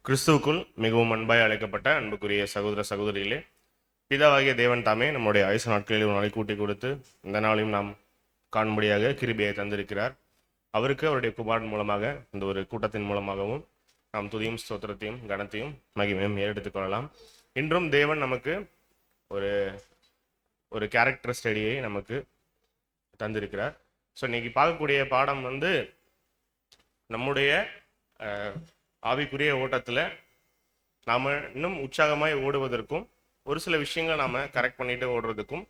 கிறிஸ்துவுக்குள் மிகவும் அன்பாய் அழைக்கப்பட்ட அன்புக்குரிய சகோதர சகோதரிகளே, பிதாவாகிய தேவன் தாமே நம்முடைய ஆயுசு நாட்களில் ஒரு நாளை கூட்டி கொடுத்து இந்த நாளையும் நாம் காணும்படியாக கிருபையை தந்திருக்கிறார். அவருக்கு அவருடைய குமாரன் மூலமாக இந்த ஒரு கூட்டத்தின் மூலமாகவும் நாம் துதியும் ஸ்தோத்திரத்தையும் கனத்தையும் மகிமையும் ஏறெடுத்துக் கொள்ளலாம். இன்றும் தேவன் நமக்கு ஒரு ஒரு கேரக்டர் ஸ்டடியை நமக்கு தந்திருக்கிறார். ஸோ இன்னைக்கு பார்க்கக்கூடிய பாடம் வந்து நம்முடைய ஆவிக்குரிய ஓட்டத்தில் நாம் இன்னும் உற்சாகமாய் ஓடுவதற்கும் ஒரு சில விஷயங்களை நாம் கரெக்ட் பண்ணிட்டு ஓடுறதுக்கும்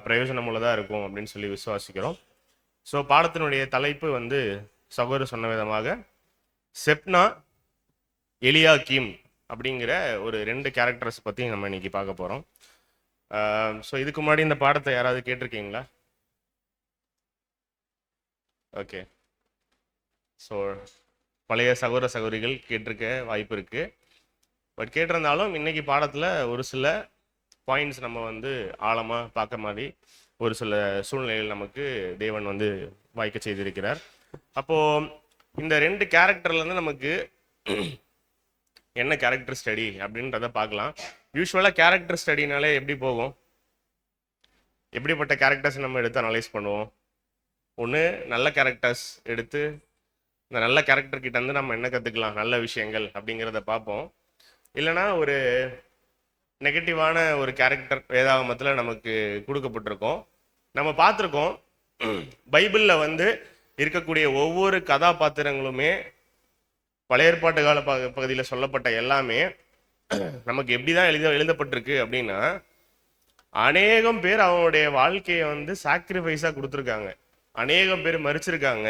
பிரயோஜனம் உள்ளதாக இருக்கும் அப்படின்னு சொல்லி விசுவாசிக்கிறோம். ஸோ பாடத்தினுடைய தலைப்பு வந்து சகோதரர் சொன்ன விதமாக செப்னா எலியாக்கீம் அப்படிங்கிற ஒரு 2 கேரக்டர்ஸ் பற்றி நம்ம இன்னைக்கு பார்க்க போகிறோம். ஸோ இதுக்கு முன்னாடி இந்த பாடத்தை யாராவது கேட்டிருக்கீங்களா? ஓகே. ஸோ பழைய சகோதர சகோதரிகள் கேட்டிருக்க வாய்ப்பு இருக்குது. பட் கேட்டிருந்தாலும் இன்னைக்கு பாடத்தில் ஒரு சில பாயிண்ட்ஸ் நம்ம வந்து ஆழமாக பார்க்க மாதிரி ஒரு சில சூழ்நிலைகள் நமக்கு தேவன் வந்து வாய்க்க செய்திருக்கிறார். அப்போது இந்த 2 கேரக்டர்லேருந்து நமக்கு என்ன கேரக்டர் ஸ்டடி அப்படின்றத பார்க்கலாம். யூஸ்வலாக கேரக்டர் ஸ்டடினாலே எப்படி போகும்? எப்படிப்பட்ட கேரக்டர்ஸ் நம்ம எடுத்து அனலைஸ் பண்ணுவோம்? ஒன்று நல்ல கேரக்டர்ஸ் எடுத்து இந்த நல்ல கேரக்டர் கிட்ட வந்து நம்ம என்ன கற்றுக்கலாம், நல்ல விஷயங்கள் அப்படிங்கிறத பார்ப்போம். இல்லைனா ஒரு நெகட்டிவான ஒரு கேரக்டர் வேதாகமத்தில் நமக்கு கொடுக்கப்பட்டிருக்கோம். நம்ம பார்த்துருக்கோம், பைபிளில் வந்து இருக்கக்கூடிய ஒவ்வொரு கதாபாத்திரங்களுமே பழைய ஏற்பாட்டு கால பகுதியில் சொல்லப்பட்ட எல்லாமே நமக்கு எப்படி தான் எழுதப்பட்டிருக்கு அப்படின்னா, அநேகம் பேர் அவங்களுடைய வாழ்க்கையை வந்து சாக்ரிஃபைஸாக கொடுத்துருக்காங்க, அநேகம் பேர் மறிச்சிருக்காங்க,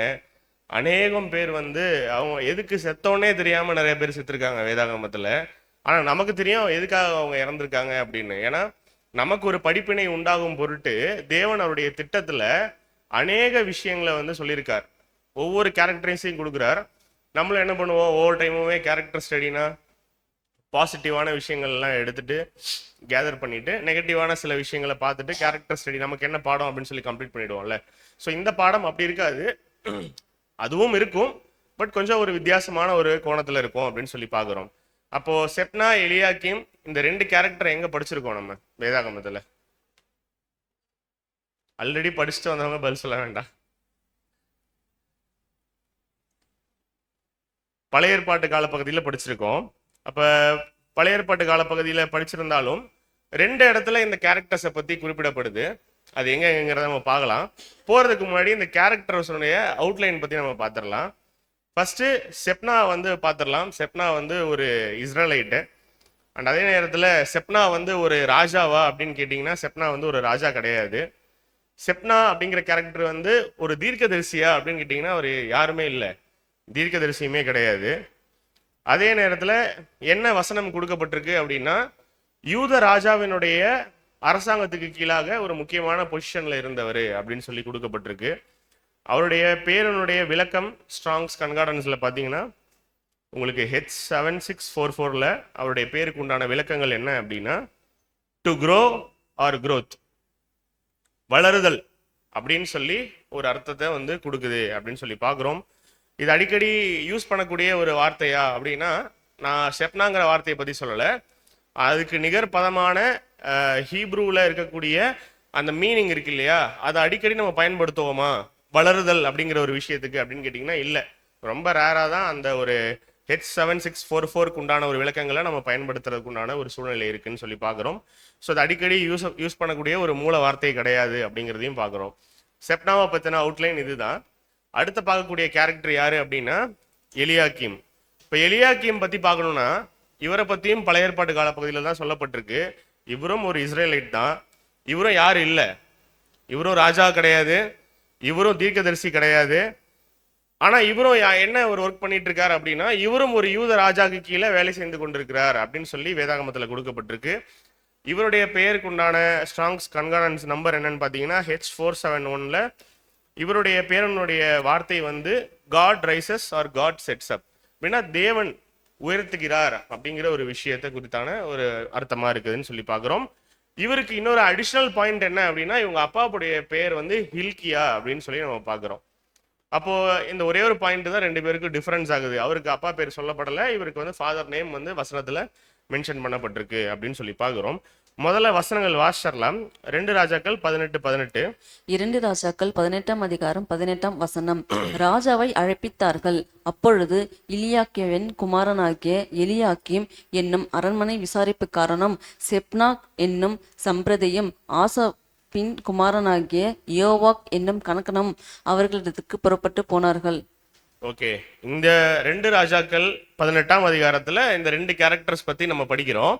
அநேகம் பேர் வந்து அவங்க எதுக்கு செத்தோன்னே தெரியாமல் நிறைய பேர் செத்துருக்காங்க வேதாகமத்தில். ஆனால் நமக்கு தெரியும் எதுக்காக அவங்க இறந்துருக்காங்க அப்படின்னு. ஏன்னா நமக்கு ஒரு படிப்பினை உண்டாகும் பொருட்டு தேவன் அவருடைய திட்டத்தில் அநேக விஷயங்களை வந்து சொல்லியிருக்கார், ஒவ்வொரு கேரக்டரைஸையும் கொடுக்குறார். நம்மளும் என்ன பண்ணுவோம், ஒவ்வொரு டைமுமே கேரக்டர் ஸ்டடினா பாசிட்டிவான விஷயங்கள்லாம் எடுத்துட்டு கேதர் பண்ணிட்டு நெகட்டிவான சில விஷயங்களை பார்த்துட்டு கேரக்டர் ஸ்டடி நமக்கு என்ன பாடம் அப்படின்னு சொல்லி கம்ப்ளீட் பண்ணிடுவோம்ல. ஸோ இந்த பாடம் அப்படி இருக்காது, அதுவும் இருக்கும், பட் கொஞ்சம் ஒரு வித்தியாசமான ஒரு கோணத்தில் இருக்கும் அப்படின்னு சொல்லி பார்க்குறோம். அப்போது செப்னா எலியாக்கீம் இந்த 2 கேரக்டர் எங்கே படிச்சிருக்கோம் நம்ம வேதாகமத்தில்? ஆல்ரெடி படிச்சுட்டு வந்தவங்க பதில் சொல்ல வேண்டாம். பழைய ஏற்பாட்டு காலப்பகுதியில் படிச்சிருக்கோம். அப்போ பழைய ஏற்பாட்டு காலப்பகுதியில் படிச்சிருந்தாலும் 2 இடத்துல இந்த கேரக்டர்ஸை பற்றி குறிப்பிடப்படுது. அது எங்கங்கிறத நம்ம பார்க்கலாம். போகிறதுக்கு முன்னாடி இந்த கேரக்டர்ஸுடைய அவுட்லைன் பற்றி நம்ம பார்த்துடலாம். ஃபஸ்ட்டு செப்னா வந்து பார்த்துடலாம். செப்னா வந்து ஒரு இஸ்ரேலைட்டு. அண்ட் அதே நேரத்தில் செப்னா வந்து ஒரு ராஜாவா அப்படின்னு கேட்டிங்கன்னா செப்னா வந்து ஒரு ராஜா கிடையாது. செப்னா அப்படிங்கிற கேரக்டர் வந்து ஒரு தீர்க்கதரிசியா அப்படின்னு கேட்டிங்கன்னா அவர் யாருமே இல்லை, தீர்க்கதரிசியுமே கிடையாது. அதே நேரத்தில் என்ன வசனம் கொடுக்கப்பட்டிருக்கு அப்படின்னா, யூத ராஜாவினுடைய அரசாங்கத்துக்கு கீழாக ஒரு முக்கியமான பொசிஷனில் இருந்தவர் அப்படின்னு சொல்லி கொடுக்கப்பட்டிருக்கு. அவருடைய பேரனுடைய விளக்கம் ஸ்ட்ராங்ஸ் கன்கார்டன்ஸில் பார்த்தீங்கன்னா உங்களுக்கு H7644 அவருடைய பேருக்கு உண்டான விளக்கங்கள் என்ன அப்படின்னா, டு க்ரோ ஆர் க்ரோத், வளருதல் அப்படின்னு சொல்லி ஒரு அர்த்தத்தை வந்து கொடுக்குது அப்படின்னு சொல்லி பார்க்குறோம். இது அடிக்கடி யூஸ் பண்ணக்கூடிய ஒரு வார்த்தையா அப்படின்னா, நான் செப்னாங்கிற வார்த்தையை பற்றி சொல்லலை, அதுக்கு நிகர் பதமான ஹீப்ரூவில் இருக்கக்கூடிய அந்த மீனிங் இருக்கு இல்லையா, அதை அடிக்கடி நம்ம பயன்படுத்துவோமா வளருதல் அப்படிங்கிற ஒரு விஷயத்துக்கு அப்படின்னு கேட்டிங்கன்னா இல்லை, ரொம்ப ரேராக தான் அந்த ஒரு H7644 உண்டான ஒரு விளக்கங்களை நம்ம பயன்படுத்துறதுக்கு உண்டான ஒரு சூழ்நிலை இருக்குன்னு சொல்லி பார்க்குறோம். ஸோ அது அடிக்கடி யூஸ் பண்ணக்கூடிய ஒரு மூல வார்த்தை கிடையாது அப்படிங்கிறதையும் பார்க்குறோம். செப்னாவை பற்றின அவுட்லைன் இதுதான். அடுத்து பார்க்கக்கூடிய கேரக்டர் யாரு அப்படின்னா எலியாக்கீம். இப்போ எலியாக்கீம் பற்றி பார்க்கணும்னா இவரை பற்றியும் பழைய ஏற்பாட்டு காலப்பகுதியில் தான் சொல்லப்பட்டிருக்கு. இவரும் ஒரு இஸ்ரேலைட் தான். இவரும் யார் இல்லை, இவரும் ராஜா கிடையாது, இவரும் தீர்க்கதரிசி கிடையாது. ஆனால் இவரும் என்ன ஒரு ஒர்க் பண்ணிட்டு இருக்காரு அப்படின்னா, இவரும் ஒரு யூத ராஜாவுக்கு கீழே வேலை செய்து கொண்டிருக்கிறார் அப்படின்னு சொல்லி வேதாகமத்தில் கொடுக்கப்பட்டிருக்கு. இவருடைய பெயருக்கு உண்டான ஸ்ட்ராங்ஸ் கன்கார்டன்ஸ் நம்பர் என்னன்னு பார்த்தீங்கன்னா H471. இவருடைய பேரனுடைய வார்த்தை வந்து God raises or God sets up அப்படின்னா தேவன் உயர்த்துகிறார் அப்படிங்கிற ஒரு விஷயத்தை குறித்தான ஒரு அர்த்தமாக இருக்குதுன்னு சொல்லி பார்க்குறோம். இவருக்கு இன்னொரு அடிஷ்னல் பாயிண்ட் என்ன அப்படின்னா, இவங்க அப்பாவுடைய பெயர் வந்து ஹில்கியா அப்படின்னு சொல்லி நம்ம பார்க்குறோம். அப்போ இந்த ஒரே ஒரு பாயிண்ட் தான் ரெண்டு பேருக்கு டிஃபரன்ஸ் ஆகுது. அவருக்கு அப்பா பேர் சொல்லப்படலை, இவருக்கு வந்து ஃபாதர் நேம் வந்து வசனத்துல மென்ஷன் பண்ணப்பட்டிருக்கு அப்படின்னு சொல்லி பார்க்குறோம். முதல்ல வசனங்கள் வாசிச்சிடலாம். 2 ராஜாக்கள் 18:18. 2 ராஜாக்கள் 18ஆம் அதிகாரம் 18ஆம் வசனம். ராஜாவை அழைப்பித்தார்கள். அப்பொழுது இலியாக்கியவின் குமாரனாகிய எலியாக்கீம் என்னும் அரண்மனை விசாரிப்புக்காரனும் செப்னா என்னும் சம்பிரதியும் ஆசாபின் குமாரனாகிய யோவாக் என்னும் கணக்கனும் அவர்களிடத்துக்கு புறப்பட்டு போனார்கள். ஓகே, இந்த 2 ராஜாக்கள் 18ஆம் அதிகாரத்துல இந்த 2 கேரக்டர்ஸ் பத்தி நம்ம படிக்கிறோம்.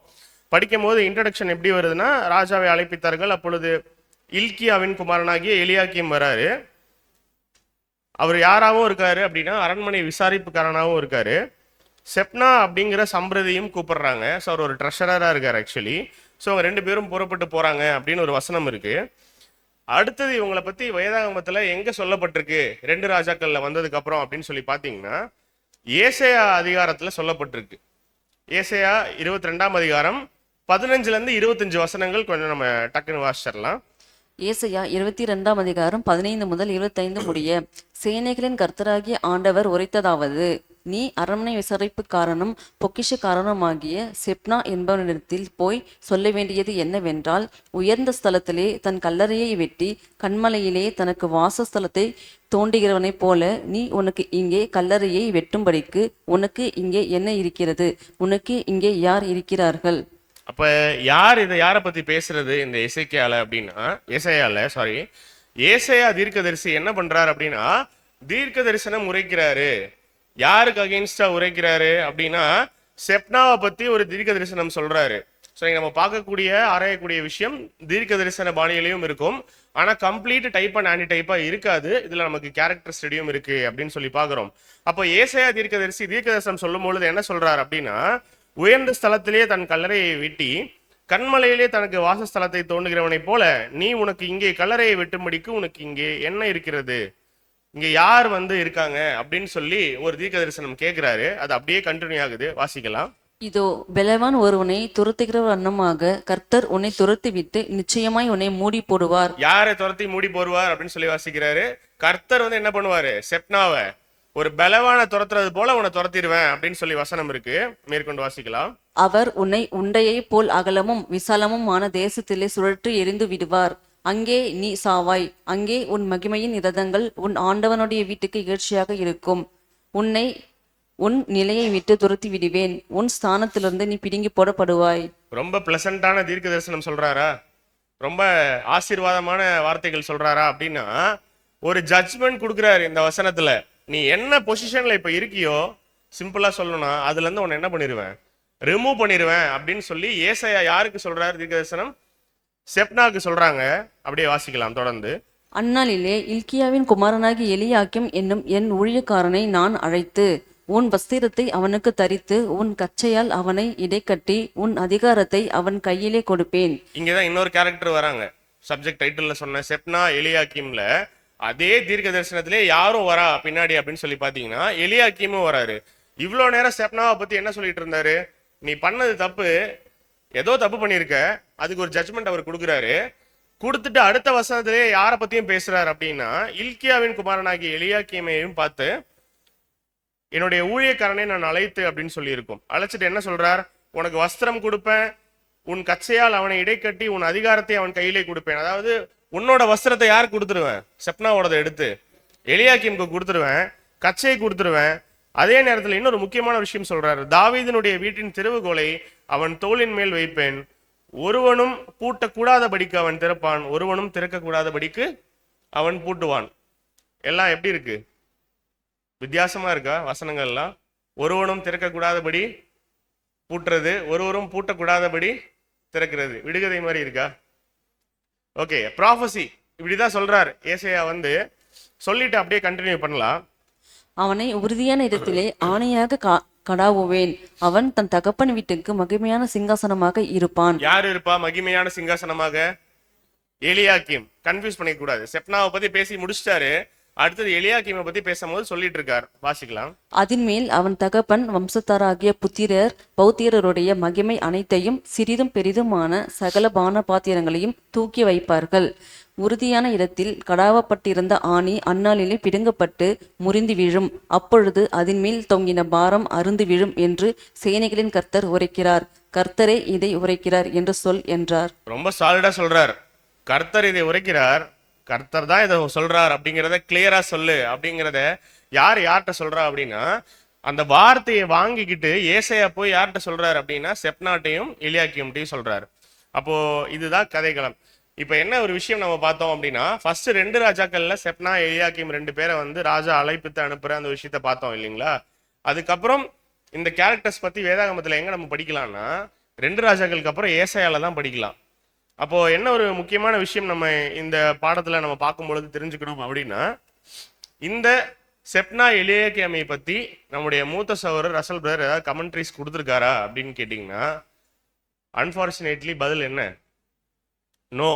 படிக்கும் போது இன்ட்ரடக்ஷன் எப்படி வருதுன்னா, ராஜாவை அழைப்பித்தார்கள். அப்பொழுது இல்கியாவின் குமாரனாகிய எலியாக்கீம் வராரு. அவர் யாராவும் இருக்காரு அப்படின்னா அரண்மனை விசாரிப்புக்காரனாகவும் இருக்காரு. செப்னா அப்படிங்கிற சம்பிரதியும் கூப்பிடுறாங்க. ஸோ அவர் ஒரு ட்ரெஷரராக இருக்கார் ஆக்சுவலி. ஸோ அவங்க 2 பேரும் புறப்பட்டு போறாங்க அப்படின்னு ஒரு வசனம் இருக்கு. அடுத்தது இவங்களை பத்தி வேதாகமத்துல எங்க சொல்லப்பட்டிருக்கு 2 ராஜாக்கள்ல வந்ததுக்கு அப்புறம் அப்படின்னு சொல்லி பாத்தீங்கன்னா, ஏசாயா அதிகாரத்துல சொல்லப்பட்டிருக்கு. ஏசாயா 22ஆம் அதிகாரம் 15 25 வசனங்கள் கொஞ்சம் நம்ம டக்குன்னு வாசிச்சிடலாம். ஏசாயா 22ஆம் அதிகாரம் 15 முதல் 25 முடிய. சேனைகளின் கர்த்தராகிய ஆண்டவர் உரைத்ததாவது: நீ அரண்மனை விசாரிப்புக்காரனும் பொக்கிஷக்காரனுமாகிய செப்னா என்பவனிடத்தில் போய் சொல்ல வேண்டியது என்னவென்றால், உயர்ந்த ஸ்தலத்திலே தன் கல்லறையை வெட்டி கண்மலையிலே தனக்கு வாசஸ்தலத்தை தோண்டுகிறவனைப் போல நீ உனக்கு இங்கே கல்லறையை வெட்டும்படிக்கு உனக்கு இங்கே என்ன இருக்கிறது? உனக்கு இங்கே யார் இருக்கிறார்கள்? அப்ப யார் இதை யாரை பத்தி பேசுறது இந்த இசைக்கியால அப்படின்னா, ஏசாயா தீர்க்கதரிசி என்ன பண்றாரு அப்படின்னா, தீர்க்க தரிசனம் உரைக்கிறாரு. யாருக்கு அகெயின்ஸ்டா உரைக்கிறாரு அப்படின்னா, செப்னாவை பத்தி ஒரு தீர்க்க தரிசனம் சொல்றாரு. ஸோ நம்ம பார்க்கக்கூடிய ஆராயக்கூடிய விஷயம் தீர்க்க தரிசன பாணியிலையும் இருக்கும், ஆனா கம்ப்ளீட் டைப் அண்ட் ஆன்டி டைப்பா இருக்காது. இதுல நமக்கு கேரக்டர் ஸ்டடியும் இருக்கு அப்படின்னு சொல்லி பாக்குறோம். அப்போ ஏசாயா தீர்க்கதரிசி தீர்க்க தரிசனம் சொல்லும் பொழுது என்ன சொல்றாரு அப்படின்னா, உயர்ந்த ஸ்தலத்திலே தன் கல்லறையை வெட்டி கண்மலையிலே தனக்கு வாசஸ்தலத்தை தோண்டுகிறவனை போல நீ உனக்கு இங்கே கல்லறையை வெட்டும்படிக்கு உனக்கு இங்கே என்ன இருக்கிறது? இங்க யார் வந்து இருக்காங்க அப்படின்னு சொல்லி ஒரு தீர்க்க தரிசனம் கேட்கிறாரு. அது அப்படியே கண்டினியூ ஆகுது, வாசிக்கலாம். இதோ பலவான் ஒருவனை துரத்துகிற வண்ணமாக கர்த்தர் உன்னை துரத்தி விட்டு நிச்சயமாய் உன்னை மூடி போடுவார். யாரை துரத்தி மூடி போடுவார் அப்படின்னு சொல்லி வாசிக்கிறாரு. கர்த்தர் வந்து என்ன பண்ணுவாரு? செப்னாவை ஒரு பலவான துரத்துறது போல உன்னை துரத்திடுவேன் அப்படின்னு சொல்லி வசனம் இருக்கு. மேற்கொண்டு வாசிக்கலாம். அவர் உன்னை உண்டையை போல் அகலமும் விசாலமுமான தேசத்திலே சுழற்றி எரிந்து விடுவார். அங்கே நீ சாவாய். அங்கே உன் மகிமையின் இரதங்கள் உன் ஆண்டவனுடைய வீட்டுக்கு இகழ்ச்சியாக இருக்கும். உன்னை உன் நிலையை விட்டு துரத்தி விடுவேன். உன் ஸ்தானத்திலிருந்து நீ பிடுங்கி போடப்படுவாய். ரொம்ப பிளசண்டான தீர்க்க தரிசனம் சொல்றாரா? ரொம்ப ஆசீர்வாதமான வார்த்தைகள் சொல்றாரா அப்படின்னா, ஒரு ஜட்ஜ்மெண்ட் கொடுக்குறாரு இந்த வசனத்துல. நீ என்ன பொசிஷன்ல இப்ப இருக்கியோ, சிம்பிளா சொல்லணும்னா அதுல இருந்து உன்னை என்ன பண்ணிடுவேன்? ரிமூவ் பண்ணிடுவேன் அப்படின்னு சொல்லி ஏசாயா யாருக்கு சொல்றாரு தீர்க்க தரிசனம்? செப்னாக்கு சொல்றாங்க. அப்படியே வாசிக்கலாம் தொடர்ந்து. அந்நாளிலே இல்கியாவின் குமாரனாகி எலியாக்கிம் என்னும் என் ஊழியக்காரனை நான் அழைத்து உன் வஸ்திரத்தை அவனுக்கு தரித்து உன் கச்சையால் அவனை இடைக்கட்டி உன் அதிகாரத்தை அவன் கையிலே கொடுப்பேன். இங்கதான் இன்னொரு கேரக்டர் வராங்க. சப்ஜெக்ட் டைட்டில்ல சொன்ன செப்னா எலியாக்கிம்ல அதே தீர்க்க தரிசனத்திலே யாரும் வரா பின்னாடி அப்படின்னு சொல்லி பாத்தீங்கன்னா எலியாக்கீமும் வராரு. இவ்வளவு நேரம் செப்னாவை பத்தி என்ன சொல்லிட்டு இருந்தாரு? நீ பண்ணது தப்பு, ஏதோ தப்பு பண்ணிருக்க, அதுக்கு ஒரு ஜட்ஜ்மெண்ட் அவர் கொடுக்குறாரு. கொடுத்துட்டு அடுத்த வசனத்திலே யாரை பத்தியும் பேசுறாரு அப்படின்னா, இல்கியாவின் குமாரனாகிய எலியாக்கீமையும் பார்த்து என்னுடைய ஊழியக்காரனை நான் அழைத்து அப்படின்னு சொல்லி இருக்கும். அழைச்சிட்டு என்ன சொல்றார்? உனக்கு வஸ்திரம் கொடுப்பேன், உன் கச்சையால் அவனை இடைக்கட்டி உன் அதிகாரத்தை அவன் கையிலே கொடுப்பேன். அதாவது உன்னோட வஸ்திரத்தை யாருக்கு கொடுத்துருவேன்? செப்னாவோடதை எடுத்து எலியாக்கீமுக்கு கொடுத்துருவேன், கச்சையை கொடுத்துருவேன். அதே நேரத்தில் இன்னொரு முக்கியமான விஷயம் சொல்றாரு. தாவீதினுடைய வீட்டின் திறவுகோலை அவன் தோளின் மேல் வைப்பேன், ஒருவனும் பூட்டக்கூடாதபடிக்கு அவன் திறப்பான், ஒருவனும் திறக்கக்கூடாதபடிக்கு அவன் பூட்டுவான். எல்லாம் எப்படி இருக்கு? வித்தியாசமா இருக்கா வசனங்கள்லாம்? ஒருவனும் திறக்கக்கூடாதபடி பூட்டுறது, ஒருவரும் பூட்டக்கூடாதபடி திறக்கிறது. விடுகதை மாதிரி இருக்கா? ஓகே, ப்ராஃபசி இப்படிதான் சொல்றார் ஏசாயா வந்து. சொல்லிட்டு அப்படியே கண்டினியூ பண்ணலாம். அவனை உறுதியான இடத்திலே ஆணையாக கடாவுவேன். அவன் தன் தகப்பன் வீட்டுக்கு மகிமையான சிங்காசனமாக இருப்பான். யார் இருப்பா மகிமையான சிங்காசனமாக? எலியாக்கீம். கன்ஃபியூஸ் பண்ணிக்க கூடாது. செப்னாவை பத்தி பேசி முடிச்சிட்டாரு. அடுத்தது எலியாக்கீமை பத்தி பேசும்போது சொல்லிட்டு இருக்கார், வாசிக்கலாம். அதின்மேல் அவன் தகப்பன் வம்சத்தாராகிய புத்திரர் பௌத்திரருடைய மகிமை அனைத்தையும் சிறிதும் பெரிதுமான சகல பான பாத்திரங்களையும் தூக்கி வைப்பார்கள். உறுதியான இடத்தில் கடாவப்பட்டிருந்த ஆணி அந்நாளிலே பிடுங்கப்பட்டு முறிந்து விழும். அப்பொழுது அதின்மேல் தொங்கின பாரம் அருந்து விழும் என்று சேனைகளின் கர்த்தர் உரைக்கிறார். கர்த்தரே இதை உரைக்கிறார் என்று சொல் என்றார். ரொம்ப சாலிடா சொல்றார். கர்த்தர் இதை உரைக்கிறார், கர்த்தர் தான் இதை சொல்றார் அப்படிங்கிறத கிளியரா சொல்லு அப்படிங்கிறத யார்கிட்ட சொல்றா அப்படின்னா, அந்த வார்த்தையை வாங்கிக்கிட்டு ஏசாயா போய் யார்கிட்ட சொல்றாரு அப்படின்னா செப்னாட்டையும் எலியாக்கீம்டையும் சொல்றாரு. அப்போ இதுதான் கதைக்களம். இப்ப என்ன ஒரு விஷயம் நம்ம பார்த்தோம் அப்படின்னா, ஃபர்ஸ்ட் 2 ராஜாக்கள்ல செப்னா எலியாக்கீம் 2 பேரை வந்து ராஜா அழைப்பித்து அனுப்புற அந்த விஷயத்த பார்த்தோம் இல்லைங்களா. அதுக்கப்புறம் இந்த கேரக்டர்ஸ் பத்தி வேதாகமத்துல எங்க நம்ம படிக்கலாம்னா 2 ராஜாக்களுக்கு அப்புறம் ஏசாயால தான் படிக்கலாம். அப்போ என்ன ஒரு முக்கியமான விஷயம் நம்ம இந்த பாடத்துல நம்ம பார்க்கும்பொழுது தெரிஞ்சுக்கணும் அப்படின்னா, இந்த செப்னா எலியாக்கீமை பத்தி நம்முடைய மூத்த சகோதரர் ரசல் பிரதர் ஏதாவது கமெண்ட்ரிஸ் கொடுத்துருக்காரா அப்படின்னு கேட்டிங்கன்னா, அன்பார்ச்சுனேட்லி பதில் என்ன? நோ.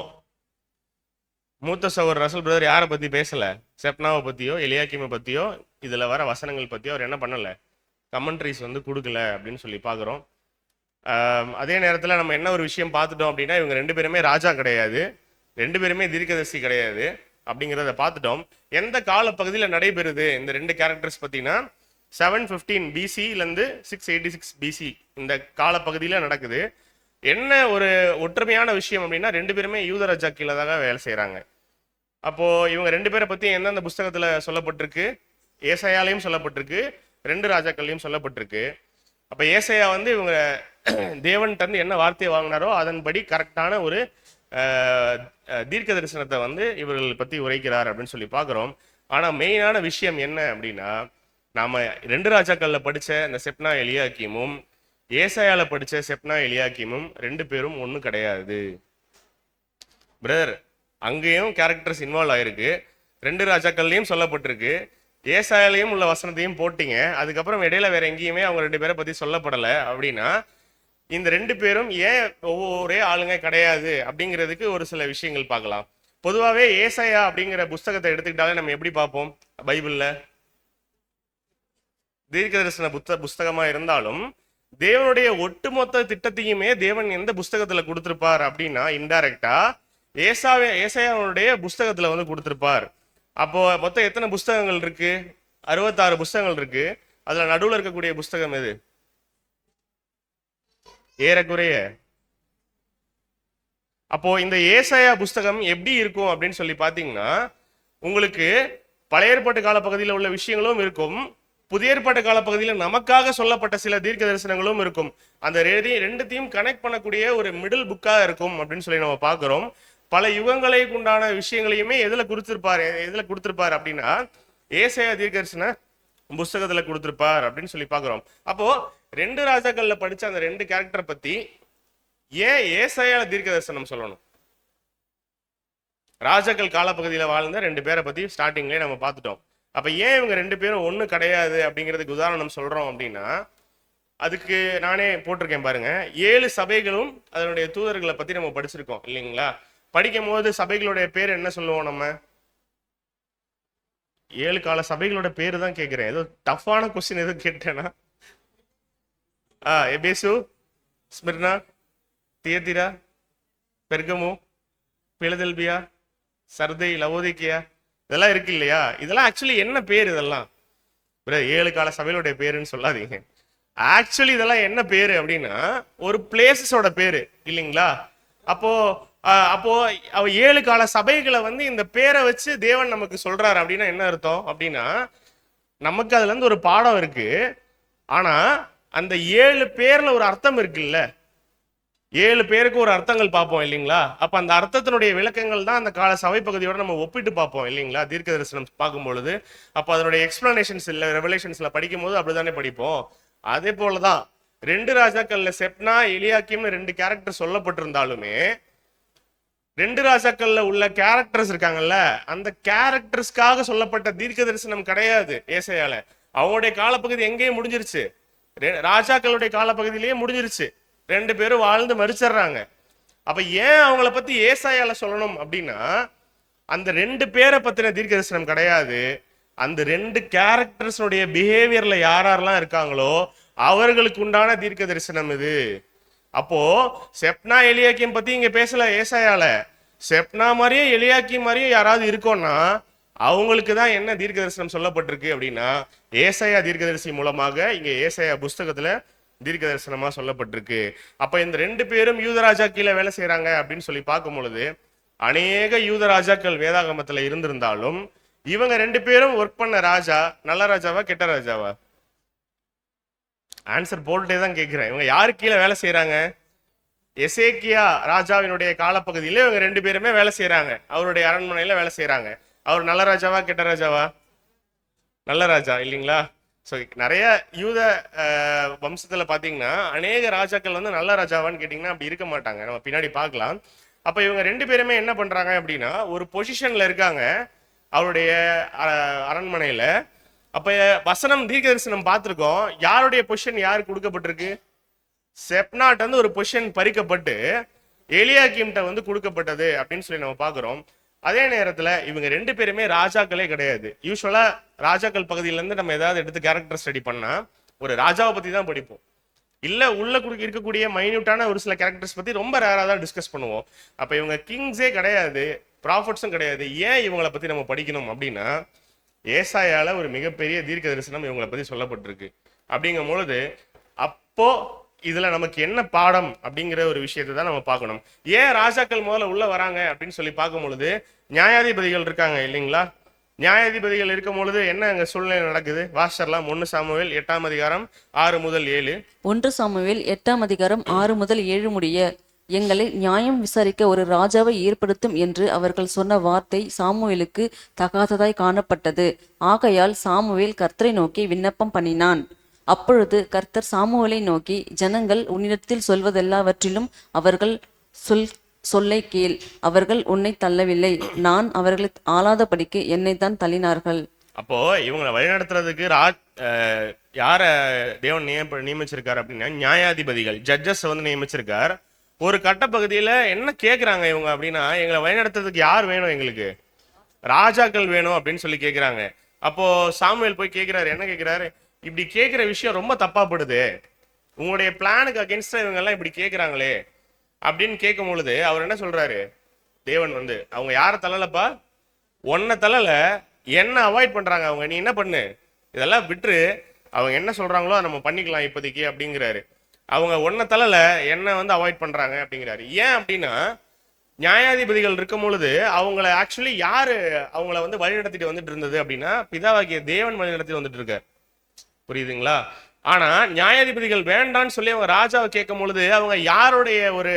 மூத்த சகோதரர் ரசல் பிரதர் யாரை பத்தி பேசல? செப்னாவை பத்தியோ எலியாக்கீமை பத்தியோ இதுல வர வசனங்கள் பத்தியோ அவர் என்ன பண்ணல, கமெண்ட்ரிஸ் வந்து கொடுக்கல அப்படின்னு சொல்லி பார்க்குறோம். அதே நேரத்தில் நம்ம என்ன ஒரு விஷயம் பார்த்துட்டோம் அப்படின்னா, இவங்க 2 பேருமே ராஜா கிடையாது, 2 பேருமே தீர்க்கதரிசி கிடையாது அப்படிங்கிறத பார்த்துட்டோம். எந்த கால பகுதியில் நடைபெறுது இந்த 2 கேரக்டர்ஸ் பார்த்தீங்கன்னா 715 பிசிலேருந்து 686 பிசி இந்த காலப்பகுதியில் நடக்குது. என்ன ஒரு ஒற்றுமையான விஷயம் அப்படின்னா 2 பேருமே யூத ராஜா கீழே தான் வேலை செய்கிறாங்க. அப்போ இவங்க 2 பேரை பற்றி எந்தெந்த புஸ்தகத்தில் சொல்லப்பட்டிருக்கு? ஏசாயாலையும் சொல்லப்பட்டிருக்கு, 2 ராஜாக்கள்லையும் சொல்லப்பட்டிருக்கு. அப்போ ஏசாயா வந்து இவங்க தேவன்கிட்ட இருந்து என்ன வார்த்தையை வாங்கினாரோ அதன்படி கரெக்டான ஒரு தீர்க்க தரிசனத்தை வந்து இவர்கள் பற்றி உரைக்கிறார் அப்படின்னு சொல்லி பார்க்குறோம். ஆனால் மெயினான விஷயம் என்ன அப்படின்னா, நாம 2 ராஜாக்கள்ல படித்த இந்த செப்னா எலியாக்கீமும் ஏசாயால படித்த செப்னா எலியாக்கீமும் 2 பேரும் ஒன்றும் கிடையாது பிரதர். அங்கேயும் கேரக்டர்ஸ் இன்வால்வ் ஆயிருக்கு, 2 ராஜாக்கள்லையும் சொல்லப்பட்டிருக்கு, ஏசாயாலையும் உள்ள வசனத்தையும் போட்டிங்க. அதுக்கப்புறம் இடையில வேற எங்கேயுமே அவங்க 2 பேரை பற்றி சொல்லப்படலை அப்படின்னா, இந்த 2 பேரும் ஏன் ஒரே ஆளுங்க கிடையாது அப்படிங்கிறதுக்கு ஒரு சில விஷயங்கள் பார்க்கலாம். பொதுவாகவே ஏசாயா அப்படிங்கிற புஸ்தகத்தை எடுத்துக்கிட்டாலே நம்ம எப்படி பார்ப்போம்? பைபிளில் தீர்க்க தரிசன புஸ்தகமா இருந்தாலும் தேவனுடைய ஒட்டுமொத்த திட்டத்தையுமே தேவன் எந்த புஸ்தகத்துல கொடுத்திருப்பார் அப்படின்னா இன்டைரக்டா ஏசாயாவுடைய புஸ்தகத்துல வந்து கொடுத்திருப்பார். அப்போ மொத்தம் எத்தனை புஸ்தகங்கள் இருக்கு? 66 புஸ்தகங்கள் இருக்கு. அதுல நடுவுல இருக்கக்கூடிய புஸ்தகம் எது? ஏறக்குறைய. அப்போ இந்த ஏசாயா புஸ்தகம் எப்படி இருக்கும் அப்படின்னு சொல்லி பாத்தீங்கன்னா, உங்களுக்கு பழைய ஏற்பாட்டு கால பகுதியில் உள்ள விஷயங்களும் இருக்கும், புதிய ஏற்பாட்டு கால பகுதியில் நமக்காக சொல்லப்பட்ட சில தீர்க்க தரிசனங்களும் இருக்கும். அந்த ரெண்டுத்தையும் கனெக்ட் பண்ணக்கூடிய ஒரு மிடில் புக்கா இருக்கும் அப்படின்னு சொல்லி நம்ம பார்க்கிறோம். பல யுகங்களை உண்டான விஷயங்களையுமே எதுல கொடுத்திருப்பார் அப்படின்னா ஏசாயா தீர்க்க தரிசன புஸ்தகத்துல கொடுத்திருப்பார் அப்படின்னு சொல்லி பார்க்கிறோம். அப்போ 2 ராஜாக்கள்ல படிச்ச அந்த 2 கேரக்டரை பத்தி ஏன் ஏசாயால தீர்க்க தரிசனம் சொல்லணும்? ராஜாக்கள் காலப்பகுதியில் வாழ்ந்த 2 பேரை பத்தி ஸ்டார்டிங்லேயே நம்ம பார்த்துட்டோம். அப்ப ஏன் இவங்க 2 பேரும் ஒண்ணு கிடையாது அப்படிங்கிறதுக்கு உதாரணம் சொல்றோம் அப்படின்னா, அதுக்கு நானே போட்டிருக்கேன் பாருங்க. 7 சபைகளும் அதனுடைய தூதர்களை பத்தி நம்ம படிச்சிருக்கோம் இல்லைங்களா? படிக்கும் போது சபைகளுடைய பேர் என்ன சொல்லுவோம் நம்ம? 7 கால சபைகளோட பேரு தான் கேட்கிறேன். ஏதோ டஃப்பான கொஸ்டின் எதுவும் கேட்டேன்னா, எபேசு, ஸ்மிர்னா, தியத்திரா, பெர்கமு, பிலதெல்பியா, சர்தை, லவோதிக்கியா, இதெல்லாம் இருக்கு இல்லையா? இதெல்லாம் ஆக்சுவலி என்ன பேர்? இதெல்லாம் 7 கால சபைகளுடைய பேருன்னு சொல்லாதீங்க. ஆக்சுவலி இதெல்லாம் என்ன பேரு அப்படின்னா ஒரு பிளேசஸோட பேரு இல்லைங்களா? அப்போ 7 கால சபைகளை வந்து இந்த பேரை வச்சு தேவன் நமக்கு சொல்றாரு அப்படின்னா என்ன அர்த்தம் அப்படின்னா, நமக்கு அதுல இருந்து ஒரு பாடம் இருக்கு. ஆனா அந்த 7 பேர்ல ஒரு அர்த்தம் இருக்குல்ல, 7 பேருக்கு ஒரு அர்த்தங்கள் பார்ப்போம் இல்லைங்களா? அப்ப அந்த அர்த்தத்தினுடைய விளக்கங்கள் தான் அந்த கால சபை பகுதியோட நம்ம ஒப்பிட்டு பார்ப்போம் இல்லைங்களா? தீர்க்க தரிசனம் பார்க்கும் பொழுது அப்ப அதனுடைய எக்ஸ்பிளனேஷன்ஸ் இல்ல ரெவலேஷன்ஸ்ல படிக்கும் போது அப்படித்தானே படிப்போம். அதே போலதான் 2 ராஜாக்கள்ல செப்னா எலியாக்கீம்னு 2 கேரக்டர் சொல்லப்பட்டிருந்தாலுமே 2 ராஜாக்கள்ல உள்ள கேரக்டர்ஸ் இருக்காங்கல்ல, அந்த கேரக்டர்ஸ்க்காக சொல்லப்பட்ட தீர்க்க தரிசனம் கிடையாது ஏசாயால. அவங்களுடைய காலப்பகுதி எங்கேயும் முடிஞ்சிருச்சு, ராஜாக்களுடைய காலப்பகுதியிலேயே முடிஞ்சிருச்சு. 2 பேரும் வாழ்ந்து மறிச்சிடுறாங்க. அப்ப ஏன் அவங்கள பத்தி ஏசாயால சொல்லணும் அப்படின்னா, அந்த 2 பேரை பத்தின தீர்க்க தரிசனம் கிடையாது. அந்த 2 கேரக்டர்ஸ்னுடைய பிஹேவியர்ல யாரெல்லாம் இருக்காங்களோ அவர்களுக்கு உண்டான தீர்க்க தரிசனம் இது. அப்போ செப்னா எலியாக்கிம் பத்தி இங்க பேசல ஏசாயால. செப்னா மாதிரியே எலியாக்கிம் மாதிரியும் யாராவது இருக்கோம்னா அவங்களுக்கு தான் என்ன தீர்க்க தரிசனம் சொல்லப்பட்டிருக்கு அப்படின்னா ஏசாயா தீர்க்கதரிசி மூலமாக இங்க ஏசாயா புஸ்தகத்துல தீர்க்க தரிசனமா சொல்லப்பட்டிருக்கு. அப்ப இந்த 2 பேரும் யூதராஜா கீழே வேலை செய்யறாங்க அப்படின்னு சொல்லி பார்க்கும் பொழுது அநேக யூதராஜாக்கள் வேதாகமத்துல இருந்திருந்தாலும் இவங்க 2 பேரும் ஒர்க் பண்ண ராஜா நல்ல ராஜாவா கெட்ட ராஜாவா? ஆன்சர் போட்டுட்டே தான் கேட்கிறேன். இவங்க யாரு கீழே வேலை செய்யறாங்க? எசேக்கியா ராஜாவினுடைய காலப்பகுதியில இவங்க 2 பேருமே வேலை செய்யறாங்க. அவருடைய அரண்மனையில வேலை செய்யறாங்க. அவர் நல்ல ராஜாவா கெட்ட ராஜாவா? நல்ல ராஜா இல்லைங்களா? ஸோ நிறைய யூத வம்சத்துல பாத்தீங்கன்னா அநேக ராஜாக்கள் வந்து நல்ல ராஜாவான்னு கேட்டீங்கன்னா அப்படி இருக்க மாட்டாங்க. நம்ம பின்னாடி பார்க்கலாம். அப்ப இவங்க 2 பேருமே என்ன பண்றாங்க அப்படின்னா ஒரு பொசிஷன்ல இருக்காங்க அவருடைய அரண்மனையில. அப்ப வசனம் தீர்க்க தரிசனம் பார்த்திருக்கோம். யாருடைய பொசிஷன் யாருக்கு கொடுக்கப்பட்டிருக்கு? செப்னாட் வந்து ஒரு பொசிஷன் பறிக்கப்பட்டு எலியாக்கிம்ட்ட வந்து கொடுக்கப்பட்டது அப்படின்னு சொல்லி நம்ம பார்க்கிறோம். அதே நேரத்துல இவங்க 2 பேருமே ராஜாக்களே கிடையாது. யூஸ்வலா ராஜாக்கள் பகுதியில இருந்து நம்ம ஏதாவது எடுத்து கேரக்டர் ஸ்டடி பண்ணா ஒரு ராஜாவை பத்தி தான் படிப்போம். இல்ல உள்ள இருக்கக்கூடிய மைன்யூட்டான ஒரு சில கேரக்டர்ஸ் பத்தி ரொம்ப ரேரா தான் டிஸ்கஸ் பண்ணுவோம். அப்ப இவங்க கிங்ஸே கிடையாது, ப்ராஃபிட்ஸும் கிடையாது. ஏன் இவங்களை பத்தி நம்ம படிக்கணும் அப்படின்னா ஏசாயால ஒரு மிகப்பெரிய தீர்க்க தரிசனம் இவங்களை பத்தி சொல்லப்பட்டிருக்கு. அப்படிங்கும் பொழுது அப்போ இதுல நமக்கு என்ன பாடம் அப்படிங்கிற ஒரு விஷயத்தை தான் நம்ம பார்க்கணும். ஏன் ராஜாக்கள் முதல்ல உள்ள வராங்க அப்படின்னு சொல்லி பார்க்கும் பொழுது நியாயாதிபதிகள் இருக்காங்க இல்லைங்களா? நியாயாதிபதிகள் இருக்கும் பொழுது என்ன அங்க சூழ்நிலை நடக்குது? வாசர்லாம் 1 சாமுவேல் 8ஆம் அதிகாரம் 6 முதல் 7. 1 சாமுவேல் 8ஆம் அதிகாரம் 6 முதல் 7 முடிய. எங்களை நியாயம் விசாரிக்க ஒரு ராஜாவை ஏற்படுத்தும் என்று அவர்கள் சொன்ன வார்த்தை சாமுவேலுக்கு தகாததாய் காணப்பட்டது. ஆகையால் சாமுவேல் கர்த்தரை நோக்கி விண்ணப்பம் பண்ணினான். அப்பொழுது கர்த்தர் சாமுவேலை நோக்கி, ஜனங்கள் உன்னிடத்தில் சொல்வதெல்லாவற்றிலும் அவர்கள் சொல்லை கேள். அவர்கள் உன்னை தள்ளவில்லை, நான் அவர்களை ஆளாதபடிக்கு என்னைத்தான் தள்ளினார்கள். அப்போ இவங்களை வழிநடத்துறதுக்கு யார தேவன் நியமிச்சிருக்காரு அப்படின்னா நியாயாதிபதிகள், ஜட்ஜஸ் வந்து நியமிச்சிருக்கார். ஒரு கட்ட பகுதியில என்ன கேட்குறாங்க இவங்க அப்படின்னா எங்களை வழிநடத்துறதுக்கு யார் வேணும்? எங்களுக்கு ராஜாக்கள் வேணும் அப்படின்னு சொல்லி கேட்குறாங்க. அப்போ சாமுவேல் போய் கேட்கிறாரு. என்ன கேட்கிறாரு? இப்படி கேட்குற விஷயம் ரொம்ப தப்பாப்படுது, உங்களுடைய பிளானுக்கு அகேன்ஸ்டா இவங்க எல்லாம் இப்படி கேட்குறாங்களே அப்படின்னு கேட்கும் பொழுது அவர் என்ன சொல்றாரு? தேவன் வந்து அவங்க யாரை தள்ளலப்பா, ஒன்ன தள்ளல, என்ன அவாய்ட் பண்றாங்க அவங்க. நீ என்ன பண்ணு, இதெல்லாம் விட்டுரு, அவங்க என்ன சொல்றாங்களோ நம்ம பண்ணிக்கலாம் இப்போதைக்கு அப்படிங்கிறாரு. அவங்க ஒன்ன தள்ளல, என்ன வந்து அவாய்ட் பண்றாங்க அப்படிங்கிறாரு. ஏன் அப்படின்னா நியாயாதிபதிகள் இருக்கும் பொழுது அவங்கள ஆக்சுவலி யாரு அவங்கள வந்து வழிநடத்திட்டு வந்துட்டு இருந்தது அப்படின்னா பிதாவாகிய தேவன் வழிநடத்தி வந்துட்டு இருக்காரு. புரியுதுங்களா? ஆனா நியாயாதிபதிகள் வேண்டான்னு சொல்லி அவங்க ராஜாவை கேட்கும் பொழுது அவங்க யாருடைய ஒரு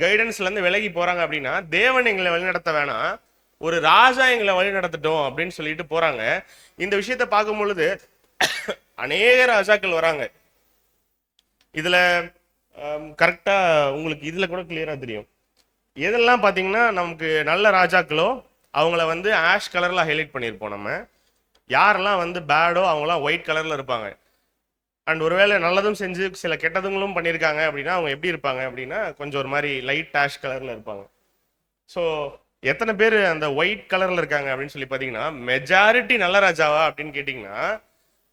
கைடன்ஸ்ல இருந்து விலகி போறாங்க அப்படின்னா தேவன் எங்களை வழிநடத்த வேணாம், ஒரு ராஜா எங்களை வழி நடத்தட்டும் அப்படின்னு சொல்லிட்டு போறாங்க. இந்த விஷயத்த பார்க்கும் பொழுது அநேக ராஜாக்கள் வராங்க. இதுல கரெக்டா உங்களுக்கு இதுல கூட கிளியரா தெரியும் எதெல்லாம் பாத்தீங்கன்னா நமக்கு நல்ல ராஜாக்களோ அவங்கள வந்து ஆஷ் கலர்ல ஹைலைட் பண்ணியிருப்போம். நம்ம யாரெல்லாம் வந்து பேடோ அவங்களாம் ஒயிட் கலர்ல இருப்பாங்க. அண்ட் ஒருவேளை நல்லதும் செஞ்சு சில கெட்டதுங்களும் பண்ணியிருக்காங்க அப்படின்னா அவங்க எப்படி இருப்பாங்க அப்படின்னா கொஞ்சம் ஒரு மாதிரி லைட் ஆஷ் கலர்ல இருப்பாங்க. ஸோ எத்தனை பேர் அந்த ஒயிட் கலர்ல இருக்காங்க அப்படின்னு சொல்லி பார்த்தீங்கன்னா மெஜாரிட்டி நல்ல ராஜாவா அப்படின்னு கேட்டிங்கன்னா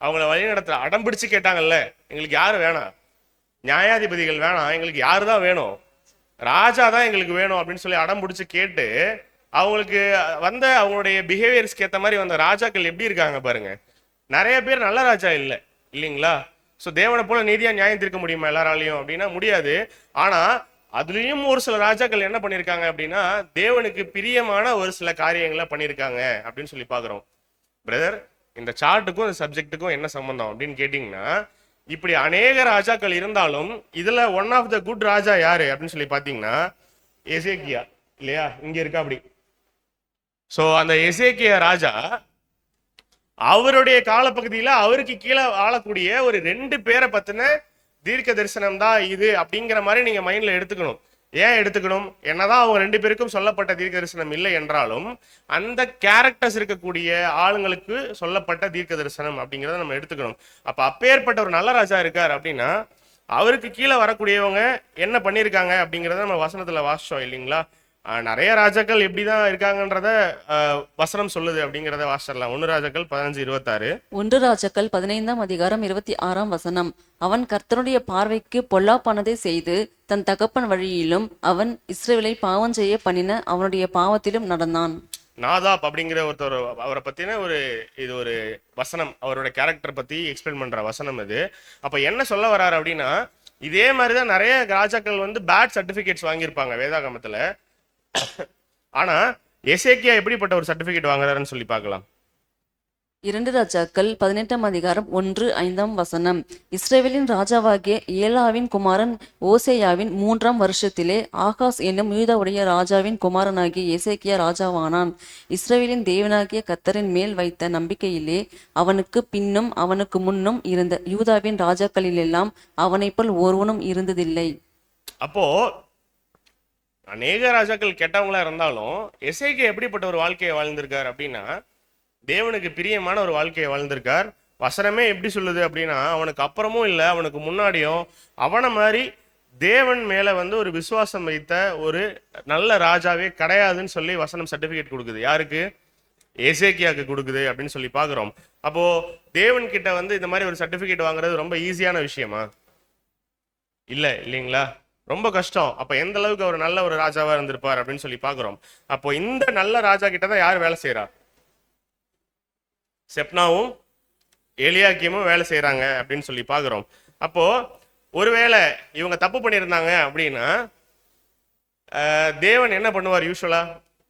அவங்கள வழி நடத்துற அடம் பிடிச்சு கேட்டாங்கல்ல, எங்களுக்கு யாரு வேணாம், நியாயாதிபதிகள் வேணாம், எங்களுக்கு யாரு தான் வேணும், ராஜா தான் எங்களுக்கு வேணும் அப்படின்னு சொல்லி அடம் பிடிச்சு கேட்டு அவங்களுக்கு வந்த அவங்களுடைய பிஹேவியர்ஸ்க்கு ஏற்ற மாதிரி வந்த ராஜாக்கள் எப்படி இருக்காங்க பாருங்க. நிறைய பேர் நல்ல ராஜா இல்லை இல்லைங்களா? ஸோ தேவனை போல நீதியா நியாயம் தீர்க்க முடியுமா எல்லாராலையும் அப்படின்னா முடியாது. ஆனா அதுலயும் ஒரு சில ராஜாக்கள் என்ன பண்ணியிருக்காங்க அப்படின்னா தேவனுக்கு பிரியமான ஒரு சில காரியங்களை பண்ணியிருக்காங்க அப்படின்னு சொல்லி பாக்குறோம். பிரதர், இந்த சார்ட்டுக்கும் இந்த சப்ஜெக்டுக்கும் என்ன சம்பந்தம் அப்படின்னு கேட்டீங்கன்னா இப்படி அநேக ராஜாக்கள் இருந்தாலும் இதுல ஒன் ஆஃப் த குட் ராஜா யாரு அப்படின்னு சொல்லி பாத்தீங்கன்னா எசேக்கியா இல்லையா? இங்க இருக்கா அப்படி. சோ அந்த எசேக்கியா ராஜா அவருடைய காலப்பகுதியில அவருக்கு கீழே ஆளக்கூடிய ஒரு 2 பேரை பத்தின தீர்க்க தரிசனம் தான் இது அப்படிங்கிற மாதிரி நீங்க மைண்ட்ல எடுத்துக்கணும். ஏன் எடுத்துக்கணும்? என்னதான் அவங்க 2 பேருக்கும் சொல்லப்பட்ட தீர்க்க தரிசனம் இல்லை என்றாலும் அந்த கேரக்டர்ஸ் இருக்கக்கூடிய ஆளுங்களுக்கு சொல்லப்பட்ட தீர்க்க தரிசனம் அப்படிங்கிறத நம்ம எடுத்துக்கணும். அப்ப அப்பேற்பட்ட ஒரு நல்ல ராஜா இருக்கார் அப்படின்னா அவருக்கு கீழே வரக்கூடியவங்க என்ன பண்ணியிருக்காங்க அப்படிங்கிறத நம்ம வசனத்துல வாசிச்சோம் இல்லைங்களா? நிறைய ராஜாக்கள் எப்படிதான் இருக்காங்கன்றத வசனம் சொல்லுது அப்படிங்கிறத வாசிச்சிடலாம். 1 ராஜாக்கள் 15:26. 1 ராஜாக்கள் 15:26 அவன் கர்த்தருடைய பார்வைக்கு பொல்லாப்பானதை செய்து தன் தகப்பன் வழியிலும் அவன் இஸ்ரவேலை பாவம் செய்ய பண்ணின அவனுடைய பாவத்திலும் நடந்தான். நாதாப் அப்படிங்கிற ஒருத்தர், அவரை பத்தின இது ஒரு வசனம், அவரோட கேரக்டர் பத்தி எக்ஸ்பிளைன் பண்ற வசனம் இது. அப்ப என்ன சொல்ல வர்றாரு அப்படின்னா, இதே மாதிரிதான் நிறைய ராஜாக்கள் பேட் சர்டிபிகேட்ஸ் வாங்கியிருப்பாங்க வேதாகமத்துல. ஆனா எசேக்கியா எப்படிப்பட்ட ஒரு சர்டிபிகேட் வாங்குறாருன்னு சொல்லி பார்க்கலாம். 2 ராஜாக்கள் 18:1-5 இஸ்ரவேலின் ராஜாவாகிய ஏலாவின் குமாரன் ஓசேயாவின் 3ஆம் வருஷத்திலே ஆகாஸ் என்னும் யூதாவுடைய ராஜாவின் குமாரனாகிய எசேக்கியா ராஜாவானான். இஸ்ரவேலின் தேவனாகிய கர்த்தரின் மேல் வைத்த நம்பிக்கையிலே அவனுக்கு பின்னும் அவனுக்கு முன்னும் இருந்த யூதாவின் ராஜாக்களிலெல்லாம் அவனைப் போல் ஒருவனும் இருந்ததில்லை. அப்போ அநேக ராஜாக்கள் கெட்டவங்களா இருந்தாலும் எசேக்கியா எப்படிப்பட்ட ஒரு வாழ்க்கையை வாழ்ந்திருக்கார் அப்படின்னா, தேவனுக்கு பிரியமான ஒரு வாழ்க்கையை வாழ்ந்திருக்கார். வசனமே எப்படி சொல்லுது அப்படின்னா, அவனுக்கு அப்புறமும் இல்லை அவனுக்கு முன்னாடியும் அவனை மாதிரி தேவன் மேல ஒரு விசுவாசம் வைத்த ஒரு நல்ல ராஜாவே கிடையாதுன்னு சொல்லி வசனம் சர்டிபிகேட் கொடுக்குது. யாருக்கு? எசேக்கியாவுக்கு கொடுக்குது அப்படின்னு சொல்லி பார்க்குறோம். அப்போ தேவன் கிட்ட இந்த மாதிரி ஒரு சர்டிபிகேட் வாங்குறது ரொம்ப ஈஸியான விஷயமா? இல்லை, இல்லைங்களா? ரொம்ப கஷ்டம். அப்ப எந்த அளவுக்கு அவர் நல்ல ஒரு ராஜாவா இருந்திருப்பார் அப்படின்னு சொல்லி பார்க்குறோம். அப்போ இந்த நல்ல ராஜா கிட்ட தான் யார் வேலை செய்யறா? செப்னாவும் எலியாக்கீமும் வேலை செய்யறாங்க அப்படின்னு சொல்லி பார்க்குறோம். அப்போ ஒருவேளை இவங்க தப்பு பண்ணியிருந்தாங்க அப்படின்னா தேவன் என்ன பண்ணுவார்? யூஸ்வலா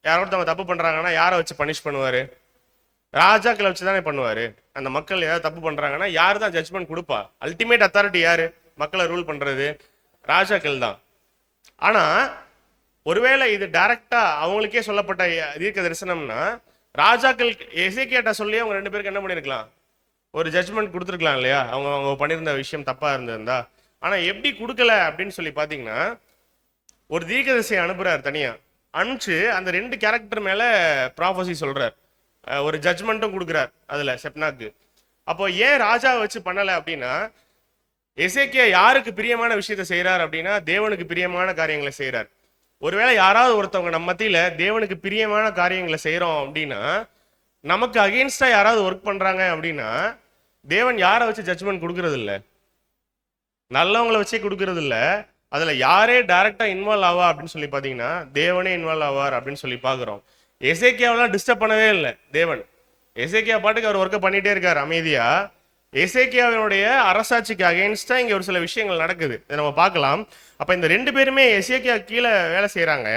யாரோட தப்பு பண்றாங்கன்னா யாரை வச்சு பனிஷ் பண்ணுவாரு? ராஜாக்களை வச்சு தானே பண்ணுவாரு. அந்த மக்கள் ஏதாவது தப்பு பண்றாங்கன்னா யாரு தான் ஜட்ஜ்மெண்ட் கொடுப்பா? அல்டிமேட் அத்தாரிட்டி யாரு? மக்களை ரூல் பண்றது ராஜாக்கள் தான். ஆனா ஒருவேளை இது டைரக்டா அவங்களுக்கே சொல்லப்பட்ட தீர்க்க தரிசனம்னா, ராஜாக்கள் எசேக்கியாட்ட சொல்லி அவங்க 2 பேருக்கு என்ன பண்ணிருக்கலாம்? ஒரு ஜட்ஜ்மெண்ட் கொடுத்துருக்கலாம் இல்லையா? அவங்க பண்ணியிருந்த விஷயம் தப்பா இருந்திருந்தா. ஆனா எப்படி கொடுக்கல அப்படின்னு சொல்லி பாத்தீங்கன்னா, ஒரு தீர்க்கதரிசியை அனுப்புறாரு தனியா. அனுப்பிச்சு அந்த 2 கேரக்டர் மேல ப்ராஃபஸி சொல்றார். ஒரு ஜட்ஜ்மெண்ட்டும் கொடுக்குறார் அதுல செப்னாக்கு. அப்போ ஏன் ராஜாவை வச்சு பண்ணல அப்படின்னா, எசேக்கியா யாருக்கு பிரியமான விஷயத்த செய்யறார் அப்படின்னா, தேவனுக்கு பிரியமான காரியங்களை செய்யறார். ஒருவேளை யாராவது ஒருத்தவங்க நம்ம மத்தியில தேவனுக்கு பிரியமான காரியங்களை செய்யறோம் அப்படின்னா, நமக்கு அகெயின்ஸ்டா யாராவது ஒர்க் பண்றாங்க அப்படின்னா, தேவன் யாரை வச்சு ஜட்ஜ்மெண்ட் கொடுக்கறது இல்லை, நல்லவங்களை வச்சே கொடுக்கறது இல்லை. அதுல யாரே டைரக்டா இன்வால்வ் ஆவா அப்படின்னு சொல்லி பாத்தீங்கன்னா, தேவனே இன்வால்வ் ஆவார் அப்படின்னு சொல்லி பாக்குறோம். எசேக்கியாவெல்லாம் டிஸ்டர்ப் பண்ணவே இல்லை தேவன். எசேக்கியா பாட்டுக்கு அவர் ஒர்க்கை பண்ணிட்டே இருக்காரு அமைதியா. எசேக்கியாவினுடைய அரசாட்சிக்கு அகெயின்ஸ்டா இங்க ஒரு சில விஷயங்கள் நடக்குது, இதை நம்ம பார்க்கலாம். அப்ப இந்த 2 பேருமே எசேக்கியா கீழே வேலை செய்யறாங்க.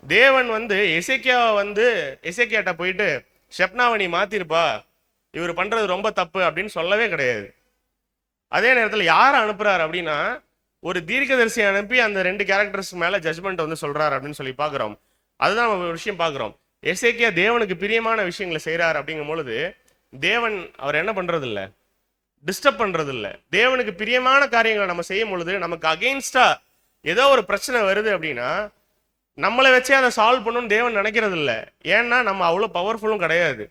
தேவன் எசேக்கியாவை எசேக்கியாட்ட போயிட்டு ஷெப்னாவை நீ மாத்திருப்பா, இவர் பண்றது ரொம்ப தப்பு அப்படின்னு சொல்லவே கிடையாது. அதே நேரத்தில் யாரை அனுப்புறாரு அப்படின்னா, ஒரு தீர்க்கதரிசியை அனுப்பி அந்த 2 கேரக்டர்ஸ் மேல ஜட்ஜ்மெண்ட் சொல்றாரு அப்படின்னு சொல்லி பாக்குறோம். அதுதான் நம்ம ஒரு விஷயம் பாக்குறோம். எசேக்கியா தேவனுக்கு பிரியமான விஷயங்களை செய்யறாரு அப்படிங்கும் பொழுது தேவன் அவர் என்ன பண்றது இல்லை, டிஸ்டர்ப் பண்றது இல்லை. தேவனுக்கு பிரியமான காரியங்களை நம்ம செய்யும் பொழுது நமக்கு அகெயின்ஸ்டா ஏதோ ஒரு பிரச்சனை வருது அப்படின்னா, நம்மளை வச்சே அதை சால்வ் பண்ணணும்னு தேவன் நினைக்கிறது இல்லை. ஏன்னா நம்ம அவ்வளோ பவர்ஃபுல்லும் கிடையாது.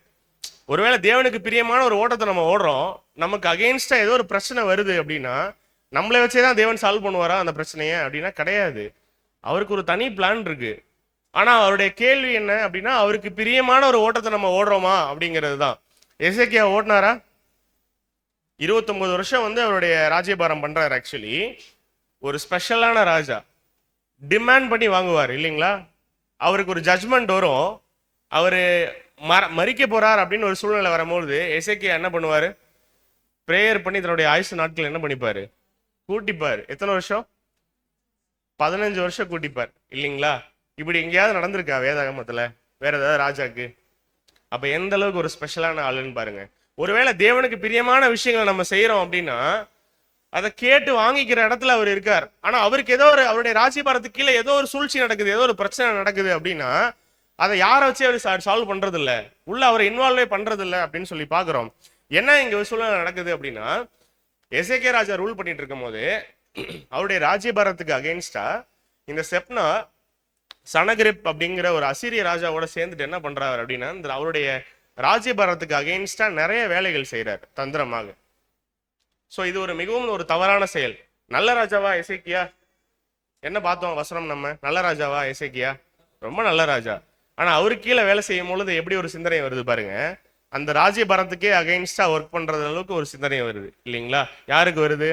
ஒருவேளை தேவனுக்கு பிரியமான ஒரு ஓட்டத்தை நம்ம ஓடுறோம், நமக்கு அகெயின்ஸ்டா ஏதோ ஒரு பிரச்சனை வருது அப்படின்னா, நம்மளை வச்சே தான் தேவன் சால்வ் பண்ணுவாரா அந்த பிரச்சனையை அப்படின்னா கிடையாது. அவருக்கு ஒரு தனி பிளான் இருக்கு. ஆனா அவருடைய கேள்வி என்ன அப்படின்னா, அவருக்கு பிரியமான ஒரு ஓட்டத்தை நம்ம ஓடுறோமா அப்படிங்கிறது தான். எசேக்கியா ஓட்டினாரா? 29 வருஷம் அவருடைய ராஜ்யபாரம் பண்றாரு. ஆக்சுவலி ஒரு ஸ்பெஷலான ராஜா, டிமாண்ட் பண்ணி வாங்குவார் இல்லைங்களா? அவருக்கு ஒரு ஜட்ஜ்மெண்ட் வரும், அவரு மறிக்க போறார் அப்படின்னு ஒரு சூழ்நிலை வரும்போது எசேக்கியா என்ன பண்ணுவாரு? பிரேயர் பண்ணி தன்னுடைய ஆயுசு நாட்கள் என்ன பண்ணிப்பாரு? கூட்டிப்பார். எத்தனை வருஷம்? 15 வருஷம் கூட்டிப்பார் இல்லைங்களா? இப்படி எங்கேயாவது நடந்திருக்கா வேதாகமத்துல வேற ஏதாவது ராஜாக்கு? அப்ப எந்த அளவுக்கு ஒரு ஸ்பெஷலான ஆளுன்னு பாருங்க. ஒருவேளை தேவனுக்கு பிரியமான விஷயங்களை நம்ம செய்யறோம் அப்படின்னா அதை கேட்டு வாங்கிக்கிற இடத்துல அவர் இருக்கார். ஆனா அவருக்கு ஏதோ அவருடைய ராஜ்யபாரத்துக்கு கீழே ஏதோ ஒரு சூழ்ச்சி நடக்குது, ஏதோ ஒரு பிரச்சனை நடக்குது அப்படின்னா அதை யாரை வச்சு அவர் சால்வ் பண்றது இல்லை, உள்ள அவரை இன்வால்வே பண்றது இல்லை அப்படின்னு சொல்லி பாக்குறோம். என்ன இங்க ஒரு சூழ்நிலை நடக்குது அப்படின்னா, எசேக்கியா ராஜா ரூல் பண்ணிட்டு இருக்கும் போது அவருடைய ராஜ்யபாரத்துக்கு அகெயின்ஸ்டா இந்த செப்னா சனகிரிப் அப்படிங்கிற ஒரு அசீரிய ராஜாவோட சேர்ந்துட்டு என்ன பண்றாரு அப்படின்னா, இந்த அவருடைய ராஜ்யபாரத்துக்கு அகெயின்ஸ்டா நிறைய வேலைகள் செய்யறாரு தந்திரமாக. ஸோ இது ஒரு மிகவும் ஒரு தவறான செயல். நல்ல ராஜாவா எசேக்கியா? என்ன பார்த்தோம் வசனம் நம்ம? நல்ல ராஜாவா எசேக்கியா? ரொம்ப நல்ல ராஜா. ஆனா அவருக்கு கீழே வேலை செய்யும் பொழுது எப்படி ஒரு சிந்தனை வருது பாருங்க. அந்த ராஜ்யபாரத்துக்கே அகைன்ஸ்டா ஒர்க் பண்றது அளவுக்கு ஒரு சிந்தனை வருது இல்லைங்களா? யாருக்கு வருது?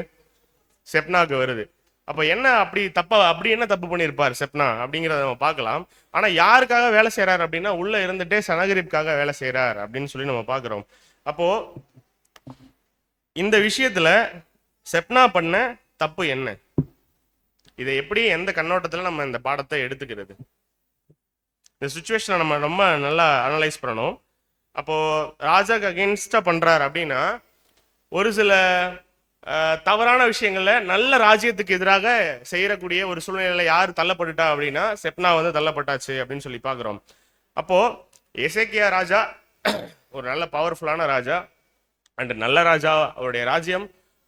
செப்னாக்கு வருது. அப்ப என்ன அப்படி என்ன தப்பு பண்ணியிருப்பார் செப்னா அப்படிங்கிறத நம்ம பார்க்கலாம். ஆனா யாருக்காக வேலை செய்யறாரு அப்படின்னா உள்ள இருந்துட்டே சனகரிப்புக்காக வேலை செய்யறார் அப்படின்னு சொல்லி நம்ம பார்க்கிறோம். அப்போ இந்த விஷயத்துல செப்னா பண்ண தப்பு என்ன? இதை எப்படி எந்த கண்ணோட்டத்துல நம்ம இந்த பாடத்தை எடுத்துக்கிறது? இந்த சுச்சுவேஷனை நம்ம ரொம்ப நல்லா அனலைஸ் பண்ணணும். அப்போ ராஜாக்கு அகெயின்ஸ்டா பண்றாரு அப்படின்னா ஒரு சில தவறான விஷயங்கள்ல நல்ல ராஜ்யத்துக்கு எதிராக செய்யக்கூடிய ஒரு சூழ்நிலையில யார் தள்ளப்பட்டுட்டா அப்படின்னா செப்னா வந்து தள்ளப்பட்டாச்சு அப்படின்னு சொல்லி பார்க்குறோம். அப்போ எசேக்கியா ராஜா ஒரு நல்ல பவர்ஃபுல்லான ராஜா அண்ட் நல்ல ராஜா, அவருடைய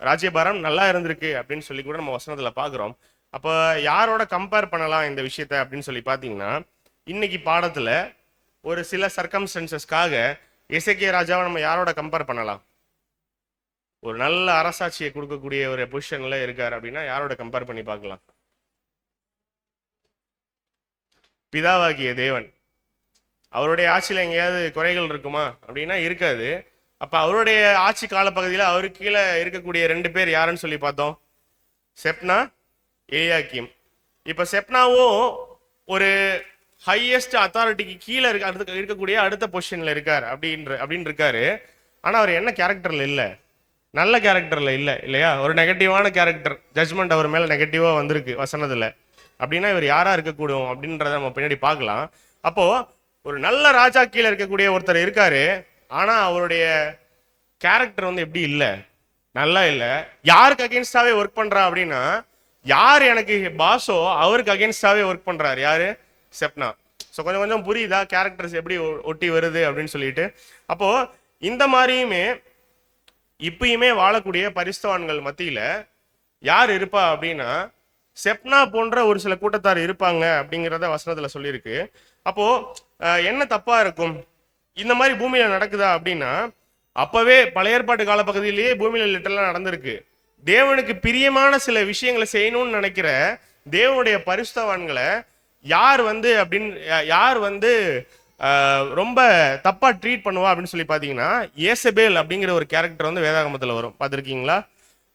ராஜ்யபாரம் நல்லா இருந்திருக்கு அப்படின்னு சொல்லி கூட நம்ம வசனத்துல பார்க்குறோம். அப்போ யாரோட கம்பேர் பண்ணலாம் இந்த விஷயத்த அப்படின்னு சொல்லி பார்த்தீங்கன்னா இன்னைக்கு பாடத்துல ஒரு சில சர்க்கம்ஸ்டன்சஸ்க்காக எசேக்கியா ராஜாவை நம்ம யாரோட கம்பேர் பண்ணலாம்? ஒரு நல்ல அரசாட்சியை கொடுக்கக்கூடிய ஒரு பொசிஷன்ல இருக்காரு அப்படின்னா யாரோட கம்பேர் பண்ணி பார்க்கலாம்? பிதாவாகிய தேவன். அவருடைய ஆட்சியில் எங்கேயாவது குறைகள் இருக்குமா அப்படின்னா இருக்காது. அப்ப அவருடைய ஆட்சி காலப்பகுதியில் அவருக்கு கீழே இருக்கக்கூடிய 2 பேர் யாருன்னு சொல்லி பார்த்தோம்? செப்னா, எலியாக்கிம். இப்ப செப்னாவும் ஒரு ஹையஸ்ட் அத்தாரிட்டிக்கு கீழே இருக்கக்கூடிய அடுத்த பொசிஷன்ல இருக்கார் அப்படின்னு இருக்காரு. ஆனா அவர் என்ன கேரக்டர்ல இல்லை? நல்ல கேரக்டர்ல இல்லை இல்லையா? ஒரு நெகட்டிவான கேரக்டர், ஜட்ஜ்மெண்ட் அவர் மேல நெகட்டிவா வந்திருக்கு வசனத்துல. அப்படின்னா இவர் யாரா இருக்கக்கூடும் அப்படின்றத நம்ம பின்னாடி பார்க்கலாம். அப்போ ஒரு நல்ல ராஜா கீழே இருக்கக்கூடிய ஒருத்தர் இருக்காரு. ஆனா அவருடைய கேரக்டர் வந்து எப்படி இல்லை? நல்லா இல்லை. யாருக்கு அகேன்ஸ்டாவே ஒர்க் பண்றா அப்படின்னா யார் எனக்கு பாஸோ அவருக்கு அகேன்ஸ்டாவே ஒர்க் பண்றாரு. யாரு? செப்னா. ஸோ கொஞ்சம் கொஞ்சம் புரியுதா கேரக்டர்ஸ் எப்படி ஒட்டி வருது அப்படின்னு சொல்லிட்டு? அப்போ இந்த மாதிரியுமே இப்பயுமே வாழக்கூடிய பரிசுத்தவான்கள் மத்தியில யார் இருப்பா அப்படின்னா செப்னா போன்ற ஒரு சில கூட்டத்தார் இருப்பாங்க அப்படிங்கிறத வசனத்துல சொல்லியிருக்கு. அப்போ என்ன தப்பா இருக்கும்? இந்த மாதிரி பூமியில நடக்குதா அப்படின்னா அப்பவே பழைய ஏற்பாட்டு காலப்பகுதியிலேயே பூமியில லிட்டரலா நடந்திருக்கு. தேவனுக்கு பிரியமான சில விஷயங்களை செய்யணும்னு நினைக்கிற தேவனுடைய பரிசுத்தவான்களை யார் வந்து ரொம்ப தப்பா ட்ரீட் பண்ணுவா அப்படின்னு சொல்லி பாத்தீங்கன்னா ஏசபேல் அப்படிங்கிற ஒரு கேரக்டர் வந்து வேதாகமத்துல வரும். பார்த்துருக்கீங்களா?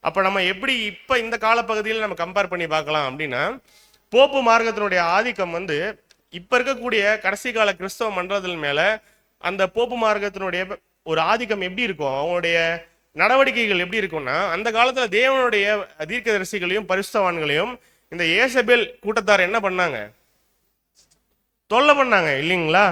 அப்ப நம்ம எப்படி இப்ப இந்த காலப்பகுதியில் நம்ம கம்பேர் பண்ணி பார்க்கலாம் அப்படின்னா போப்பு மார்க்கத்தினுடைய ஆதிக்கம் வந்து இப்ப இருக்கக்கூடிய கடைசி கால கிறிஸ்தவ மன்றத்தின் மேல அந்த போப்பு மார்க்கத்தினுடைய ஒரு ஆதிக்கம் எப்படி இருக்கும், அவங்களுடைய நடவடிக்கைகள் எப்படி இருக்கும்னா அந்த காலத்துல தேவனுடைய தீர்க்கதரிசிகளையும் பரிசுத்தவான்களையும் இந்த ஏசபேல் கூட்டத்தார் என்ன பண்ணாங்க? தொல்லை பண்ணாங்க இல்லைங்களா?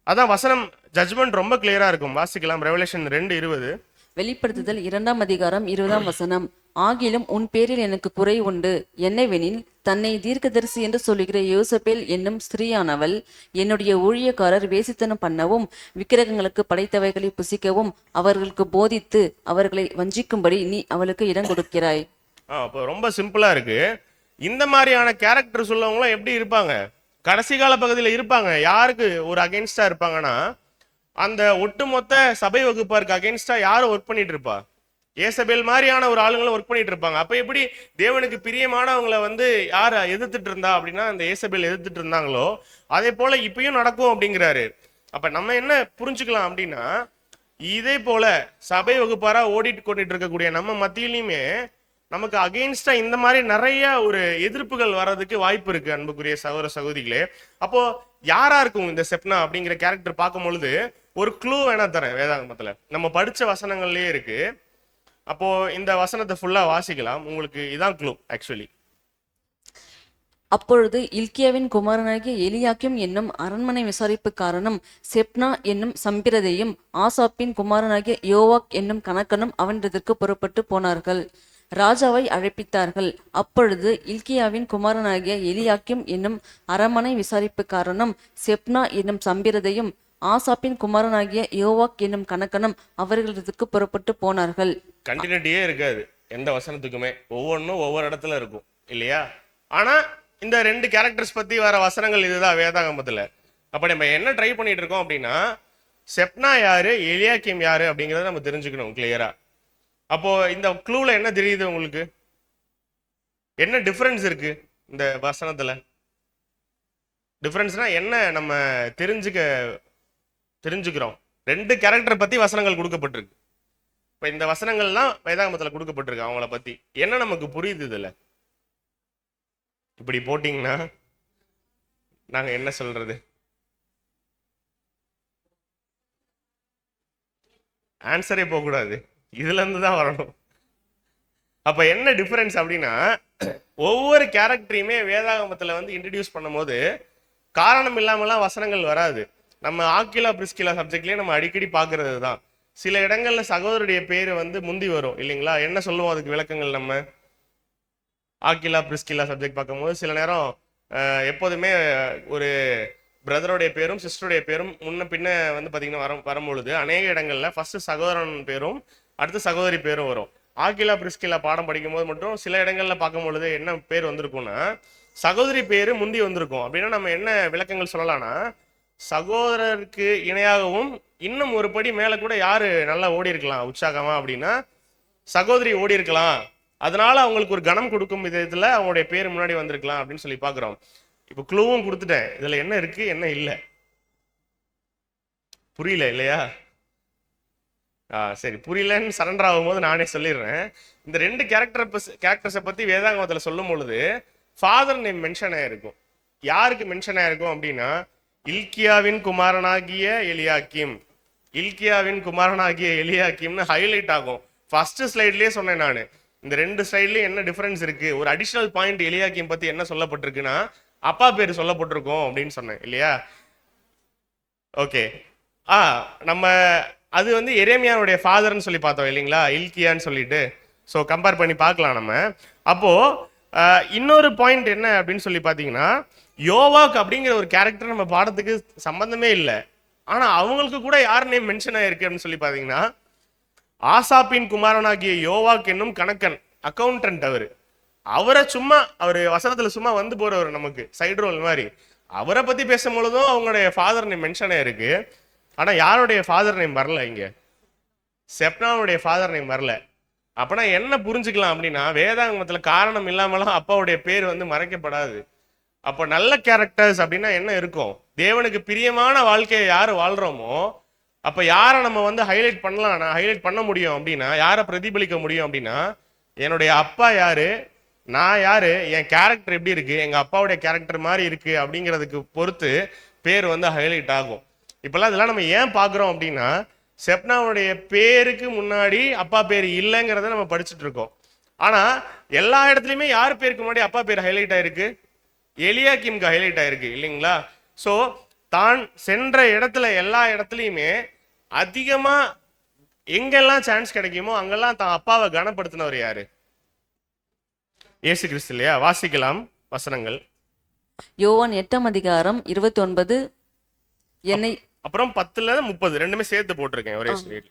அதான் வசனம் ஜட்ஜ்மெண்ட் ரொம்ப கிளியரா இருக்கும். வாசிக்கலாம். ரெவலேஷன் 2:20. வெளிப்படுத்துதல் 2ஆம் அதிகாரம் 20ஆம் வசனம். ஆகிலும் உன் பேரில் எனக்கு குறை உண்டு, என்னவெனில் தன்னை தீர்க்கதரிசி என்று சொல்லுகிற யோசபேல் என்னும் ஸ்திரீயானவள் என்னுடைய ஊழியக்காரர் வேசித்தனம் பண்ணவும் விக்கிரகங்களுக்கு படைத்தவைகளை புசிக்கவும் அவர்களுக்கு போதித்து அவர்களை வஞ்சிக்கும்படி நீ அவளுக்கு இடம் கொடுக்கிறாய். அப்போ ரொம்ப சிம்பிளா இருக்கு. இந்த மாதிரியான கேரக்டர் சொல்லவங்களாம் எப்படி இருப்பாங்க? கடைசி கால பகுதியில் இருப்பாங்க. யாருக்கு ஒரு அகெயின்ஸ்டா இருப்பாங்கன்னா அந்த ஒட்டுமொத்த சபை வகுப்பாருக்கு அகெயின்ஸ்டா யாரும் ஒர்க் பண்ணிட்டு இருப்பா? ஏசபேல் மாதிரியான ஒரு ஆளுங்களும் ஒர்க் பண்ணிட்டு இருப்பாங்க. அப்ப எப்படி தேவனுக்கு பிரியமானவங்களை வந்து யார எதிர்த்துட்டு இருந்தா அப்படின்னா அந்த ஏசபேல் எதிர்த்துட்டு இருந்தாங்களோ அதே போல இப்பயும் நடக்கும் அப்படிங்கிறாரு. அப்ப நம்ம என்ன புரிஞ்சுக்கலாம் அப்படின்னா இதே போல சபை வகுப்பாரா ஓடிட்டு கொண்டுட்டு இருக்கக்கூடிய நம்ம மத்தியிலுமே நமக்கு அகெயின்ஸ்டா இந்த மாதிரி நிறைய ஒரு எதிர்ப்புகள் வர்றதுக்கு வாய்ப்பு இருக்கு அன்புக்குரிய சகோதர சகோதரிகளே. அப்போ யாரா இருக்கும் இந்த செப்னா அப்படிங்கிற கேரக்டர் பார்க்கும் பொழுது ஒரு க்ளூ வேணா தரேன். வேதாகமத்துல நம்ம படிச்ச வசனங்கள்லயே இருக்கு. அப்போ இந்த வசனத்தை ஃபுல்லா வாசிக்கலாம். உங்களுக்கு இதான் க்ளூ ஆக்சுவலி. அப்பொழுது இல்கியாவின் குமாரனாகிய எலியாக்கிம் என்னும் அரண்மனை விசாரிப்புக்காரனும் செப்னா என்னும் சம்பிரதையும் ஆசாப்பின் குமாரனாகிய யோவாக் என்னும் கணக்கனும் அவனிடத்திற்கு புறப்பட்டு போனார்கள். ராஜாவை அழைப்பித்தார்கள். அப்பொழுது இல்கியாவின் குமாரனாகிய எலியாக்கிம் என்னும் அரண்மனை விசாரிப்புக்காரனும் செப்னா என்னும் சம்பிரதையும் ஆசாப்பின் குமாரனாகிய யோவாக் என்னும் கணக்கனும் அவர்களிடத்துக்கு புறப்பட்டு போனார்கள். கண்டினியூட்டியே இருக்காது எந்த வசனத்துக்குமே, ஒவ்வொன்றும் ஒவ்வொரு இடத்துல இருக்கும் இல்லையா? ஆனா இந்த 2 கேரக்டர்ஸ் பத்தி வர வசனங்கள் இதுதான் வேதாகமத்துல. அப்ப நம்ம என்ன ட்ரை பண்ணிட்டு இருக்கோம் அப்படின்னா செப்னா யாரு, எலியாக்கிம் யாரு அப்படிங்கறத நம்ம தெரிஞ்சுக்கணும் கிளியரா. அப்போ இந்த க்ளூல என்ன தெரியுது உங்களுக்கு? என்ன டிஃபரன்ஸ் இருக்கு இந்த வசனத்துல? டிஃபரன்ஸ்னா என்ன நம்ம தெரிஞ்சுக்கிறோம். ரெண்டு கேரக்டர் பத்தி வசனங்கள் கொடுக்கப்பட்டிருக்கு. இப்ப இந்த வசனங்கள்லாம் வேதாகமத்துல கொடுக்கப்பட்டிருக்கு. அவங்கள பத்தி என்ன நமக்கு புரியுது இதுல? இப்படி போட்டிங்கன்னா நாங்க என்ன சொல்றது? ஆன்சரே போகக்கூடாது, இதுல இருந்து தான் வரணும். அப்ப என்ன டிஃபரன்ஸ் அப்படின்னா, ஒவ்வொரு கேரக்டரையுமே வேதாகமத்துல வந்து இன்ட்ரடியூஸ் பண்ணும்போது காரணம் இல்லாமலாம் வசனங்கள் வராது. நம்ம ஆக்கிலா பிரிஸ்கிலா சப்ஜெக்ட்லயே நம்ம அடிக்கடி பார்க்கறது தான். சில இடங்கள்ல சகோதரருடைய பேரு வந்து முந்தி வரும் இல்லைங்களா? என்ன சொல்லுவோம் அதுக்கு விளக்கங்கள்? நம்ம ஆக்கிலா பிரிஸ்கிலா சப்ஜெக்ட் பார்க்கும்போது சில நேரம் எப்போதுமே ஒரு பிரதருடைய பேரும் சிஸ்டருடைய பேரும் முன்ன பின்ன வந்து பார்த்தீங்கன்னா வரும்பொழுது அநேக இடங்கள்ல ஃபர்ஸ்ட் சகோதரன் பேரும் அடுத்து சகோதரி பேரும் வரும். ஆக்கிலா பிரிஸ்கிலா பாடம் படிக்கும்போது மட்டும் சில இடங்கள்ல பார்க்கும் பொழுது என்ன பேர் வந்திருக்கும்னா சகோதரி பேரு முந்தி வந்திருக்கும். அப்படின்னா நம்ம என்ன விளக்கங்கள் சொல்லலாம்னா, சகோதரருக்கு இணையாகவும் இன்னும் ஒரு படி மேல கூட யாரு நல்லா ஓடி இருக்கலாம் உற்சாகமா அப்படின்னா சகோதரி ஓடி இருக்கலாம். அதனால அவங்களுக்கு ஒரு கணம் கொடுக்கும் விதத்துல அவங்களுடைய பேர் முன்னாடி வந்திருக்கலாம் அப்படின்னு சொல்லி பாக்குறோம். இப்ப க்ளூவும் கொடுத்துட்டேன், இதுல என்ன இருக்கு என்ன இல்ல புரியல இல்லையா? சரி, புரியலன்னு சரண்டர் ஆகும்போது நானே சொல்லிடுறேன். இந்த ரெண்டு கேரக்டர்ஸை பத்தி வேதாகமத்துல சொல்லும் பொழுது ஃபாதர் நேம் மென்ஷன் ஆயிருக்கும். யாருக்கு மென்ஷன் ஆயிருக்கும் அப்படின்னா இல்கியாவின் குமாரனாகிய எலியாக்கிம். இல்கியாவின் குமாரனாகிய எலியாக்கிம்னு ஹைலைட் ஆகும். ஃபர்ஸ்ட் ஸ்லைட்லயே சொன்னேன் நான். இந்த ரெண்டு ஸ்லைட்லயும் என்ன டிஃபரன்ஸ் இருக்கு, ஒரு அடிஷனல் பாயிண்ட் எலியாக்கிம் பத்தி என்ன சொல்லப்பட்டிருக்குன்னா அப்பா பேர் சொல்லப்பட்டிருக்கும் அப்படின்னு சொன்னேன் இல்லையா? ஓகே. நம்ம அது வந்து எரேமியாவுடைய ஃபாதர்னு சொல்லி பார்த்தோம் இல்லைங்களா, இல்கியான்னு சொல்லிட்டு. ஸோ கம்பேர் பண்ணி பார்க்கலாம் நம்ம. அப்போ இன்னொரு பாயிண்ட் என்ன அப்படின்னு சொல்லி பார்த்தீங்கன்னா, யோவாக் அப்படிங்கிற ஒரு கேரக்டர் நம்ம பாடத்துக்கு சம்பந்தமே இல்லை, ஆனா அவங்களுக்கு கூட யார் நேம் மென்ஷன் ஆயிருக்கு அப்படின்னு சொல்லி பார்த்தீங்கன்னா ஆசாப்பின் குமாரனாகிய யோவாக் என்னும் கணக்கன், அக்கௌண்டன்ட். அவரை சும்மா அவர் வசனத்துல சும்மா வந்து போறவர், நமக்கு சைடு ரோல் மாதிரி. அவரை பத்தி பேசும் பொழுதும் அவங்களுடைய ஃபாதர் நேம் மென்ஷன் ஆயிருக்கு. ஆனா யாருடைய ஃபாதர் நேம் வரல இங்க, செப்னாவுடைய ஃபாதர் நேம் வரல. அப்பனா என்ன புரிஞ்சுக்கலாம் அப்படின்னா வேதாகமத்துல காரணம் இல்லாமலாம் அப்பாவுடைய பேர் வந்து மறைக்கப்படாது. அப்போ நல்ல கேரக்டர்ஸ் அப்படின்னா என்ன இருக்கும், தேவனுக்கு பிரியமான வாழ்க்கையை யாரு வாழ்றோமோ அப்ப யாரை நம்ம வந்து ஹைலைட் பண்ணலாம், ஹைலைட் பண்ண முடியும் அப்படின்னா யாரை பிரதிபலிக்க முடியும் அப்படின்னா என்னுடைய அப்பா யாரு, நான் யாரு, என் கேரக்டர் எப்படி இருக்கு, எங்க அப்பாவுடைய கேரக்டர் மாதிரி இருக்கு அப்படிங்கிறதுக்கு பொறுத்து பேர் வந்து ஹைலைட் ஆகும். இப்பெல்லாம் இதெல்லாம் நம்ம ஏன் பாக்குறோம் அப்படின்னா செப்னாவுடைய பேருக்கு முன்னாடி அப்பா பேர் இல்லைங்கிறத நம்ம படிச்சுட்டு இருக்கோம். ஆனா எல்லா இடத்துலயுமே யார் பேருக்கு முன்னாடி அப்பா பேர் ஹைலைட் ஆயிருக்கு, எலியாக்கிம்க்கு ஹைலைட் ஆயிருக்கு இல்லைங்களா? ஸோ தான் சென்ற இடத்துல எல்லா இடத்துலையுமே அதிகமா எங்கெல்லாம் சான்ஸ் கிடைக்குமோ அங்கெல்லாம் தான் அப்பாவை கனப்படுத்தினவர் யாரு? இயேசு கிறிஸ்து இல்லையா? வாசிக்கலாம் வசனங்கள். யோவான் 8:29. என்னை அப்புறம் 10-30 ரெண்டுமே சேர்த்து போட்டிருக்கேன் ஒரே ஸ்லைட்ல.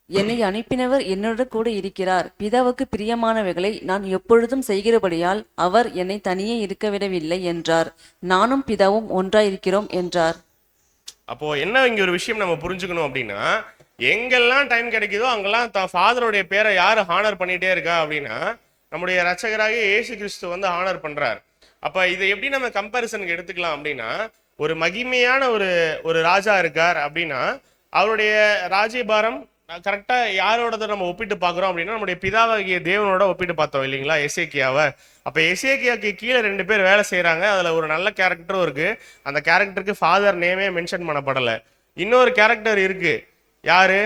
என்னை அனுப்பினவர் என்னோட கூட இருக்கிறார். பிதாவுக்கு பிரியமானவைகளை நான் எப்பொழுதும் செய்கிறபடியால் அவர் என்னை தனியே இருக்க விடவில்லை என்றார். நானும் பிதாவும் ஒன்றாயிருக்கிறோம் என்றார். அப்போ என்ன இங்க ஒரு விஷயம் நம்ம புரிஞ்சுக்கணும் அப்படின்னா, எங்கெல்லாம் டைம் கிடைக்குதோ அங்கெல்லாம் ஃபாதருடைய பேரை யாரு ஹானர் பண்ணிட்டே இருக்கா அப்படின்னா நம்முடைய ரட்சகராக இயேசு கிறிஸ்து வந்து ஹானர் பண்றார். அப்ப இதை எப்படி நம்ம கம்பேரிசனுக்கு எடுத்துக்கலாம் அப்படின்னா, ஒரு மகிமையான ஒரு ராஜா இருக்கார் அப்படின்னா அவருடைய ராஜ்யபாரம் கரெக்டா யாரோட நம்ம ஒப்பிட்டு பாக்குறோம் அப்படின்னா நம்முடைய பிதாவாகிய தேவனோட ஒப்பிட்டு பார்த்தோம் இல்லைங்களா, எசேக்கியாவை. அப்ப எசேக்கியாக்கு கீழே 2 பேர் வேலை செய்யறாங்க. அதுல ஒரு நல்ல கேரக்டரும் இருக்கு, அந்த கேரக்டருக்கு ஃபாதர் நேமே மென்ஷன் பண்ணப்படலை. இன்னொரு கேரக்டர் இருக்கு, யாரு,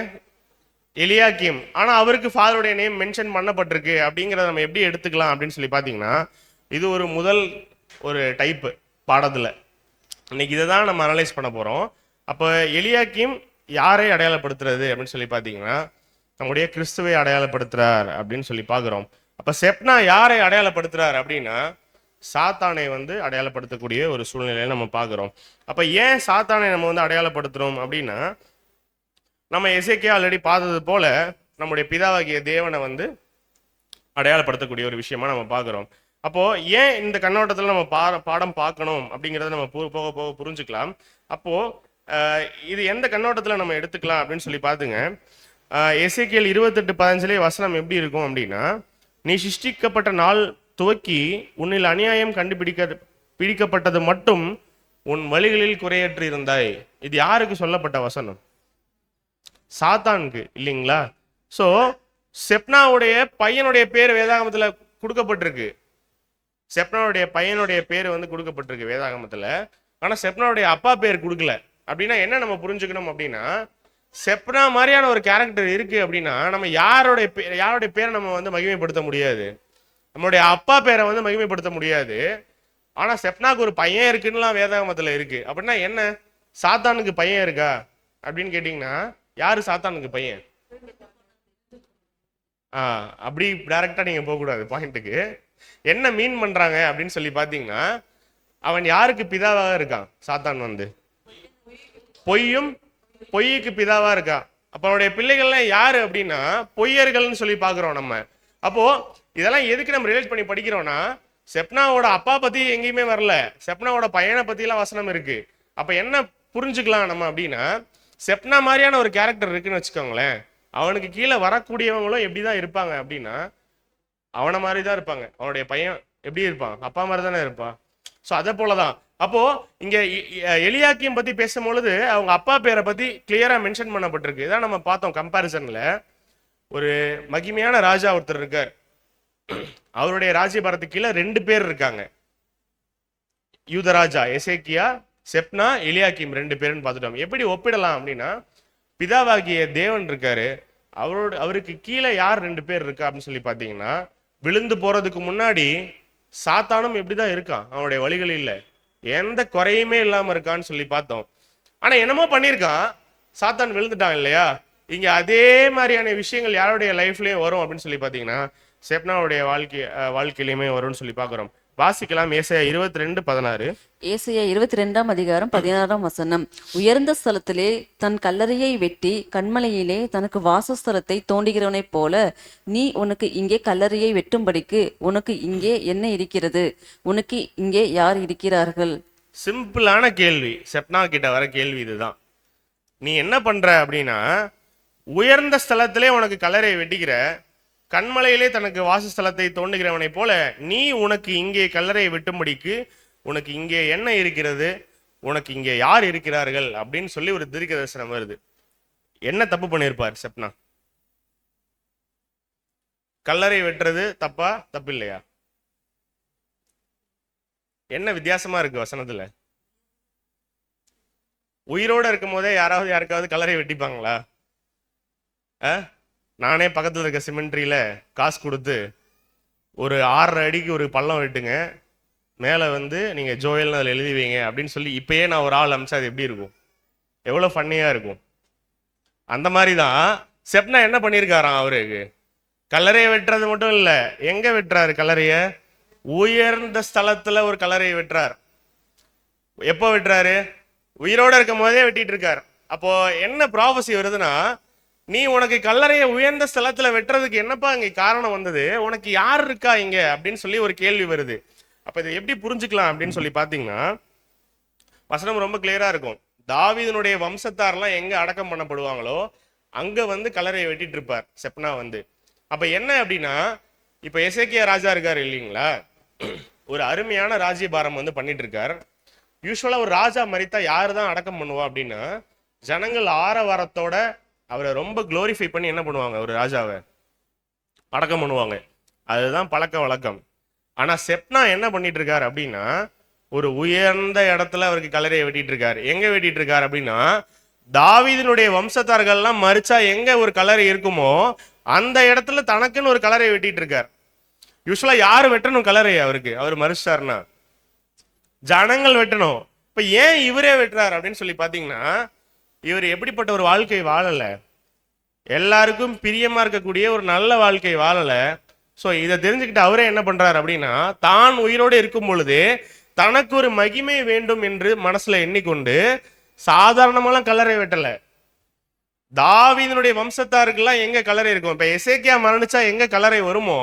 எலியாக்கிம். ஆனா அவருக்கு ஃபாதருடைய நேம் மென்ஷன் பண்ணப்பட்டிருக்கு. அப்படிங்கிறத நம்ம எப்படி எடுத்துக்கலாம் அப்படின்னு சொல்லி பாத்தீங்கன்னா இது முதல் டைப்பு பாடத்துல. இன்னைக்கு இதை தான் நம்ம அனலைஸ் பண்ண போறோம். அப்ப எலியாக்கிம் யாரை அடையாளப்படுத்துறது அப்படின்னு சொல்லி பாத்தீங்கன்னா நம்முடைய கிறிஸ்துவை அடையாளப்படுத்துறார் அப்படின்னு சொல்லி பாக்குறோம். அப்ப செப்னா யாரை அடையாளப்படுத்துறார் அப்படின்னா சாத்தானை வந்து அடையாளப்படுத்தக்கூடிய ஒரு சூழ்நிலையை நம்ம பாக்குறோம். அப்ப ஏன் சாத்தானை நம்ம வந்து அடையாளப்படுத்துறோம் அப்படின்னா நம்ம எசேக்கியா ஆல்ரெடி பார்த்தது போல நம்முடைய பிதாவாகிய தேவனை வந்து அடையாளப்படுத்தக்கூடிய ஒரு விஷயமா நம்ம பாக்குறோம். அப்போ ஏன் இந்த கண்ணோட்டத்தில் நம்ம பாடம் பார்க்கணும் அப்படிங்கிறத நம்ம போக போக புரிஞ்சுக்கலாம். அப்போ இது எந்த கண்ணோட்டத்தில் நம்ம எடுத்துக்கலாம் அப்படின்னு சொல்லி பார்த்துங்க. எசேக்கியேல் 28:15 வசனம் எப்படி இருக்கும் அப்படின்னா, நீ சிருஷ்டிக்கப்பட்ட நாள் துவக்கி உன்னில் அநியாயம் பிடிக்கப்பட்டது மட்டும் உன் வழிகளில் குறையற்று இருந்தாய். இது யாருக்கு சொல்லப்பட்ட வசனம்? சாத்தானுக்கு இல்லைங்களா? ஸோ செப்னாவுடைய பையனுடைய பேர் வேதாகமத்துல கொடுக்கப்பட்டிருக்கு. செப்னாவுடைய பையனுடைய பேர் வந்து கொடுக்கப்பட்டிருக்கு வேதாகமத்துல. ஆனா செப்னாவுடைய அப்பா பேர் கொடுக்கல. அப்படின்னா என்ன நம்ம புரிஞ்சுக்கணும் அப்படின்னா, செப்னா மாதிரியான ஒரு கேரக்டர் இருக்கு அப்படின்னா நம்ம யாருடைய பேரை நம்ம வந்து மகிமைப்படுத்த முடியாது. நம்மளுடைய அப்பா பேரை வந்து மகிமைப்படுத்த முடியாது. ஆனா செப்னாக்கு ஒரு பையன் இருக்குன்னுலாம் வேதாகமத்துல இருக்கு. அப்படின்னா என்ன, சாத்தானுக்கு பையன் இருக்கா அப்படின்னு கேட்டீங்கன்னா, யாரு சாத்தானுக்கு பையன்? அப்படி டைரக்டா நீங்க போக கூடாது பாயிண்ட்டுக்கு. என்ன மீன் பண்றாங்க அப்படின்னு சொல்லி பாத்தீங்கன்னா, அவன் யாருக்கு பிதாவாக இருக்கான்? சாத்தான் வந்து பொய்யுக்கு பிதாவா இருக்கான். அப்ப அவனுடைய பிள்ளைகள்லாம் யாரு அப்படின்னா பொய்யர்கள்னு சொல்லி பாக்குறோம் நம்ம. அப்போ இதெல்லாம் எதுக்கு நம்ம ரிலேட் பண்ணி படிக்கிறோம்னா, செப்னாவோட அப்பா பத்தி எங்கேயுமே வரல, செப்னாவோட பையனை பத்தி எல்லாம் வசனம் இருக்கு. அப்ப என்ன புரிஞ்சுக்கலாம் நம்ம அப்படின்னா, செப்னா மாதிரியான ஒரு கேரக்டர் இருக்குன்னு வச்சுக்கோங்களேன், அவனுக்கு கீழே வரக்கூடியவங்களும் எப்படிதான் இருப்பாங்க அப்படின்னா அவனை மாதிரி தான் இருப்பாங்க. அவனுடைய பையன் எப்படி இருப்பான்? அப்பா மாதிரி தானே இருப்பான். ஸோ அதை போலதான். அப்போ இங்க எலியாக்கியம் பத்தி பேசும்பொழுது அவங்க அப்பா பேரை பத்தி கிளியரா மென்ஷன் பண்ணப்பட்டிருக்கு. இதான் நம்ம பார்த்தோம் கம்பாரிசன்ல. ஒரு மகிமையான ராஜா ஒருத்தர் இருக்கார். அவருடைய ராஜ்யபாரத்துக்கு கீழே 2 பேர் இருக்காங்க. யூதராஜா எசேக்கியா, செப்னா, எலியாக்கிம் 2 பேருன்னு பார்த்துட்டோம். எப்படி ஒப்பிடலாம் அப்படின்னா, பிதாவாகிய தேவன் இருக்காரு, அவருக்கு கீழே யார் 2 பேர் இருக்கா அப்படின்னு சொல்லி பார்த்தீங்கன்னா, விழுந்து போறதுக்கு முன்னாடி சாத்தானும் எப்படிதான் இருக்கான், அவனுடைய வழிகளில் எந்த குறையுமே இல்லாம இருக்கான்னு சொல்லி பார்த்தோம். ஆனா என்னமோ பண்ணியிருக்கான், சாத்தான் விழுந்துட்டான் இல்லையா? இங்க அதே மாதிரியான விஷயங்கள் யாருடைய லைஃப்லயும் வரும் அப்படின்னு சொல்லி பார்த்தீங்கன்னா, செப்னாவுடைய வாழ்க்கையிலுமே வரும்னு சொல்லி பார்க்குறோம். வாசிக்கலாம் ஏசாயா 22:16. ஏசாயா 22ஆம் அதிகாரம் 16ஆம் வசனம். உயர்ந்த ஸ்தலத்திலே தன் கல்லறையை வெட்டி கண்மலையிலே தனக்கு வாசஸ்தலத்தை தோண்டுகிறவனைப் போல நீ உனக்கு இங்கே கல்லறையை வெட்டும்படிக்கு உனக்கு இங்கே என்ன இருக்கிறது? உனக்கு இங்கே யார் இருக்கிறார்கள்? சிம்பிளான கேள்வி, செப்னா கிட்ட வர கேள்வி இதுதான். நீ என்ன பண்ற அப்படின்னா, உயர்ந்த ஸ்தலத்திலே உனக்கு கல்லறையை வெட்டிக்கிற, கண்மலையிலே தனக்கு வாசஸ்தலத்தை தோண்டுகிறவனை போல நீ உனக்கு இங்கே கல்லறையை வெட்டும்படிக்கு உனக்கு இங்கே என்ன இருக்கிறது, உனக்கு இங்கே யார் இருக்கிறார்கள் அப்படின்னு சொல்லி ஒரு தீர்க்க தரிசனம் வருது. என்ன தப்பு பண்ணியிருப்பார் செப்னா? கல்லறை வெட்டுறது தப்பா தப்பு இல்லையா? என்ன வித்தியாசமா இருக்கு வசனத்துல? உயிரோட இருக்கும் போதே யாருக்காவது கல்லறை வெட்டிப்பாங்களா? நானே பக்கத்தில் இருக்க சிமெண்ட்ரியில காசு கொடுத்து ஒரு 6.5 அடிக்கு ஒரு பள்ளம் வெட்டுங்க, மேலே வந்து நீங்கள் ஜோயல்னு அதில் எழுதி வைங்க அப்படின்னு சொல்லி இப்பயே நான் ஒரு ஆள் அமிச்சா அது எப்படி இருக்கும்? எவ்வளோ ஃபன்னியாக இருக்கும். அந்த மாதிரி தான் செப்னா என்ன பண்ணியிருக்காராம், அவருக்கு கல்லறையை வெட்டுறது மட்டும் இல்லை, எங்கே வெட்டுறாரு கல்லறையை? உயர்ந்த ஸ்தலத்தில் ஒரு கல்லறையை வெட்டுறார். எப்போ வெட்டுறாரு? உயிரோட இருக்கும் போதே வெட்டிட்டு இருக்கார். அப்போ என்ன ப்ராஃபஸி வருதுன்னா, நீ உனக்கு கல்லறையை உயர்ந்த ஸ்தலத்துல வெட்டுறதுக்கு என்னப்பா இங்க காரணம் வந்தது, உனக்கு யார் இருக்கா இங்க அப்படின்னு சொல்லி ஒரு கேள்வி வருது. அப்ப இதை எப்படி புரிஞ்சுக்கலாம் அப்படின்னு சொல்லி பாத்தீங்கன்னா, வசனம் ரொம்ப கிளியரா இருக்கும். தாவீதுனுடைய வம்சத்தாரெல்லாம் எங்க அடக்கம் பண்ணப்படுவாங்களோ அங்க வந்து கல்லறையை வெட்டிட்டு இருப்பார் செப்னா வந்து. அப்ப என்ன அப்படின்னா, இப்ப எசேக்கியா ராஜா இருக்காரு இல்லைங்களா, ஒரு அருமையான ராஜ்யபாரம் வந்து பண்ணிட்டு இருக்கார். யூஸ்வலா ஒரு ராஜா மரித்தா யாரு தான் அடக்கம் பண்ணுவா அப்படின்னா, ஜனங்கள் ஆரவாரத்தோட அவரை ரொம்ப குளோரிஃபை பண்ணி என்ன பண்ணுவாங்க, ஒரு ராஜாவை அடக்கம் பண்ணுவாங்க. அதுதான் பழக்க வழக்கம். ஆனா செப்னா என்ன பண்ணிட்டு இருக்காரு அப்படின்னா, ஒரு உயர்ந்த இடத்துல அவருக்கு கல்லறையை வெட்டிட்டு இருக்காரு. எங்க வெட்டிட்டு இருக்காரு அப்படின்னா, தாவீதினுடைய வம்சத்தார்கள்லாம் மறிச்சா எங்க ஒரு கல்லறை இருக்குமோ அந்த இடத்துல தனக்குன்னு ஒரு கல்லறையை வெட்டிட்டு இருக்காரு. யூஸ்வலா யாரு வெட்டணும் கல்லறையை? அவருக்கு, அவர் மறிச்சிட்டாருன்னா ஜனங்கள் வெட்டணும். இப்ப ஏன் இவரே வெட்டுறாரு அப்படின்னு சொல்லி பாத்தீங்கன்னா, இவர் எப்படிப்பட்ட ஒரு வாழ்க்கை வாழல, எல்லாருக்கும் பிரியமா இருக்கக்கூடிய ஒரு நல்ல வாழ்க்கை வாழல. ஸோ இதை தெரிஞ்சுக்கிட்டு அவரே என்ன பண்றாரு அப்படின்னா, தான் உயிரோடு இருக்கும் பொழுது தனக்கு ஒரு மகிமை வேண்டும் என்று மனசுல எண்ணிக்கொண்டு சாதாரணமாலாம் கல்லறை வெட்டல. தாவீதினுடைய வம்சத்தாருக்கெல்லாம் எங்க கல்லறை இருக்கும், இப்ப எசேக்கியா மரணிச்சா எங்க கல்லறை வருமோ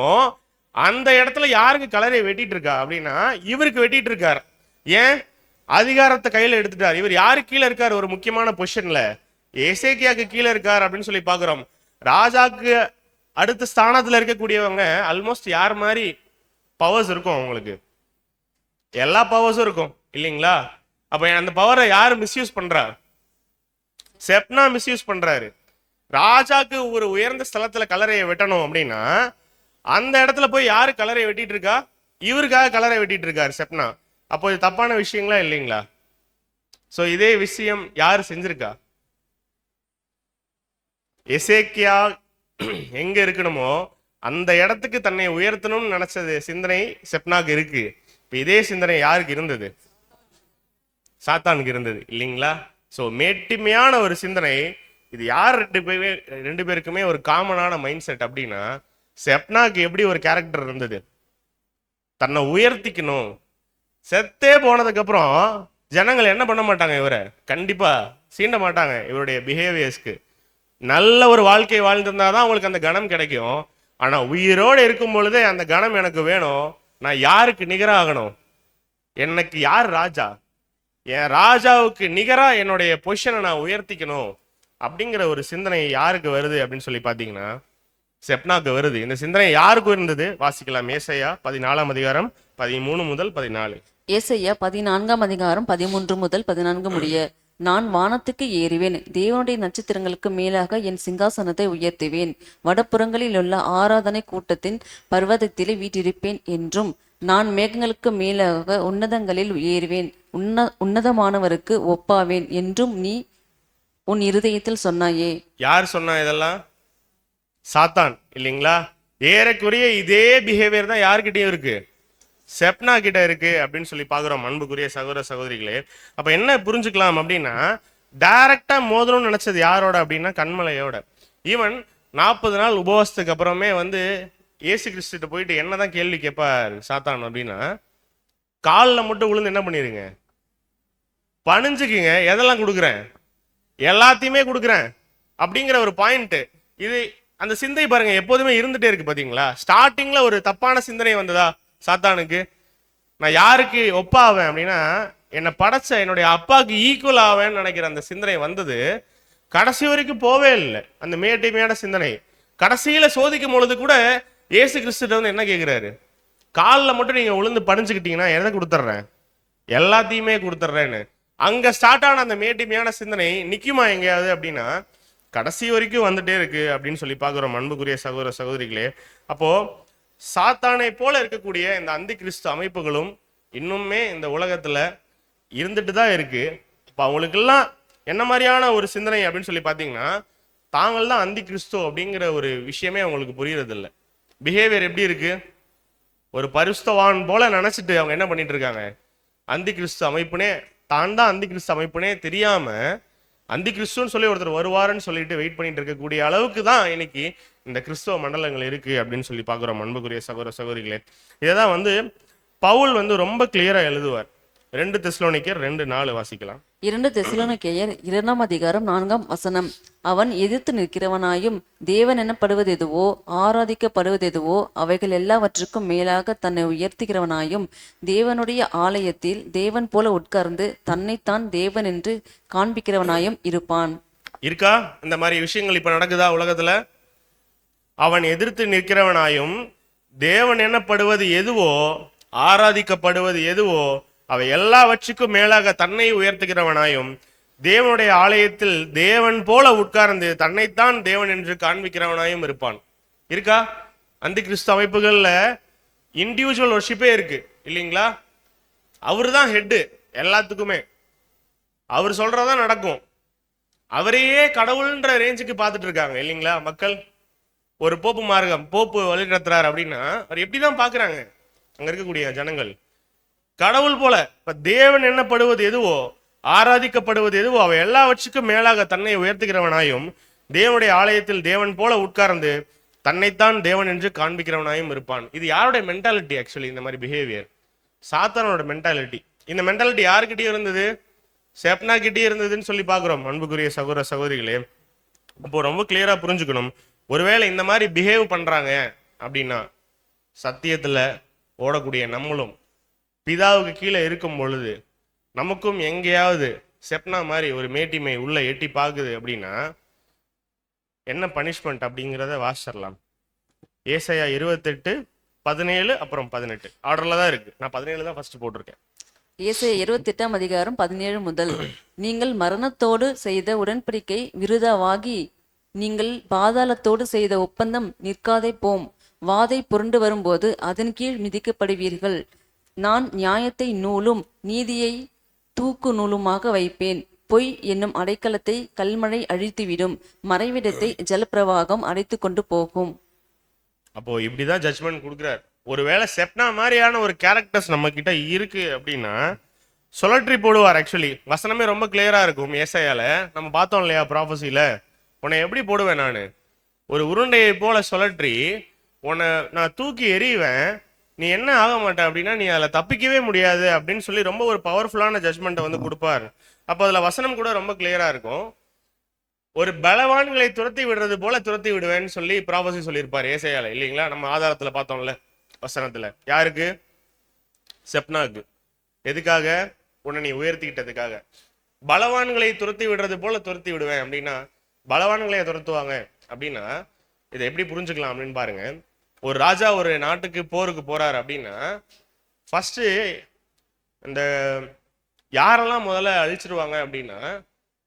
அந்த இடத்துல யாருக்கு கல்லறை வெட்டிட்டு இருக்கா அப்படின்னா இவருக்கு வெட்டிட்டு இருக்கார். ஏன்? அதிகாரத்தை கையில எடுத்துட்டார். இவர் யாரு கீழே இருக்கார்? ஒரு முக்கியமான பொசிஷன்ல எசேக்கியாக்கு கீழே இருக்கார் அப்படின்னு சொல்லி பாக்குறோம். ராஜாக்கு அடுத்த ஸ்தானத்துல இருக்கக்கூடியவங்க ஆல்மோஸ்ட் யார் மாதிரி பவர்ஸ் இருக்கும், அவங்களுக்கு எல்லா பவர்ஸும் இருக்கும் இல்லைங்களா? அப்ப அந்த பவரை யாரு மிஸ்யூஸ் பண்றா? செப்னா மிஸ்யூஸ் பண்றாரு. ராஜாக்கு ஒரு உயர்ந்த ஸ்தலத்துல கல்லறையை வெட்டணும் அப்படின்னா அந்த இடத்துல போய் யாரு கல்லறையை வெட்டிட்டு இருக்கா? இவருக்காக கல்லறை வெட்டிட்டு இருக்காரு செப்னா. அப்போ இது தப்பான விஷயங்களா இல்லைங்களா? சோ இதே விஷயம் யாரு செஞ்சிருக்கா? எசேக்கியா எங்க இருக்கணுமோ அந்த இடத்துக்கு தன்னை உயர்த்தணும்னு நினைச்சது சிந்தனை செப்னாக்கு இருக்கு. இப்ப இதே சிந்தனை யாருக்கு இருந்தது? சாத்தானுக்கு இருந்தது இல்லைங்களா? சோ மேட்டிமையான ஒரு சிந்தனை. இது யார் ரெண்டு பேருக்குமே ஒரு காமனான மைண்ட் செட் அப்படின்னா, செப்னாக்கு எப்படி ஒரு கேரக்டர் இருந்தது? தன்னை உயர்த்திக்கணும். செத்தே போனதுக்கு அப்புறம் ஜனங்கள் என்ன பண்ண மாட்டாங்க, இவரை கண்டிப்பா சீண்ட மாட்டாங்க. இவருடைய பிஹேவியர்ஸ்க்கு நல்ல ஒரு வாழ்க்கை வாழ்ந்திருந்தாதான் அவங்களுக்கு அந்த கணம் கிடைக்கும். ஆனா உயிரோடு இருக்கும் பொழுதே அந்த கணம் எனக்கு வேணும். நான் யாருக்கு நிகராகணும்? எனக்கு யார் ராஜா? என் ராஜாவுக்கு நிகரா என்னுடைய பொசிஷனை நான் உயர்த்திக்கணும் அப்படிங்கிற ஒரு சிந்தனை யாருக்கு வருது அப்படின்னு சொல்லி பாத்தீங்கன்னா செப்னாக்கு வருது. இந்த சிந்தனை யாருக்கு இருந்தது? வாசிக்கலாம். ஏசாயா 14 அதிகாரம் 13 முதல் 14. ஏசாயா 14 13 முதல் 14 முடிய. நான் வானத்துக்கு ஏறுவேன், தேவனுடைய நட்சத்திரங்களுக்கு மேலாக என் சிங்காசனத்தை உயர்த்துவேன், வடபுறங்களில் உள்ள ஆராதனை கூட்டத்தின் பர்வதத்திலே வீற்றிருப்பேன் என்றும், நான் மேகங்களுக்கு மேலாக உன்னதங்களில் ஏறுவேன், உன்னதமானவருக்கு ஒப்பாவேன் என்றும் நீ உன் இருதயத்தில் சொன்னாயே. யார் சொன்னா இதெல்லாம்? சாத்தான் இல்லைங்களா? ஏறக்குறைய இதே பிஹேவியர் தான் யார்கிட்டயும் இருக்கு, செப்னா கிட்ட இருக்கு அப்படின்னு சொல்லி பாக்குறோம். அன்புக்குரிய சகோதர சகோதரிகளே, அப்ப என்ன புரிஞ்சுக்கலாம் அப்படின்னா, டைரக்டா மோதணும்னு நினைச்சது யாரோட அப்படின்னா கண்மலையோட. ஈவன் 40 நாள் உபவாசத்துக்கு அப்புறமே இயேசு கிறிஸ்துட்ட போயிட்டு என்னதான் கேள்வி கேட்பார் சாத்தான் அப்படின்னா, காலில் மட்டும் விழுந்து என்ன பண்ணிருங்க, பணிஞ்சுக்குங்க, எதெல்லாம் கொடுக்குறேன், எல்லாத்தையுமே கொடுக்குறேன் அப்படிங்கிற ஒரு பாயிண்ட். இது அந்த சிந்தை பாருங்க எப்போதுமே இருந்துட்டே இருக்கு. பாத்தீங்களா? ஸ்டார்டிங்ல ஒரு தப்பான சிந்தனை வந்ததா சாத்தானுக்கு? நான் யாருக்கு ஒப்பாவேன் அப்படின்னா, என்னை படைச்ச என்னுடைய அப்பாவுக்கு ஈக்குவல் ஆவேன்னு நினைக்கிற அந்த சிந்தனை வந்தது. கடைசி வரைக்கும் போவே இல்லை அந்த மேட்டிமையான சிந்தனை. கடைசியில சோதிக்கும் பொழுது கூட இயேசு கிறிஸ்துட்ட என்ன கேட்கிறாரு? காலில் மட்டும் நீங்க உளுந்து பணிஞ்சுக்கிட்டீங்கன்னா எதை கொடுத்துட்றேன், எல்லாத்தையுமே கொடுத்துட்றேன்னு. அங்க ஸ்டார்ட் ஆன அந்த மேட்டிமையான சிந்தனை நிக்குமா எங்கேயாவது அப்படின்னா, கடைசி வரைக்கும் வந்துட்டே இருக்கு அப்படின்னு சொல்லி பார்க்குறோம். அன்புக்குரிய சகோதர சகோதரிகளே, அப்போ சாத்தானை போல இருக்கக்கூடிய இந்த அந்தி கிறிஸ்து அமைப்புகளும் இன்னுமே இந்த உலகத்துல இருந்துட்டு தான் இருக்கு. இப்போ அவங்களுக்கெல்லாம் என்ன மாதிரியான ஒரு சிந்தனை அப்படின்னு சொல்லி பார்த்தீங்கன்னா, தாங்கள் தான் அந்தி கிறிஸ்து அப்படிங்கிற ஒரு விஷயமே அவங்களுக்கு புரியறது இல்லை. பிஹேவியர் எப்படி இருக்கு? ஒரு பரிசுத்தவான் போல நினைச்சிட்டு அவங்க என்ன பண்ணிட்டு இருக்காங்க, அந்தி கிறிஸ்து அமைப்புனே, தான் தான் அந்தி கிறிஸ்து அமைப்புனே தெரியாம அந்தி கிறிஸ்துன்னு சொல்லி ஒருத்தர் வருவாருன்னு சொல்லிட்டு வெயிட் பண்ணிட்டு இருக்கக்கூடிய அளவுக்கு தான் இன்னைக்கு இந்த கிறிஸ்துவ மண்டலங்கள் இருக்கு அப்படின்னு சொல்லி பார்க்குறோம். அன்புக்குரிய சகோதர சகோதரிகளே, இதைதான் பவுல் ரொம்ப கிளியரா எழுதுவார். 2 தெசலோனிக்கேயர் 2:4 வாசிக்கலாம். 2 தெசலோனிக்கேயர் 2 அதிகாரம் 4 அவன் எதிர்த்து நிற்கிறவனாயும் தேவன் எனப்படுவது எதுவோ ஆராதிக்கப்படுவது எதுவோ அவைகள் எல்லாவற்றுக்கும் மேலாக தன்னை உயர்த்துகிறவனாயும் தேவனுடைய ஆலயத்தில் தேவன் போல உட்கார்ந்து தன்னைத்தான் தேவன் என்று காண்பிக்கிறவனாயும் இருப்பான். இருக்கா இந்த மாதிரி விஷயங்கள் இப்ப நடக்குதா உலகத்துல? அவன் எதிர்த்து நிற்கிறவனாயும் தேவன் எனப்படுவது எதுவோ ஆராதிக்கப்படுவது எதுவோ அவை எல்லாவற்றுக்கும் மேலாக தன்னை உயர்த்துகிறவனாயும் தேவனுடைய ஆலயத்தில் தேவன் போல உட்கார்ந்து தன்னைத்தான் தேவன் என்று காண்பிக்கிறவனாயும் இருப்பான். இருக்கா? அந்தி கிறிஸ்து அமைப்புகள்ல இண்டிவிஜுவல் வர்ஷிப்பே இருக்கு இல்லைங்களா? அவரு தான் ஹெட்டு எல்லாத்துக்குமே, அவர் சொல்றதான் நடக்கும். அவரையே கடவுள்ன்ற ரேஞ்சுக்கு பார்த்துட்டு இருக்காங்க இல்லைங்களா மக்கள்? ஒரு போப்பு மார்க்கம், போப்பு வழி நடத்துறாரு அப்படின்னா அவர் எப்படிதான் பாக்குறாங்க அங்க இருக்கக்கூடிய ஜனங்கள்? கடவுள் போல. இப்ப தேவன் என்னப்படுவது எதுவோ ஆராதிக்கப்படுவது எதுவோ அவை எல்லாவற்றுக்கும் மேலாக தன்னை உயர்த்துகிறவனாயும் தேவனுடைய ஆலயத்தில் தேவன் போல உட்கார்ந்து தன்னைத்தான் தேவன் என்று காண்பிக்கிறவனாயும் இருப்பான். இது யாருடைய மென்டாலிட்டி? ஆக்சுவலி இந்த மாதிரி பிஹேவியர் சாத்தானோட மென்டாலிட்டி. இந்த மென்டாலிட்டி யாருக்கிட்டே இருந்தது? செப்னா கிட்டே இருந்ததுன்னு சொல்லி பார்க்குறோம். அன்புக்குரிய சகோதர சகோதரிகளே, அப்போ ரொம்ப கிளியரா புரிஞ்சுக்கணும். ஒருவேளை இந்த மாதிரி பிஹேவ் பண்றாங்க அப்படின்னா சத்தியத்துல ஓடக்கூடிய நம்மளும் பிதாவுக்கு கீழே இருக்கும் பொழுது நமக்கும் எங்கேயாவது செப்னா மாதிரி ஒரு மேட்டிமை உள்ள எட்டி பார்க்குது அப்படின்னா என்ன பனிஷ்மெண்ட் அப்படிங்கிறத வாசிச்சிடலாம். ஏசாயா 28:17 அப்புறம் 18 ஆர்டர்ல தான் இருக்கு. நான் 17 தான் ஃபர்ஸ்ட் போட்டிருக்கேன். ஏசாயா 28ஆம் அதிகாரம் 17 முதல். நீங்கள் மரணத்தோடு செய்த உடன்படிக்கை விருதாவாகி, நீங்கள் பாதாளத்தோடு செய்த ஒப்பந்தம் நிற்காதே போம். வாதை புரண்டு வரும்போது அதன் கீழ் மிதிக்கப்படுவீர்கள். நான் நியாயத்தை நூலும் நீதியை தூக்கு நூலுமாக வைப்பேன். பொய் என்னும் அடைக்கலத்தை கல்மழை அழித்துவிடும். மறைவிடத்தை ஜலப்பிரவாகம் அடைத்து கொண்டு போகும். அப்போ இப்படிதான் ஜட்ஜ்மெண்ட் கொடுக்குறார். ஒருவேளை செப்னா மாதிரியான ஒரு கேரக்டர்ஸ் நம்ம கிட்ட இருக்கு அப்படின்னா சொலட்ரி போடுவார். ஆக்சுவலி வசனமே ரொம்ப கிளியரா இருக்கும். ஏசாயால நம்ம பார்த்தோம் இல்லையா ப்ராஃபஸில, உன்னை எப்படி போடுவேன் நான், ஒரு உருண்டையை போல சொலட்ரி உன்னை நான் தூக்கி எறிவேன், நீ என்ன ஆக மாட்ட அப்படின்னா நீ அதில் தப்பிக்கவே முடியாது அப்படின்னு சொல்லி ரொம்ப ஒரு பவர்ஃபுல்லான ஜட்ஜ்மெண்ட்டை வந்து கொடுப்பார். அப்போ அதில் வசனம் கூட ரொம்ப கிளியரா இருக்கும். ஒரு பலவான்களை துரத்தி விடுறது போல துரத்தி விடுவேன்னு சொல்லி ப்ராபசி சொல்லியிருப்பார் ஏசாயால, இல்லைங்களா? நம்ம ஆதாரத்துல பார்த்தோம்ல வசனத்துல. யாருக்கு? செப்னாக்கு. எதுக்காக? உன்னை நீ உயர்த்திக்கிட்டதுக்காக. பலவான்களை துரத்தி விடுறது போல துரத்தி விடுவேன் அப்படின்னா பலவான்களை துரத்துவாங்க அப்படின்னா இதை எப்படி புரிஞ்சுக்கலாம் அப்படின்னு பாருங்க. ஒரு ராஜா ஒரு நாட்டுக்கு போருக்கு போறாரு அப்படின்னா ஃபர்ஸ்ட் இந்த யாரெல்லாம் முதல்ல அழிச்சிருவாங்க அப்படின்னா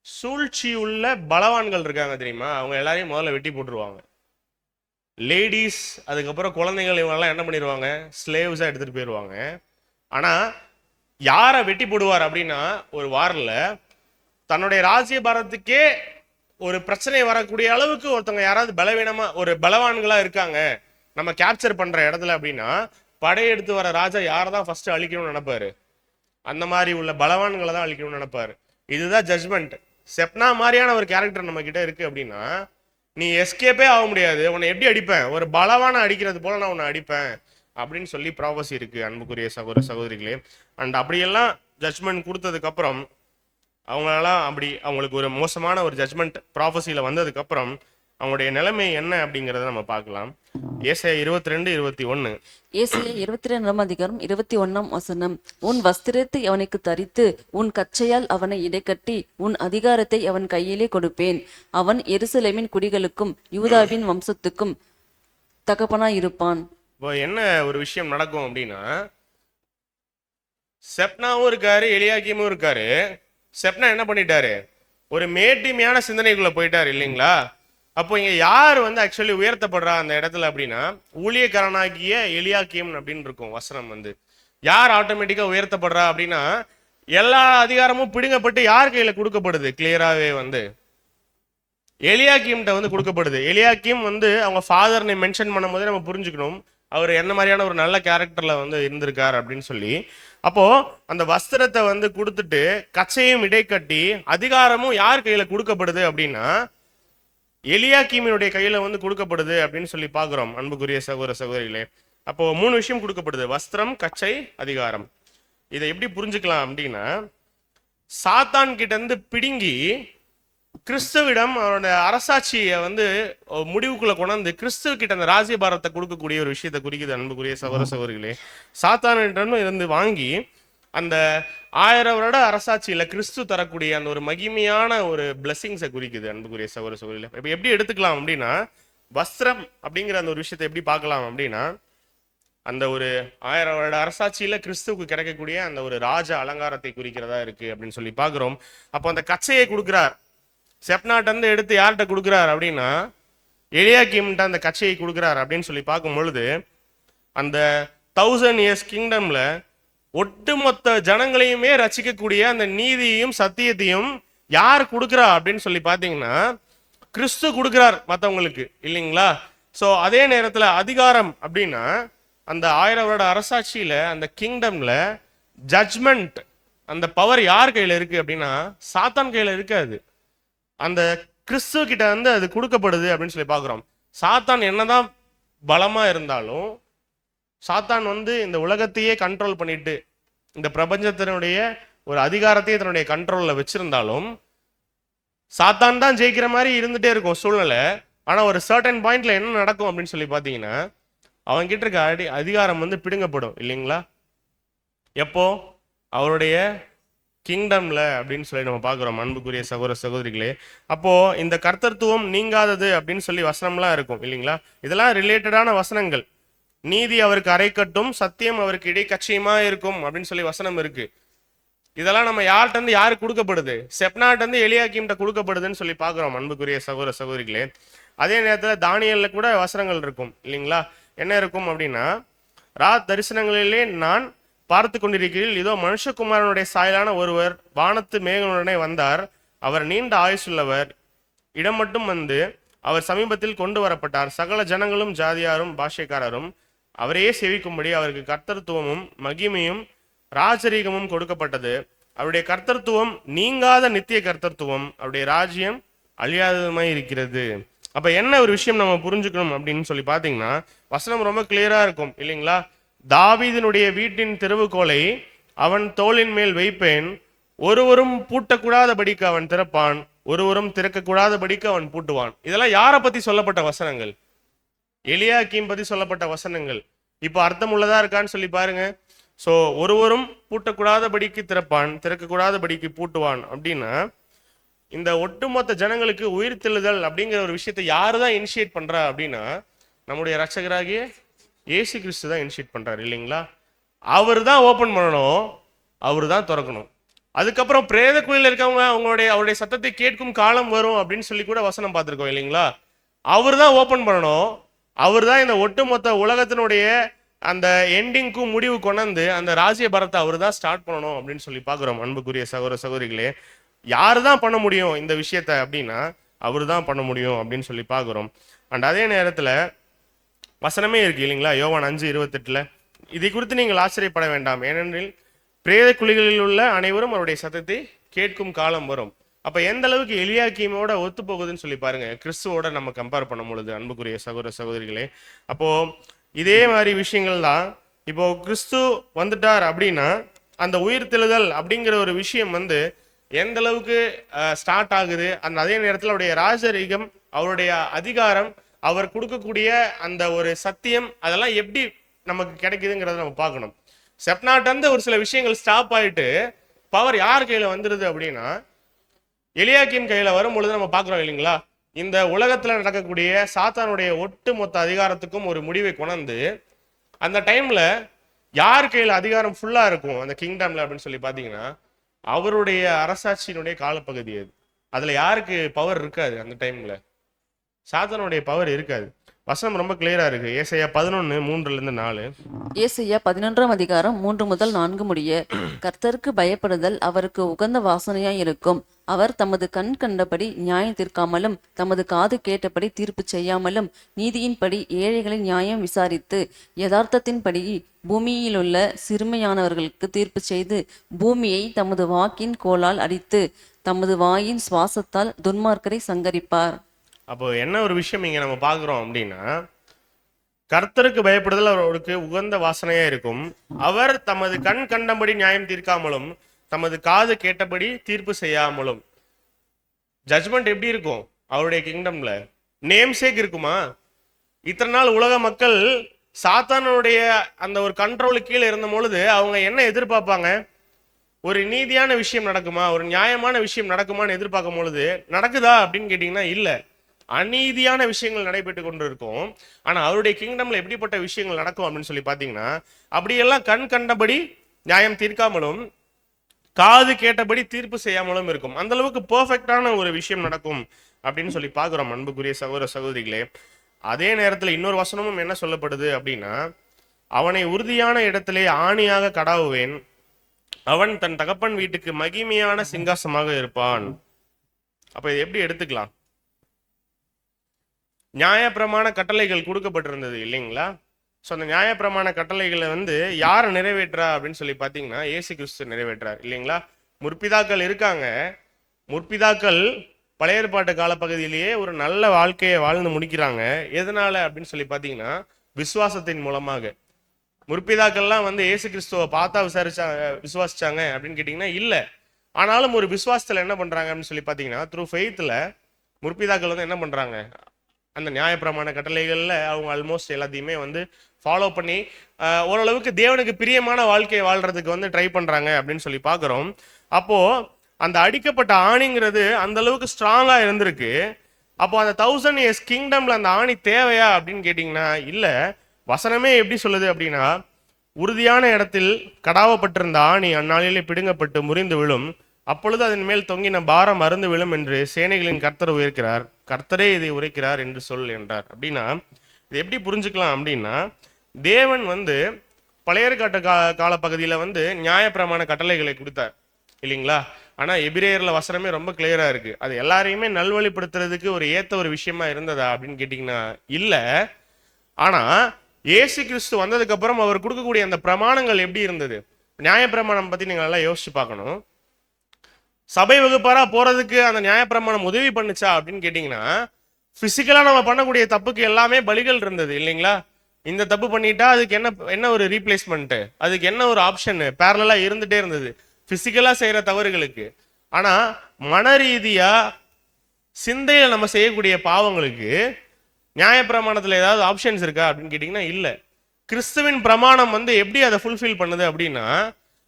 சூழ்ச்சி உள்ள பலவான்கள் இருக்காங்க தெரியுமா, அவங்க எல்லாரையும் முதல்ல வெட்டி போட்டுருவாங்க. லேடிஸ் அதுக்கப்புறம் குழந்தைகள் இவங்கெல்லாம் என்ன பண்ணிடுவாங்க, ஸ்லேவ்ஸாக எடுத்துகிட்டு போயிடுவாங்க. ஆனால் யாரை வெட்டி போடுவார் அப்படின்னா ஒரு வாரில் தன்னுடைய ராஜ்யபாரத்துக்கே ஒரு பிரச்சனை வரக்கூடிய அளவுக்கு ஒருத்தவங்க யாராவது பலவீனமாக ஒரு பலவான்களாக இருக்காங்க நம்ம கேப்சர் பண்ணுற இடத்துல அப்படின்னா படையெடுத்து வர ராஜா யாரை தான் ஃபர்ஸ்ட் அழிக்கணும்னு நினைப்பாரு, அந்த மாதிரி உள்ள பலவான்களை தான் அழிக்கணும்னு நினைப்பாரு. இதுதான் ஜட்ஜ்மெண்ட். செப்னா மாதிரியான ஒரு கேரக்டர் நம்ம கிட்ட இருக்கு அப்படின்னா நீ எஸ்கேப்பே ஆக முடியாது. உன்னை எப்படி அடிப்பேன், ஒரு பலவான அடிக்கிறது போல நான் உன்னை அடிப்பேன் அப்படின்னு சொல்லி ப்ராபசி இருக்கு அன்புக்குரிய சகோதர சகோதரிகளே. அண்ட் அப்படியெல்லாம் ஜட்ஜ்மெண்ட் கொடுத்ததுக்கு அப்புறம் அவங்களெல்லாம் அப்படி அவங்களுக்கு ஒரு மோசமான ஒரு ஜட்ஜ்மெண்ட் ப்ராபசியில வந்ததுக்கு அப்புறம் அவங்களுடைய நிலைமை என்ன அப்படிங்கிறத நம்ம பார்க்கலாம். ஏசாயா 22:21. ஏசாயா 22ஆம் அதிகாரம் 21ஆம் வசனம். உன் வஸ்திரத்தை அவனுக்கு தரித்து உன் கச்சையால் அவனை இடைக்கட்டி உன் அதிகாரத்தை அவன் கையிலே கொடுப்பேன். அவன் எருசலேமின் குடிகளுக்கும் யூதாவின் வம்சத்துக்கும் தகப்பனாயிருப்பான். இப்போ என்ன ஒரு விஷயம் நடக்கும் அப்படின்னா செப்னாவும் இருக்காரு எலியாக்கீமும் இருக்காரு. செப்னா என்ன பண்ணிட்டாரு, ஒரு மேட்டிமையான சிந்தனைக்குள்ள போயிட்டாரு இல்லைங்களா? அப்போ இங்க யார் வந்து ஆக்சுவலி உயர்த்தப்படுறா அந்த இடத்துல அப்படின்னா ஊழியக்காரனாகிய எலியாக்கீம் அப்படின்னு இருக்கும் வசனம். வந்து யார் ஆட்டோமேட்டிக்கா உயர்த்தப்படுறா அப்படின்னா எல்லா அதிகாரமும் பிடுங்கப்பட்டு யார் கையில கொடுக்கப்படுது, கிளியராகவே வந்து எலியாக்கீம்கிட்ட வந்து கொடுக்கப்படுது. எலியாக்கீம் வந்து அவங்க ஃபாதர்னை மென்ஷன் பண்ணும் போதே நம்ம புரிஞ்சுக்கணும் அவர் என்ன மாதிரியான ஒரு நல்ல கேரக்டர்ல வந்து இருந்திருக்கார் அப்படின்னு சொல்லி. அப்போ அந்த வஸ்திரத்தை வந்து கொடுத்துட்டு கச்சையும் இடைக்கட்டி அதிகாரமும் யார் கையில கொடுக்கப்படுது அப்படின்னா எலியாக்கீமினுடைய கையில வந்து கொடுக்கப்படுது அப்படின்னு சொல்லி பார்க்கிறோம் அன்புக்குரிய சகோதர சகோதரிகளே. அப்போ 3 விஷயம் கொடுக்கப்படுது, வஸ்திரம், கச்சை, அதிகாரம். இதை எப்படி புரிஞ்சுக்கலாம் அப்படின்னா சாத்தான் கிட்ட இருந்து பிடுங்கி கிறிஸ்துவிடம் அவரோட அரசாட்சியை வந்து முடிவுக்குள்ள கொண்டாந்து கிறிஸ்துவ கிட்ட அந்த ராஜ்யபாரத்தை கொடுக்கக்கூடிய ஒரு விஷயத்தை குறிக்குது அன்புக்குரிய சகோதர சகோதரிகளே. சாத்தானிடம் இருந்து வாங்கி அந்த 1000 வருட அரசாட்சியில கிறிஸ்து தரக்கூடிய அந்த ஒரு மகிமையான ஒரு பிளெஸிங்ஸை குறிக்குது அன்புக்குரிய சகோதர சகோதரிகளே. இப்போ எப்படி எடுத்துக்கலாம் அப்படின்னா வஸ்திரம் அப்படிங்கிற அந்த ஒரு விஷயத்தை எப்படி பார்க்கலாம் அப்படின்னா அந்த ஒரு 1000 வருட அரசாட்சியில கிறிஸ்துவுக்கு கிடைக்கக்கூடிய அந்த ஒரு ராஜ அலங்காரத்தை குறிக்கிறதா இருக்கு அப்படின்னு சொல்லி பார்க்கிறோம். அப்போ அந்த கச்சையை கொடுக்குறார், செப்னாட்ட இருந்து எடுத்து யார்கிட்ட கொடுக்குறார் அப்படின்னா எலியாக்கீம்கிட்ட அந்த கச்சையை கொடுக்குறார் அப்படின்னு சொல்லி பார்க்கும் பொழுது அந்த 1000 years கிங்டம்ல ஒட்டுமொத்த ஜனங்களையுமே ரசிக்கக்கூடிய அந்த நீதியையும் சத்தியத்தையும் யார் கொடுக்குறா அப்படின்னு சொல்லி பார்த்தீங்கன்னா கிறிஸ்து கொடுக்குறார் மற்றவங்களுக்கு, இல்லைங்களா? ஸோ அதே நேரத்தில் அதிகாரம் அப்படின்னா அந்த 1000 வருட அரசாட்சியில அந்த கிங்டம்ல ஜட்ஜ்மெண்ட் அந்த பவர் யார் கையில இருக்கு அப்படின்னா சாத்தான் கையில இருக்காது, அந்த கிறிஸ்துவ கிட்ட வந்து அது கொடுக்கப்படுது அப்படின்னு சொல்லி பார்க்குறோம். சாத்தான் என்னதான் பலமா இருந்தாலும் சாத்தான் வந்து இந்த உலகத்தையே கண்ட்ரோல் பண்ணிட்டு இந்த பிரபஞ்சத்தினுடைய ஒரு அதிகாரத்தையே தன்னுடைய கண்ட்ரோல்ல வச்சிருந்தாலும் சாத்தான் தான் ஜெயிக்கிற மாதிரி இருந்துட்டே இருக்கும் சூழ்நிலை. ஆனா ஒரு சர்டன் பாயிண்ட்ல என்ன நடக்கும் அப்படின்னு சொல்லி பார்த்தீங்கன்னா அவங்க கிட்ட இருக்க அதிகாரம் வந்து பிடுங்கப்படும், இல்லைங்களா? எப்போ அவருடைய கிங்டம்ல அப்படின்னு சொல்லி நம்ம பார்க்குறோம் அன்புக்குரிய சகோதர சகோதரிகளே. அப்போ இந்த கர்த்தத்துவம் நீங்காதது அப்படின்னு சொல்லி வசனம்லாம் இருக்கும், இல்லைங்களா? இதெல்லாம் ரிலேட்டடான வசனங்கள். நீதி அவருக்கு அரைக்கட்டும், சத்தியம் அவருக்கு இடைக்கட்சியமா இருக்கும் அப்படின்னு சொல்லி வசனம் இருக்கு. இதெல்லாம் நம்ம யார்கிட்ட இருந்து யாருக்கு கொடுக்கப்படுது? செப்னாட்ட இருந்து எலியாக்கீம்கிட்ட கொடுக்கப்படுதுன்னு சொல்லி பார்க்குறோம் அன்புக்குரிய சகோதர சகோதரிகளே. அதே நேரத்தில் தானியேல்ல கூட வசனங்கள் இருக்கும் இல்லைங்களா? என்ன இருக்கும் அப்படின்னா, தரிசனங்களிலே நான் பார்த்து கொண்டிருக்கிறீர்கள், இதோ மனுஷகுமாரனுடைய சாயலான ஒருவர் வானத்து மேகனுடனே வந்தார், அவர் நீண்ட ஆயுசுள்ளவர், இடம் மட்டும் வந்து அவர் சமீபத்தில் கொண்டு வரப்பட்டார், சகல ஜனங்களும் ஜாதியாரும் பாஷைக்காரரும் அவரையே சேவிக்கும்படி அவருக்கு கர்த்தத்துவமும் மகிமையும் ராஜரீகமும் கொடுக்கப்பட்டது. அவருடைய கர்த்தத்துவம் நீங்காத நித்திய கர்த்தத்துவம், அவருடைய ராஜ்யம் அழியாததுமாய் இருக்கிறது. அப்ப என்ன ஒரு விஷயம் நம்ம புரிஞ்சுக்கணும் அப்படின்னு சொல்லி பாத்தீங்கன்னா, வசனம் ரொம்ப கிளியரா இருக்கும் இல்லைங்களா? தாவீதினுடைய வீட்டின் திறவுகோலை அவன் தோளின் மேல் வைப்பேன், ஒருவரும் பூட்டக்கூடாதபடிக்கு அவன் திறப்பான், ஒருவரும் திறக்கக்கூடாதபடிக்கு அவன் பூட்டுவான். இதெல்லாம் யாரை பத்தி சொல்லப்பட்ட வசனங்கள்? எலியாக்கீம் பத்தி சொல்லப்பட்ட வசனங்கள். இப்போ அர்த்தம் உள்ளதா இருக்கான்னு சொல்லி பாருங்க. ஸோ ஒருவரும் பூட்டக்கூடாதபடிக்கு திறப்பான், திறக்கக்கூடாதபடிக்கு பூட்டுவான் அப்படின்னா, இந்த ஒட்டுமொத்த ஜனங்களுக்கு உயிர் தெழுதல் அப்படிங்கிற ஒரு விஷயத்தை யாரு தான் இனிஷியேட் பண்றா அப்படின்னா, நம்முடைய ரட்சகராகிய இயேசு கிறிஸ்து தான் இனிஷியேட் பண்றாரு இல்லைங்களா? அவர் தான் ஓப்பன் பண்ணணும், அவர் தான் திறக்கணும். அதுக்கப்புறம் பிரேத குழியில் இருக்கவங்க அவருடைய சத்தத்தை கேட்கும் காலம் வரும் அப்படின்னு சொல்லி கூட வசனம் பார்த்துருக்கோம் இல்லைங்களா? அவர் தான் ஓப்பன் பண்ணணும், அவர் தான் இந்த ஒட்டுமொத்த உலகத்தினுடைய அந்த எண்டிங்க்கும் முடிவு கொண்டு அந்த ராஜ்ய பரத்தை அவர் தான் ஸ்டார்ட் பண்ணணும் அப்படின்னு சொல்லி பார்க்குறோம் அன்புக்குரிய சகோதர சகோதரிகளே. யாரு தான் பண்ண முடியும் இந்த விஷயத்த அப்படின்னா, அவர் தான் பண்ண முடியும் அப்படின்னு சொல்லி பார்க்குறோம். அண்ட் அதே நேரத்தில் வசனமே இருக்கு இல்லைங்களா? யோவான் 5:28 இதை குறித்து நீங்கள் ஆச்சரியப்பட வேண்டாம், ஏனெனில் பிரேத குழிகளில் உள்ள அனைவரும் அவருடைய சத்தத்தை கேட்கும் காலம் வரும். அப்ப எந்த அளவுக்கு எலியாக்கீமோட ஒத்து போகுதுன்னு சொல்லி பாருங்க, கிறிஸ்துவோட நம்ம கம்பேர் பண்ணும் பொழுது அன்புக்குரிய சகோதர சகோதரிகளே. அப்போ இதே மாதிரி விஷயங்கள் தான் இப்போ கிறிஸ்து வந்துட்டார் அப்படின்னா, அந்த உயிர் தெழுதல் அப்படிங்கிற ஒரு விஷயம் எந்த அளவுக்கு ஸ்டார்ட் ஆகுது, அந்த அதே நேரத்தில் அவருடைய ராஜரீகம், அவருடைய அதிகாரம், அவர் கொடுக்கக்கூடிய அந்த ஒரு சத்தியம், அதெல்லாம் எப்படி நமக்கு கிடைக்குதுங்கிறத நம்ம பார்க்கணும். செப்னாட் ஒரு சில விஷயங்கள் ஸ்டாப் ஆயிட்டு பவர் யார் கையில வந்துருது அப்படின்னா, எலியாக்கீம் கையில வரும்பொழுது நம்ம பார்க்குறோம் இல்லைங்களா? இந்த உலகத்துல நடக்கக்கூடிய சாத்தானுடைய ஒட்டு மொத்த அதிகாரத்துக்கும் ஒரு முடிவை கொண்டு அந்த டைம்ல யார் கையில அதிகாரம் ஃபுல்லா இருக்கும் அந்த கிங்டம்ல அப்படின்னு சொல்லி பாத்தீங்கன்னா, அவருடைய அரசாட்சியினுடைய காலப்பகுதி அது. அதுல யாருக்கு பவர் இருக்காது அந்த டைம்ல? சாத்தானுடைய பவர் இருக்காது. வசனம் ரொம்ப கிளியரா இருக்கு. ஏசாயா 11:3-4. ஏசாயா 11:3-4 முடிய, கர்த்தருக்கு பயப்படுதல் அவருக்கு உகந்த வாசனையாய் இருக்கும். அவர் தமது கண் கண்டபடி நியாயம் தீர்க்காமலும் தமது காது கேட்டபடி தீர்ப்பு செய்யாமலும் நீதியின்படி ஏழைகளின் நியாயம் விசாரித்து யதார்த்தத்தின்படி பூமியிலுள்ள சிறுமையானவர்களுக்கு தீர்ப்பு செய்து பூமியை தமது வாக்கின் கோலால் அடித்து தமது வாயின் சுவாசத்தால் துன்மார்க்கரை சங்கரிப்பார். அப்போ என்ன ஒரு விஷயம் இங்க நம்ம பார்க்குறோம் அப்படின்னா, கர்த்தருக்கு பயப்படுதல் அவருக்கு உகந்த வாசனையா இருக்கும். அவர் தமது கண் கண்டபடி நியாயம் தீர்க்காமலும் தமது காது கேட்டபடி தீர்ப்பு செய்யாமலும். ஜட்ஜ்மெண்ட் எப்படி இருக்கும் அவருடைய கிங்டம்ல? நேம் சேக் இருக்குமா? இத்தனை நாள் உலக மக்கள் சாத்தானுடைய அந்த ஒரு கண்ட்ரோலுக்கு கீழே இருந்த பொழுது அவங்க என்ன எதிர்பார்ப்பாங்க? ஒரு நீதியான விஷயம் நடக்குமா, ஒரு நியாயமான விஷயம் நடக்குமான்னு எதிர்பார்க்கும் பொழுது நடக்குதா அப்படின்னு கேட்டீங்கன்னா இல்ல, அநீதியான விஷயங்கள் நடைபெற்று கொண்டு இருக்கும். ஆனா அவருடைய கிங்டம்ல எப்படிப்பட்ட விஷயங்கள் நடக்கும் அப்படின்னு சொல்லி பாத்தீங்கன்னா, அப்படியெல்லாம் கண் கண்டபடி நியாயம் தீர்க்காமலும் காது கேட்டபடி தீர்ப்பு செய்யாமலும் இருக்கும். அந்த அளவுக்கு பெர்ஃபெக்டான ஒரு விஷயம் நடக்கும் அப்படின்னு சொல்லி பார்க்கிறோம் அன்புக்குரிய சகோதர சகோதரிகளே. அதே நேரத்தில் இன்னொரு வசனமும் என்ன சொல்லப்படுது அப்படின்னா, அவனை உறுதியான இடத்திலே ஆணியாக கடாவுவேன், அவன் தன் தகப்பன் வீட்டுக்கு மகிமையான சிங்காசமாக இருப்பான். அப்ப இதை எப்படி எடுத்துக்கலாம்? நியாயப்பிரமாண கட்டளைகள் கொடுக்கப்பட்டிருந்தது இல்லைங்களா? ஸோ அந்த நியாயப்பிரமாண கட்டளைகளை யார் நிறைவேற்றா அப்படின்னு சொல்லி பார்த்தீங்கன்னா, இயேசு கிறிஸ்து நிறைவேற்றார் இல்லைங்களா? முற்பிதாக்கள் இருக்காங்க, முற்பிதாக்கள் பழைய ஏற்பாட்டு காலப்பகுதியிலேயே ஒரு நல்ல வாழ்க்கையை வாழ்ந்து முடிக்கிறாங்க. எதனால அப்படின்னு சொல்லி பார்த்தீங்கன்னா, விசுவாசத்தின் மூலமாக. முற்பிதாக்கள்லாம் இயேசு கிறிஸ்துவை பார்த்தா விசுவாசிச்சாங்க அப்படின்னு கேட்டிங்கன்னா இல்லை. ஆனாலும் ஒரு விசுவாசத்தில் என்ன பண்ணுறாங்க அப்படின்னு சொல்லி பார்த்தீங்கன்னா, த்ரூ ஃபெய்த்தில் முற்பிதாக்கள் என்ன பண்ணுறாங்க, அந்த நியாயப்பிரமாண கட்டளைகளில் அவங்க ஆல்மோஸ்ட் எல்லாத்தையுமே ஃபாலோ பண்ணி ஓரளவுக்கு தேவனுக்கு பிரியமான வாழ்க்கையை வாழ்றதுக்கு ட்ரை பண்ணுறாங்க அப்படின்னு சொல்லி பார்க்குறோம். அப்போது அந்த அடிக்கப்பட்ட ஆணிங்கிறது அந்த அளவுக்கு ஸ்ட்ராங்காக இருந்திருக்கு. அப்போ அந்த 1000 years கிங்டம்ல அந்த ஆணி தேவையா அப்படின்னு கேட்டிங்கன்னா இல்லை. வசனமே எப்படி சொல்லுது அப்படின்னா, உறுதியான இடத்தில் கடாவப்பட்டிருந்த ஆணி அந்நாளிலே பிடுங்கப்பட்டு முறிந்து விழும், அப்பொழுது அதன் மேல் தொங்கின பாரம் அருந்து விழும் என்று சேனைகளின் கர்த்தர் உரைக்கிறார், கர்த்தரே இதை உரைக்கிறார் என்று சொல் என்றார். அப்படின்னா இது எப்படி புரிஞ்சுக்கலாம் அப்படின்னா, தேவன் பழைய ஏற்பாட்டு கால பகுதியில் நியாயப்பிரமாண கட்டளைகளை கொடுத்தார் இல்லைங்களா. ஆனால் எபிரேயர்ல வசனமே ரொம்ப கிளியரா இருக்கு. அது எல்லாரையுமே நல்வழிப்படுத்துறதுக்கு ஒரு ஏத்த ஒரு விஷயமா இருந்ததா அப்படின்னு கேட்டிங்கன்னா இல்லை. ஆனால் இயேசு கிறிஸ்து வந்ததுக்கு அப்புறம் அவர் கொடுக்கக்கூடிய அந்த பிரமாணங்கள் எப்படி இருந்தது? நியாயப்பிரமாணம் பற்றி நீங்கள் நல்லா யோசிச்சு பார்க்கணும். சபை வகுப்பாரா போறதுக்கு அந்த நியாயப்பிரமாணம் உதவி பண்ணுச்சா அப்படின்னு கேட்டிங்கன்னா, பிசிக்கலாக நம்ம பண்ணக்கூடிய தப்புக்கு எல்லாமே பலிகள் இருந்தது இல்லைங்களா. இந்த தப்பு பண்ணிட்டா அதுக்கு என்ன ஒரு ரீப்ளேஸ்மெண்ட்டு, அதுக்கு என்ன ஒரு ஆப்ஷன் பேரலாக இருந்துகிட்டே இருந்தது பிசிக்கலாக செய்கிற தவறுகளுக்கு. ஆனால் மன ரீதியாக சிந்தையில் நம்ம செய்யக்கூடிய பாவங்களுக்கு நியாயப்பிரமாணத்தில் ஏதாவது ஆப்ஷன்ஸ் இருக்கா அப்படின்னு கேட்டிங்கன்னா இல்லை. கிறிஸ்துவின் பிரமாணம் எப்படி அதை ஃபுல்ஃபில் பண்ணுது அப்படின்னா,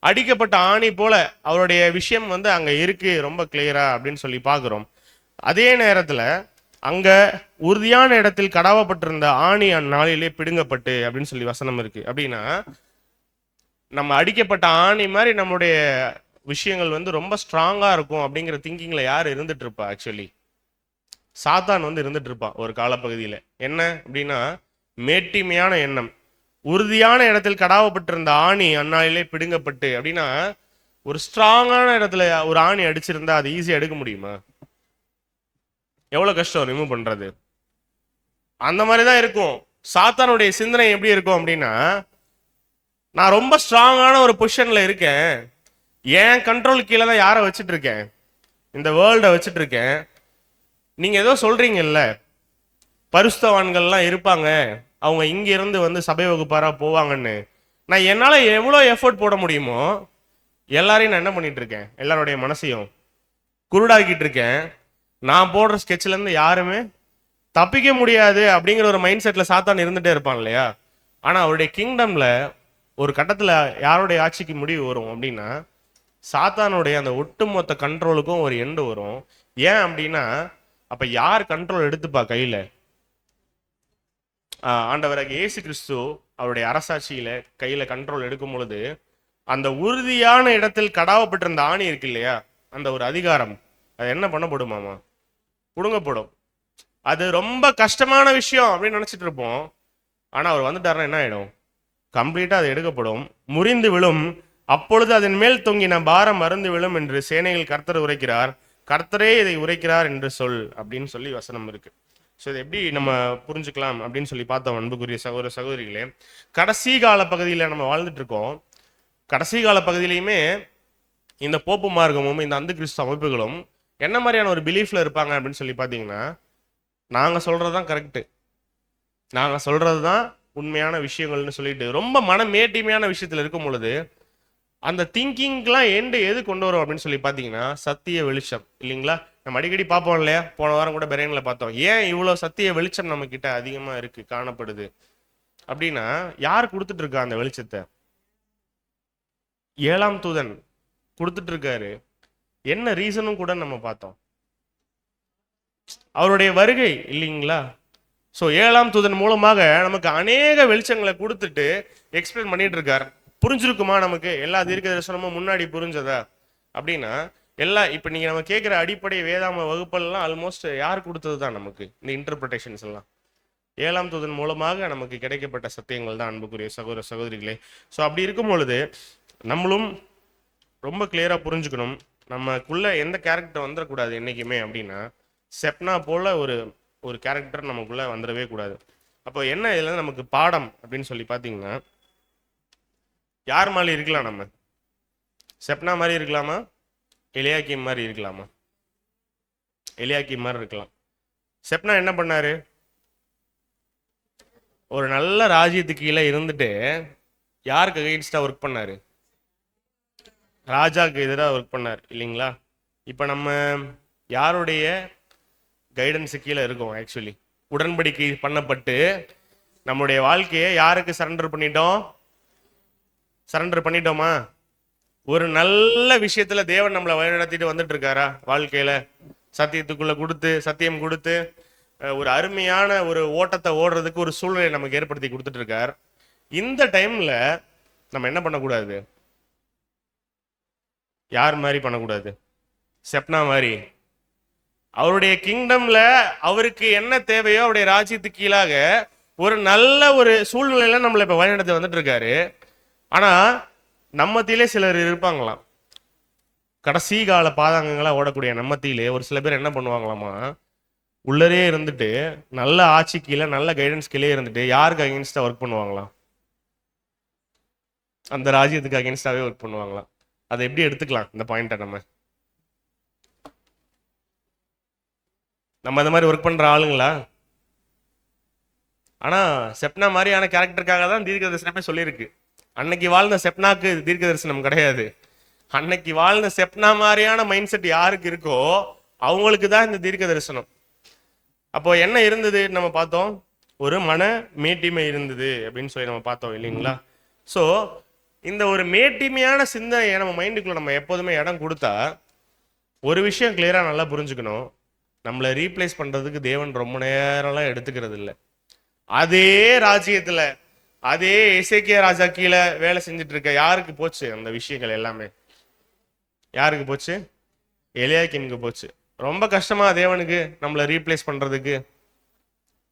அடிக்கப்பட்ட ஆணி போல அவருடைய விஷயம் அங்கே இருக்கு ரொம்ப கிளியரா அப்படின்னு சொல்லி பார்க்குறோம். அதே நேரத்தில் அங்கே உறுதியான இடத்தில் கடாவப்பட்டிருந்த ஆணி அந்நாளிலே பிடுங்கப்பட்டு அப்படின்னு சொல்லி வசனம் இருக்கு. அப்படின்னா நம்ம அடிக்கப்பட்ட ஆணி மாதிரி நம்மளுடைய விஷயங்கள் ரொம்ப ஸ்ட்ராங்காக இருக்கும் அப்படிங்கிற திங்கிங்கில் யார் இருந்துட்டு இருப்பா? ஆக்சுவலி சாத்தான் இருந்துட்டு இருப்பான் ஒரு காலப்பகுதியில். என்ன அப்படின்னா மேட்டிமையான எண்ணம். உறுதியான இடத்தில் கடாவப்பட்டிருந்த ஆணி அந்நாளிலே பிடுங்கப்பட்டு அப்படின்னா, ஒரு ஸ்ட்ராங்கான இடத்துல ஒரு ஆணி அடிச்சிருந்தா அது ஈஸியாக எடுக்க முடியுமா? எவ்வளோ கஷ்டம் ரிமூவ் பண்ணுறது. அந்த மாதிரி தான் இருக்கும் சாத்தானுடைய சிந்தனை. எப்படி இருக்கும் அப்படின்னா, நான் ரொம்ப ஸ்ட்ராங்கான ஒரு பொசிஷனில் இருக்கேன், என் கண்ட்ரோல் கீழே தான் யாரை வச்சுட்டு இருக்கேன், இந்த வேர்ல்டை வச்சுட்டு இருக்கேன். நீங்கள் ஏதோ சொல்கிறீங்கல்ல பரிசுத்தவான்கள்லாம் இருப்பாங்க, அவங்க இங்கிருந்து சபை வகுப்பாராக போவாங்கன்னு. நான் என்னால் எவ்வளோ எஃபர்ட் போட முடியுமோ எல்லாரையும் நான் என்ன பண்ணிட்டு இருக்கேன், எல்லாருடைய மனசையும் குருடாக்கிட்டு இருக்கேன். நான் போடுற ஸ்கெட்ச்லேருந்து யாருமே தப்பிக்க முடியாது அப்படிங்கிற ஒரு மைண்ட் செட்டில் சாத்தான் இருந்துகிட்டே இருப்பான் இல்லையா. ஆனால் அவருடைய கிங்டமில் ஒரு கட்டத்தில் யாருடைய ஆட்சிக்கு முடிவு வரும் அப்படின்னா, சாத்தானுடைய அந்த ஒட்டுமொத்த கண்ட்ரோலுக்கும் ஒரு எண்டு வரும். ஏன் அப்படின்னா, அப்போ யார் கண்ட்ரோல் எடுத்துப்பா கையில்? ஆண்டவராக இயேசு கிறிஸ்து அவருடைய அரசாட்சியில கையில கண்ட்ரோல் எடுக்கும் பொழுது, அந்த உறுதியான இடத்தில் கடாவப்பட்டிருந்த ஆணி இருக்கு இல்லையா, அந்த ஒரு அதிகாரம் அது என்ன பண்ணப்படுமாமா? புடுங்கப்படும். அது ரொம்ப கஷ்டமான விஷயம் அப்படின்னு நினைச்சிட்டு இருப்போம். ஆனா அவர் வந்துட்டாருன்னா என்ன ஆயிடும்? கம்ப்ளீட்டா அது எடுக்கப்படும், முறிந்து விழும். அப்பொழுது அதன் மேல் தொங்கின பாரம் அருந்து விழும் என்று சேனைகள் கர்த்தர் உரைக்கிறார், கர்த்தரே இதை உரைக்கிறார் என்று சொல் அப்படின்னு சொல்லி வசனம் இருக்கு. ஸோ இதை எப்படி நம்ம புரிஞ்சுக்கலாம் அப்படின்னு சொல்லி பார்த்தோம். அன்புக்குரிய சகோதர சகோதரிகளே, கடைசி கால பகுதியில் நம்ம வாழ்ந்துட்டு இருக்கோம். கடைசி கால பகுதியிலையுமே இந்த போப்பு மார்க்கமும் இந்த அந்த கிறிஸ்து அமைப்புகளும் என்ன மாதிரியான ஒரு பிலீஃப்ல இருப்பாங்க அப்படின்னு சொல்லி பார்த்தீங்கன்னா, நாங்கள் சொல்றது தான் கரெக்டு, நாங்கள் சொல்றது தான் உண்மையான விஷயங்கள்னு சொல்லிட்டு ரொம்ப மனமேட்டிமையான விஷயத்தில் இருக்கும் பொழுது, அந்த திங்கிங்லாம் எது கொண்டு வரும் அப்படின்னு சொல்லி பார்த்தீங்கன்னா, சத்திய வெளிச்சம் இல்லைங்களா. நம்ம அடிக்கடி பார்ப்போம் இல்லையா, போன வாரம் கூட பெரேனில் பார்த்தோம். ஏன் இவ்வளோ சத்திய வெளிச்சம் நம்ம கிட்ட அதிகமாக இருக்கு காணப்படுது அப்படின்னா, யார் கொடுத்துட்டு இருக்கா அந்த வெளிச்சத்தை? 7ஆம் தூதன் கொடுத்துட்டு இருக்காரு. என்ன ரீசனும் கூட நம்ம பார்த்தோம், அவருடைய வருகை இல்லைங்களா. ஸோ 7ஆம் தூதன் மூலமாக நமக்கு அநேக வெளிச்சங்களை கொடுத்துட்டு எக்ஸ்பிளைன் பண்ணிட்டு இருக்காரு. புரிஞ்சிருக்குமா நமக்கு? எல்லா தீர்க்க தரிசனமும் முன்னாடி புரிஞ்சதா அப்படின்னா, எல்லாம் இப்போ நீங்கள் நம்ம கேட்குற அடிப்படை வேதாம வகுப்பெல்லாம் ஆல்மோஸ்ட் யார் கொடுத்தது தான் நமக்கு. இந்த இன்டர்பிரிட்டேஷன்ஸ் எல்லாம் 7ஆம் தூதன் மூலமாக நமக்கு கிடைக்கப்பட்ட சத்தியங்கள் தான் அன்புக்குரிய சகோதர சகோதரிகளே. ஸோ அப்படி இருக்கும் பொழுது நம்மளும் ரொம்ப கிளியராக புரிஞ்சுக்கணும், நமக்குள்ள எந்த கேரக்டர் வந்துடக்கூடாது என்றைக்குமே அப்படின்னா, செப்னா போல ஒரு கேரக்டர் நமக்குள்ள வந்துடவே கூடாது. அப்போ என்ன இதில் நமக்கு பாடம் அப்படின்னு சொல்லி பார்த்தீங்கன்னா, யார் மாதிரி இருக்கலாம்? நம்ம செப்னா மாதிரி இருக்கலாமா, எலியாக்கீம் மாதிரி இருக்கலாமா? எலியாக்கீம் மாதிரி இருக்கலாம். செப்னா என்ன பண்ணாரு? ஒரு நல்ல ராஜ்யத்துக்கு கீழே இருந்துட்டு யாருக்கு அகைன்ஸ்டா ஒர்க் பண்ணாரு? ராஜாக்கு எதிராக ஒர்க் பண்ணார் இல்லைங்களா. இப்போ நம்ம யாருடைய கைடன்ஸு கீழே இருக்கோம்? ஆக்சுவலி உடன்படிக்கை பண்ணப்பட்டு நம்முடைய வாழ்க்கையை யாருக்கு சரண்டர் பண்ணிட்டோம்? சரண்டர் பண்ணிட்டோமா? ஒரு நல்ல விஷயத்துல தேவன் நம்மளை வழிநடத்திட்டு வந்துட்டு இருக்காரா? வாழ்க்கையில சத்தியத்துக்குள்ள கொடுத்து, சத்தியம் கொடுத்து, ஒரு அருமையான ஒரு ஓட்டத்தை ஓடுறதுக்கு ஒரு சூழ்நிலை நமக்கு ஏற்படுத்தி கொடுத்துட்டு இருக்கார். இந்த டைம்ல நம்ம என்ன பண்ணக்கூடாது? யார் மாதிரி பண்ணக்கூடாது? செப்னா மாதிரி. அவருடைய கிங்டம்ல அவருக்கு என்ன தேவையோ அவருடைய ராஜ்யத்துக்கு கீழாக ஒரு நல்ல ஒரு சூழ்நிலையில நம்மளை இப்ப வழிநடத்தி வந்துட்டு இருக்காரு. ஆனா நம்ம மத்தியிலே சிலர் இருப்பாங்களாம், கடைசி கால பாதாங்கங்களா ஓடக்கூடிய நம்ம மத்தியிலே ஒரு சில பேர் என்ன பண்ணுவாங்களாமா, உள்ளரே இருந்துட்டு நல்ல ஆட்சி கீழே நல்ல கைடன்ஸ் கீழே இருந்துட்டு யாருக்கு அகேன்ஸ்டா ஒர்க் பண்ணுவாங்களாம்? அந்த ராஜ்யத்துக்கு அகேன்ஸ்டாவே ஒர்க் பண்ணுவாங்களாம். அதை எப்படி எடுத்துக்கலாம் இந்த பாயிண்ட்டை? நம்ம அந்த மாதிரி ஒர்க் பண்ற ஆளுங்களா? ஆனா செப்னா மாதிரியான கேரக்டருக்காக தான் தீர்க்க தரிசனமே சொல்லியிருக்கு. அன்னைக்கு வாழ்ந்த செப்னாக்கு தீர்க்க தரிசனம் கிடையாது. அன்னைக்கு வாழ்ந்த செப்னா மாதிரியான மைண்ட் செட் யாருக்கு இருக்கோ அவங்களுக்கு தான் இந்த தீர்க்க தரிசனம். அப்போ என்ன இருந்தது நம்ம பார்த்தோம்? ஒரு மன மேட்டிமை இருந்தது அப்படின்னு சொல்லி நம்ம பார்த்தோம் இல்லைங்களா? ஸோ இந்த ஒரு மேட்டிமையான சிந்தனையை நம்ம மைண்டுக்குள்ள நம்ம எப்போதுமே இடம் கொடுத்தா ஒரு விஷயம் கிளியரா நல்லா புரிஞ்சுக்கணும், நம்மளை ரீப்ளேஸ் பண்றதுக்கு தேவன் ரொம்ப நேரம்லாம் எடுத்துக்கிறது இல்லை. அதே ராஜ்யத்துல அதே எசேக்கியா ராஜா கீழே வேலை செஞ்சுட்டு இருக்க யாருக்கு போச்சு அந்த விஷயங்கள் எல்லாமே? யாருக்கு போச்சு? எலியாக்கிமுக்கு போச்சு. ரொம்ப கஷ்டமா தேவனுக்கு நம்மளை ரீப்ளேஸ் பண்றதுக்கு?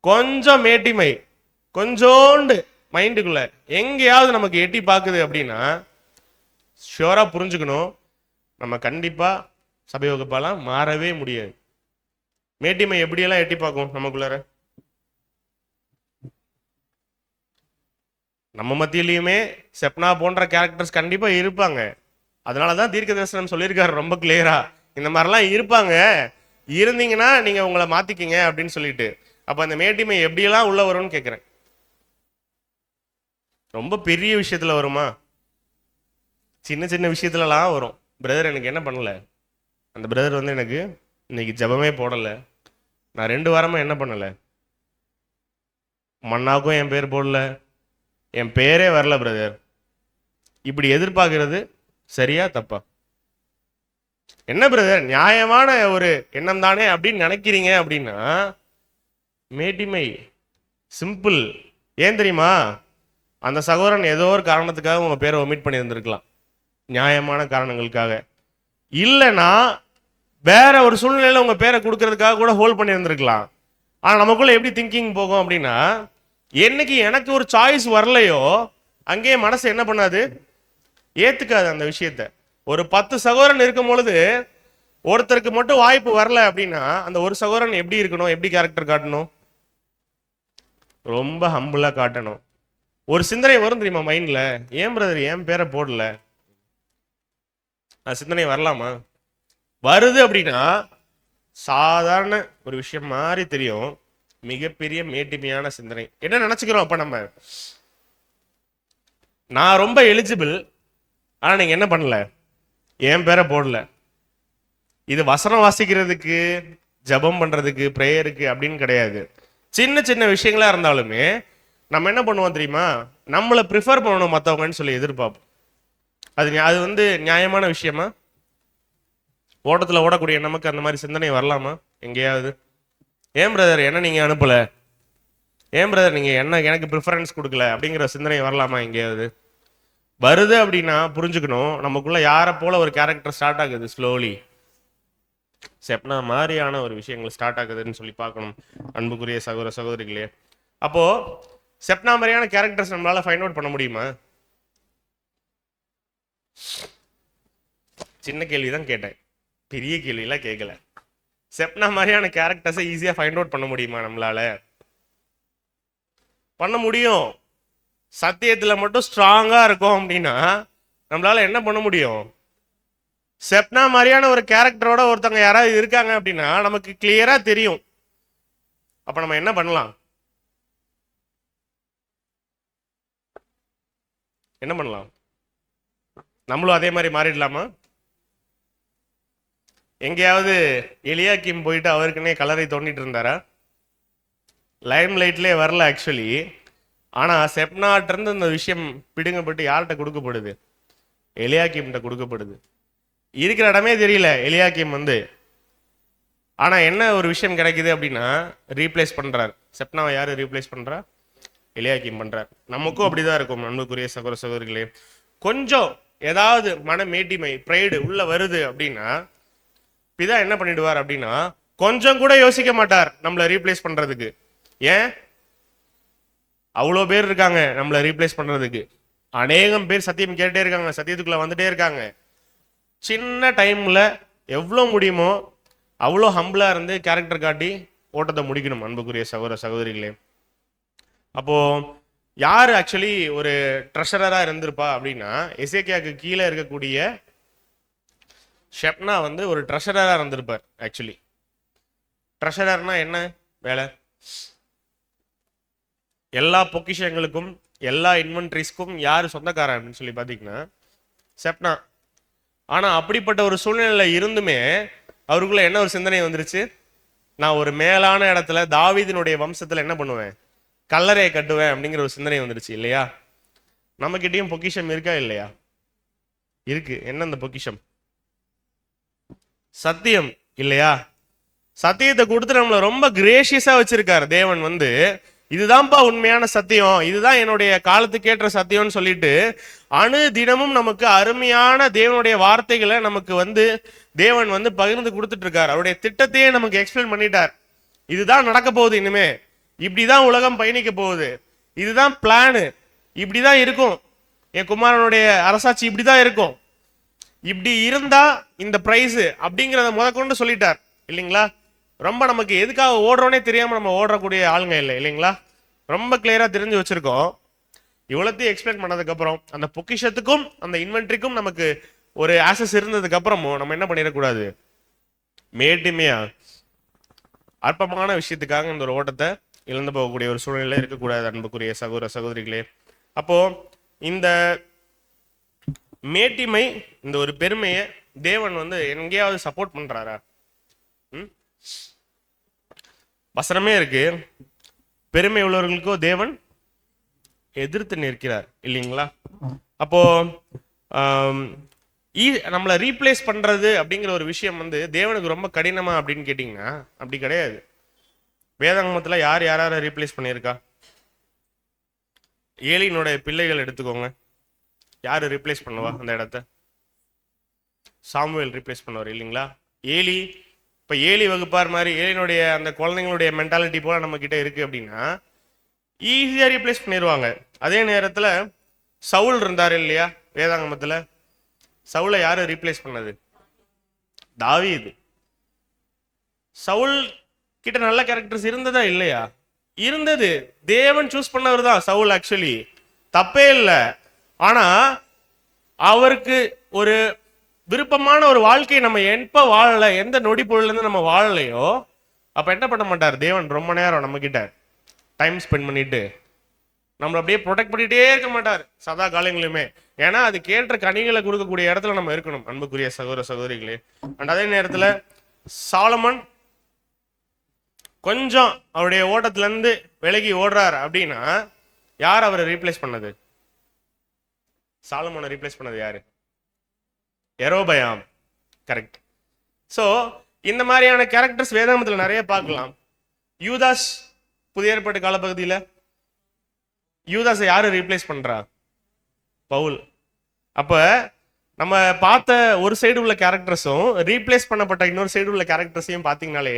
கொஞ்சம் மேட்டிமை, கொஞ்சோண்டு மைண்டுக்குள்ள எங்கேயாவது நமக்கு எட்டி பார்க்குது அப்படின்னா ஷியோரா புரிஞ்சுக்கணும், நம்ம கண்டிப்பா சபை வகுப்பாலாம் மாறவே முடியாது. மேட்டிமை எப்படியெல்லாம் எட்டி பார்க்கும் நமக்குள்ளார? நம்ம மத்தியிலையுமே செப்னா போன்ற கேரக்டர்ஸ் கண்டிப்பா இருப்பாங்க. அதனாலதான் தீர்க்க தரிசனம் சொல்லியிருக்காரு ரொம்ப கிளியரா, இந்த மாதிரிலாம் இருப்பாங்க, இருந்தீங்கன்னா நீங்க உங்களை மாத்திக்கிங்க அப்படின்னு சொல்லிட்டு. அப்ப அந்த மேட்டிமை எப்படியெல்லாம் உள்ள வரும்னு கேட்கிறேன். ரொம்ப பெரிய விஷயத்துல வருமா? சின்ன சின்ன விஷயத்துலலாம் வரும். பிரதர் எனக்கு என்ன பண்ணல, அந்த பிரதர் வந்து எனக்கு இன்னைக்கு ஜபமே போடல, நான் 2 வாரமா என்ன பண்ணல, மண்ணாக்கும் என் பேர் போடல, என் பேரே வரல பிரதர். இப்படி எதிர்பார்க்கிறது சரியா தப்பா? என்ன பிரதர் நியாயமான ஒரு எண்ணம் தானே அப்படின்னு நினைக்கிறீங்க அப்படின்னா மேட்டிமை. சிம்பிள். ஏன் தெரியுமா? அந்த சகோதரன் ஏதோ ஒரு காரணத்துக்காக உங்க பேரை ஒமிட் பண்ணி இருந்திருக்கலாம், நியாயமான காரணங்களுக்காக. இல்லைன்னா வேற ஒரு சூழ்நிலையில உங்க பேரை கொடுக்கறதுக்காக கூட ஹோல்ட் பண்ணி இருந்திருக்கலாம். ஆனா நமக்குள்ள எப்படி திங்கிங் போகும் அப்படின்னா, என்னைக்கு எனக்கு ஒரு சாய்ஸ் வரலையோ அங்கேயே மனசு என்ன பண்ணாது, ஏத்துக்காது அந்த விஷயத்த. ஒரு 10 சகோதரன் இருக்கும் பொழுது ஒருத்தருக்கு மட்டும் வாய்ப்பு வரல அப்படின்னா அந்த ஒரு சகோதரன் எப்படி இருக்கணும், எப்படி கேரக்டர் காட்டணும்? ரொம்ப ஹம்பிளா காட்டணும். ஒரு சிந்தனை வரும் தெரியுமா மைண்ட்ல, ஏன் பிரதர் என் பேரை போடல? அந்த சிந்தனை வரலாமா? வருது அப்படின்னா சாதாரண ஒரு விஷயம் மாதிரி தெரியும், மிகப்பெரிய மேட்டிமையான சிந்தனை. என்ன நினைச்சுக்கிறோம் அப்ப நம்ம, நான் ரொம்ப எலிஜிபிள், ஆனா நீங்க என்ன பண்ணல, என் பேரை போடல. இது வசனம் வாசிக்கிறதுக்கு, ஜபம் பண்றதுக்கு, பிரேயருக்கு அப்படின்னு கிடையாது. சின்ன சின்ன விஷயங்களா இருந்தாலுமே நம்ம என்ன பண்ணுவோம் தெரியுமா, நம்மளை ப்ரிஃபர் பண்ணணும் மற்றவங்கன்னு சொல்லி எதிர்பார்ப்போம். அது வந்து நியாயமான விஷயமா? ஓட்டத்தில் ஓடக்கூடிய நமக்கு அந்த மாதிரி சிந்தனை வரலாமா எங்கேயாவது? ஏன் பிரதர் என்ன நீங்க அனுப்பல, ஏன் பிரதர் நீங்க என்ன எனக்கு ப்ரிஃபரன்ஸ் கொடுக்கல அப்படிங்கிற சிந்தனை வரலாமா எங்கேயாவது? வருது அப்படின்னா புரிஞ்சுக்கணும், நமக்குள்ள யாரை போல ஒரு கேரக்டர் ஸ்டார்ட் ஆகுது ஸ்லோலி. செப்னா மாதிரியான ஒரு விஷயங்கள் ஸ்டார்ட் ஆகுதுன்னு சொல்லி பார்க்கணும் அன்புக்குரிய சகோதர சகோதரிகளே. அப்போ செப்னா மாதிரியான கேரக்டர்ஸ் நம்மளால ஃபைண்ட் அவுட் பண்ண முடியுமா? சின்ன கேள்வி தான் கேட்டேன், பெரிய கேள்வியெல்லாம் கேட்கல. செப்னா மாதிரியான கேரக்டர்ஸை ஈஸியா ஃபைண்ட் அவுட் பண்ண முடியுமா நம்மளால? பண்ண முடியும். சத்தியத்துல மட்டும் ஸ்ட்ராங்கா இருக்கும் அப்படின்னா நம்மளால என்ன பண்ண முடியும்? செப்னா மாதிரியான ஒரு கேரக்டரோட ஒருத்தவங்க யாராவது இருக்காங்க அப்படின்னா நமக்கு கிளியரா தெரியும். அப்ப நம்ம என்ன பண்ணலாம்? என்ன பண்ணலாம்? நம்மளும் அதே மாதிரி மாறிடலாமா? எங்கேயாவது எலியாக்கிம் போயிட்டு அவருக்குன்னே கலரை தோண்டிட்டு இருந்தாரா? லைம் லைட்லேயே வரல ஆக்சுவலி. ஆனா செப்னாட் இருந்து இந்த விஷயம் பிடுங்கப்பட்டு யார்கிட்ட கொடுக்கப்படுது? எலியாக்கிம்கிட்ட கொடுக்கப்படுது. இருக்கிற இடமே தெரியல எலியாக்கிம் வந்து. ஆனா என்ன ஒரு விஷயம் கிடைக்குது அப்படின்னா ரீப்ளேஸ் பண்றாரு. செப்னாவை யாரு ரீப்ளேஸ் பண்றா? எலியாக்கீம் பண்றார். நமக்கும் அப்படிதான் இருக்கும் அன்புக்குரிய சகோதர சகோதரிகளே. கொஞ்சம் ஏதாவது மன மேட்டிமை பிரைடு உள்ள வருது அப்படின்னா பிதா என்ன பண்ணிடுவார் அப்படின்னா கொஞ்சம் கூட யோசிக்க மாட்டார் நம்மளை ரீப்ளேஸ் பண்றதுக்கு. ஏன்? அவ்வளோ பேர் இருக்காங்க நம்மளை ரீப்ளேஸ் பண்றதுக்கு. அநேகம் பேர் சத்தியம் கேட்டே இருக்காங்க, சத்தியத்துக்குள்ள வந்துட்டே இருக்காங்க. சின்ன டைம்ல எவ்வளோ முடியுமோ அவ்வளோ ஹம்பிளா இருந்து கேரக்டர் காட்டி ஓட்டத்தை முடிக்கணும் அன்புக்குரிய சகோதர சகோதரிகளே. அப்போ யார் ஆக்சுவலி ஒரு ட்ரெஷரரா இருந்திருப்பா அப்படின்னா எசேக்கியாவுக்கு கீழே இருக்கக்கூடிய ஷெப்னா வந்து ஒரு ட்ரெஷரரா இருந்திருப்பார். ஆக்சுவலி ட்ரெஷரர்னா என்ன வேலை? எல்லா பொக்கிஷங்களுக்கும் எல்லா இன்வென்ட்ரிஸ்க்கும் யார் சொந்தக்காரன் அப்படின்னு சொல்லி பார்த்தீங்கன்னா ஷெப்னா. ஆனா அப்படிப்பட்ட ஒரு சூழ்நிலையில இருந்துமே அவருக்குள்ள என்ன ஒரு சிந்தனை வந்துருச்சு? நான் ஒரு மேலான இடத்துல தாவீதினுடைய வம்சத்துல என்ன பண்ணுவேன்? கல்லறையை கட்டுவேன் அப்படிங்கிற ஒரு சிந்தனை வந்துருச்சு இல்லையா? நம்ம கிட்டயும் பொக்கிஷம் இருக்கா இல்லையா? இருக்கு. என்ன அந்த பொக்கிஷம்? சத்தியம் இல்லையா? சத்தியத்தை கொடுத்து நம்மளை ரொம்ப கிரேஷியஸா வச்சிருக்காரு தேவன். வந்து இதுதான்ப்பா உண்மையான சத்தியம், இதுதான் என்னுடைய காலத்துக்கு ஏற்ற சத்தியம்னு சொல்லிட்டு அணு தினமும் நமக்கு அருமையான தேவனுடைய வார்த்தைகளை நமக்கு வந்து தேவன் வந்து பகிர்ந்து கொடுத்துட்டு இருக்கார். அவருடைய திட்டத்தையே நமக்கு எக்ஸ்பிளைன் பண்ணிட்டார். இதுதான் நடக்க போகுது, இனிமே இப்படிதான் உலகம் பயணிக்க போகுது, இதுதான் பிளானு, இப்படிதான் இருக்கும், என் குமாரனுடைய அரசாட்சி இப்படிதான் இருக்கும், இப்படி இருந்தா இந்த பிரைஸ் அப்படிங்கிறத முதற்கொண்டு சொல்லிட்டார் இல்லைங்களா? ரொம்ப நமக்கு எதுக்காக ஓடுறோன்னே தெரியாம நம்ம ஓடுறக்கூடிய ஆளுங்க இல்லை இல்லைங்களா? ரொம்ப கிளியரா தெரிஞ்சு வச்சிருக்கோம். இவ்வளோத்தையும் எக்ஸ்பிளைன் பண்ணதுக்கு அப்புறம் அந்த பொக்கிஷத்துக்கும் அந்த இன்வென்ட்ரிக்கும் நமக்கு ஒரு ஆக்சஸ் இருந்ததுக்கு அப்புறமும் நம்ம என்ன பண்ணிடக்கூடாது? மேட்டுமையா அற்பமான விஷயத்துக்காக இந்த ஒரு ஓட்டத்தை இழந்து போகக்கூடிய ஒரு சூழ்நிலை இருக்கக்கூடாது அன்புக்குரிய சகோதர சகோதரிகளே. அப்போ இந்த மேட்டிமை, இந்த ஒரு பெருமையை தேவன் வந்து எங்கேயாவது சப்போர்ட் பண்றாரா? வசனமே இருக்கு, பெருமை உள்ளவர்களுக்கோ தேவன் எதிர்த்து நிற்கிறார் இல்லைங்களா? அப்போ நம்மளை ரீப்ளேஸ் பண்றது அப்படிங்கிற ஒரு விஷயம் வந்து தேவனுக்கு ரொம்ப கடினமா அப்படின்னு கேட்டீங்கன்னா அப்படி கிடையாது. வேதாகமத்துல யார் யார ரீப்ளேஸ் பண்ணியிருக்கா? ஏலியினுடைய பிள்ளைகள் எடுத்துக்கோங்க, யாரு ரீப்ளேஸ் பண்ணுவா அந்த இடத்த? சாமுவேல் ரீப்ளேஸ் பண்ணுவார் இல்லைங்களா? ஏலி, இப்ப ஏலி வகுப்பார் மாதிரி ஏலினுடைய அந்த குழந்தைங்களுடைய மென்டாலிட்டி போல நம்ம கிட்ட இருக்கு அப்படின்னா ஈஸியா ரீப்ளேஸ் பண்ணிடுவாங்க. அதே நேரத்துல சவுல் இருந்தார் இல்லையா வேதாகமத்துல? சவுலை யாரு ரீப்ளேஸ் பண்ணது? தாவீது. சவுல் கிட்ட நல்ல கேரக்டர்ஸ் இருந்ததா இல்லையா? இருந்தது. தேவன் சூஸ் பண்ணவர் தான் சவுல். ஆக்சுவலி தப்பே இல்லை. ஆனா அவருக்கு ஒரு விருப்பமான ஒரு வாழ்க்கையை நம்ம எப்ப வாழல, எந்த நொடி பொருள்ல இருந்து நம்ம வாழலையோ அப்ப என்ன பண்ண மாட்டார் தேவன்? ரொம்ப நேரம் நம்ம கிட்ட டைம் ஸ்பெண்ட் பண்ணிட்டு நம்மளை அப்படியே ப்ரொடெக்ட் பண்ணிட்டே இருக்க மாட்டார் சதா காலங்களுமே. ஏன்னா அது கேட்ட கனிகளை கொடுக்கக்கூடிய இடத்துல நம்ம இருக்கணும் அன்புக்குரிய சகோதர சகோதரிகளே. அண்ட் அதே நேரத்துல சாலமன் கொஞ்சம் அவருடைய ஓட்டத்துல இருந்து விலகி ஓடுறார் அப்படின்னா யார் அவரை ரீப்ளேஸ் பண்ணது? சாலமோனை ரீப்ளேஸ் பண்ணது யாரு? யெரொபெயாம். கரெக்ட். ஸோ இந்த மாதிரியான கேரக்டர்ஸ் வேதாகமத்தில் நிறைய பார்க்கலாம். யூதாஸ் புதிய ஏற்பாட்டு காலப்பகுதியில் யூதாஸை யாரு ரீப்ளேஸ் பண்றா? பவுல். அப்ப நம்ம பார்த்த ஒரு சைடு உள்ள கேரக்டர்ஸும் ரீப்ளேஸ் பண்ணப்பட்ட இன்னொரு சைடு உள்ள கேரக்டர்ஸையும் பார்த்தீங்கனாலே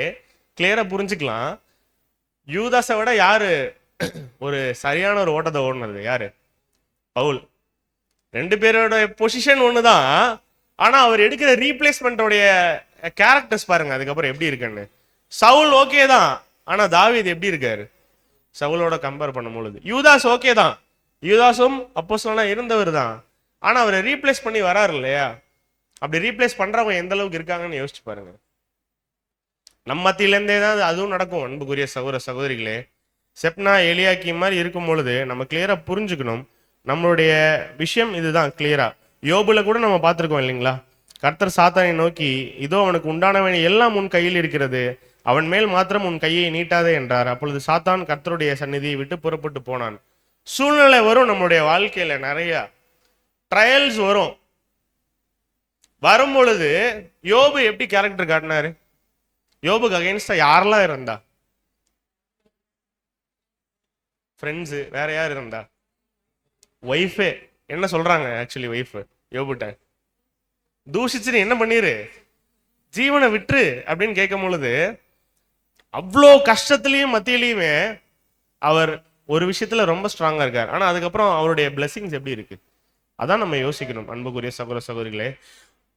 கிளியரா புரிஞ்சுக்கலாம். யூதாஸை விட யாரு ஒரு சரியான ஒரு ஓட்டத்தை ஓடுனது? யாரு? பவுல். ரெண்டு பேரோட பொசிஷன் ஒண்ணுதான், ஆனா அவர் எடுக்கிற ரீப்ளேஸ்மெண்டோடைய கேரக்டர்ஸ் பாருங்க அதுக்கப்புறம் எப்படி இருக்குன்னு. சவுல் ஓகே தான், ஆனா தாவீது எப்படி இருக்காரு சவுலோட கம்பேர் பண்ணும் பொழுது? யூதாஸ் ஓகே தான், யூதாஸும் அப்போஸ்தலனா இருந்தவர் தான், ஆனா அவரை ரீப்ளேஸ் பண்ணி வராரு இல்லையா? அப்படி ரீப்ளேஸ் பண்றவங்க எந்த அளவுக்கு இருக்காங்கன்னு யோசிச்சு பாருங்க. நம்ம மத்தியிலேருந்தே தான் அதுவும் நடக்கும் அன்புக்குரிய சகோதர சகோதரிகளே. செப்னா எலியாக்கீம் மாதிரி இருக்கும் பொழுது நம்ம கிளியரா புரிஞ்சுக்கணும் நம்மளுடைய விஷயம் இதுதான். கிளியரா யோபுல கூட நம்ம பார்த்துருக்கோம் இல்லைங்களா? கர்த்தர் சாத்தானை நோக்கி, இதோ அவனுக்கு உண்டானவன் எல்லாம் உன் கையில் இருக்கிறது, அவன் மேல் மாத்திரம் உன் கையை நீட்டாதே என்றார். அப்பொழுது சாத்தான் கர்த்தருடைய சந்நிதியை விட்டு புறப்பட்டு போனான். சூழ்நிலை வரும் நம்மளுடைய வாழ்க்கையில, நிறைய ட்ரையல்ஸ் வரும். வரும் பொழுது யோபு எப்படி கேரக்டர் காட்டினாரு? யோபுக்கு அகைன்ஸ்டா யாரெல்லாம் இருந்தா? ஃப்ரெண்ட்ஸு, வேற யார் இருந்தா? ஒய்ஃபே என்ன சொல்றாங்க? ஆக்சுவலி ஒய்ஃப் யோபுட்ட தூஷிச்சு என்ன பண்ணிரு, ஜீவனை விட்டுரு அப்படின்னு கேட்கும் பொழுது அவ்வளோ கஷ்டத்துலயும் மத்தியிலையுமே அவர் ஒரு விஷயத்துல ரொம்ப ஸ்ட்ராங்கா இருக்கார். ஆனா அதுக்கப்புறம் அவருடைய பிளெஸிங்ஸ் எப்படி இருக்கு, அதான் நம்ம யோசிக்கணும் அன்புக்குரிய சகோதர சகோதரிகளே.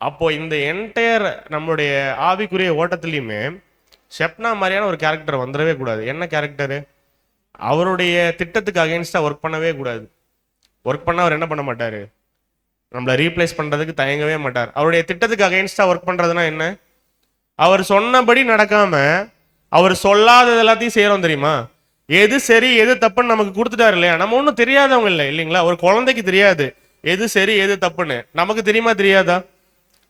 அப்போ இந்த என்டையர் நம்மளுடைய ஆவிக்குரிய ஓட்டத்திலையுமே ஷெப்னா மாதிரியான ஒரு கேரக்டர் வந்துடவே கூடாது. என்ன கேரக்டரு? அவருடைய திட்டத்துக்கு அகைன்ஸ்டா ஒர்க் பண்ணவே கூடாது. ஒர்க் பண்ண அவர் என்ன பண்ண மாட்டாரு, நம்மளை ரீப்ளேஸ் பண்றதுக்கு தயங்கவே மாட்டார். அவருடைய திட்டத்துக்கு அகைன்ஸ்டா ஒர்க் பண்றதுன்னா என்ன? அவர் சொன்னபடி நடக்காம அவர் சொல்லாதது எல்லாத்தையும் செய்யறோம் தெரியுமா? எது சரி எது தப்புன்னு நமக்கு கொடுத்துட்டாரு இல்லையா? நம்ம ஒன்றும் தெரியாதவங்க இல்லை இல்லைங்களா? ஒரு குழந்தைக்கு தெரியாது எது சரி எது தப்புன்னு. நமக்கு தெரியுமா தெரியாதா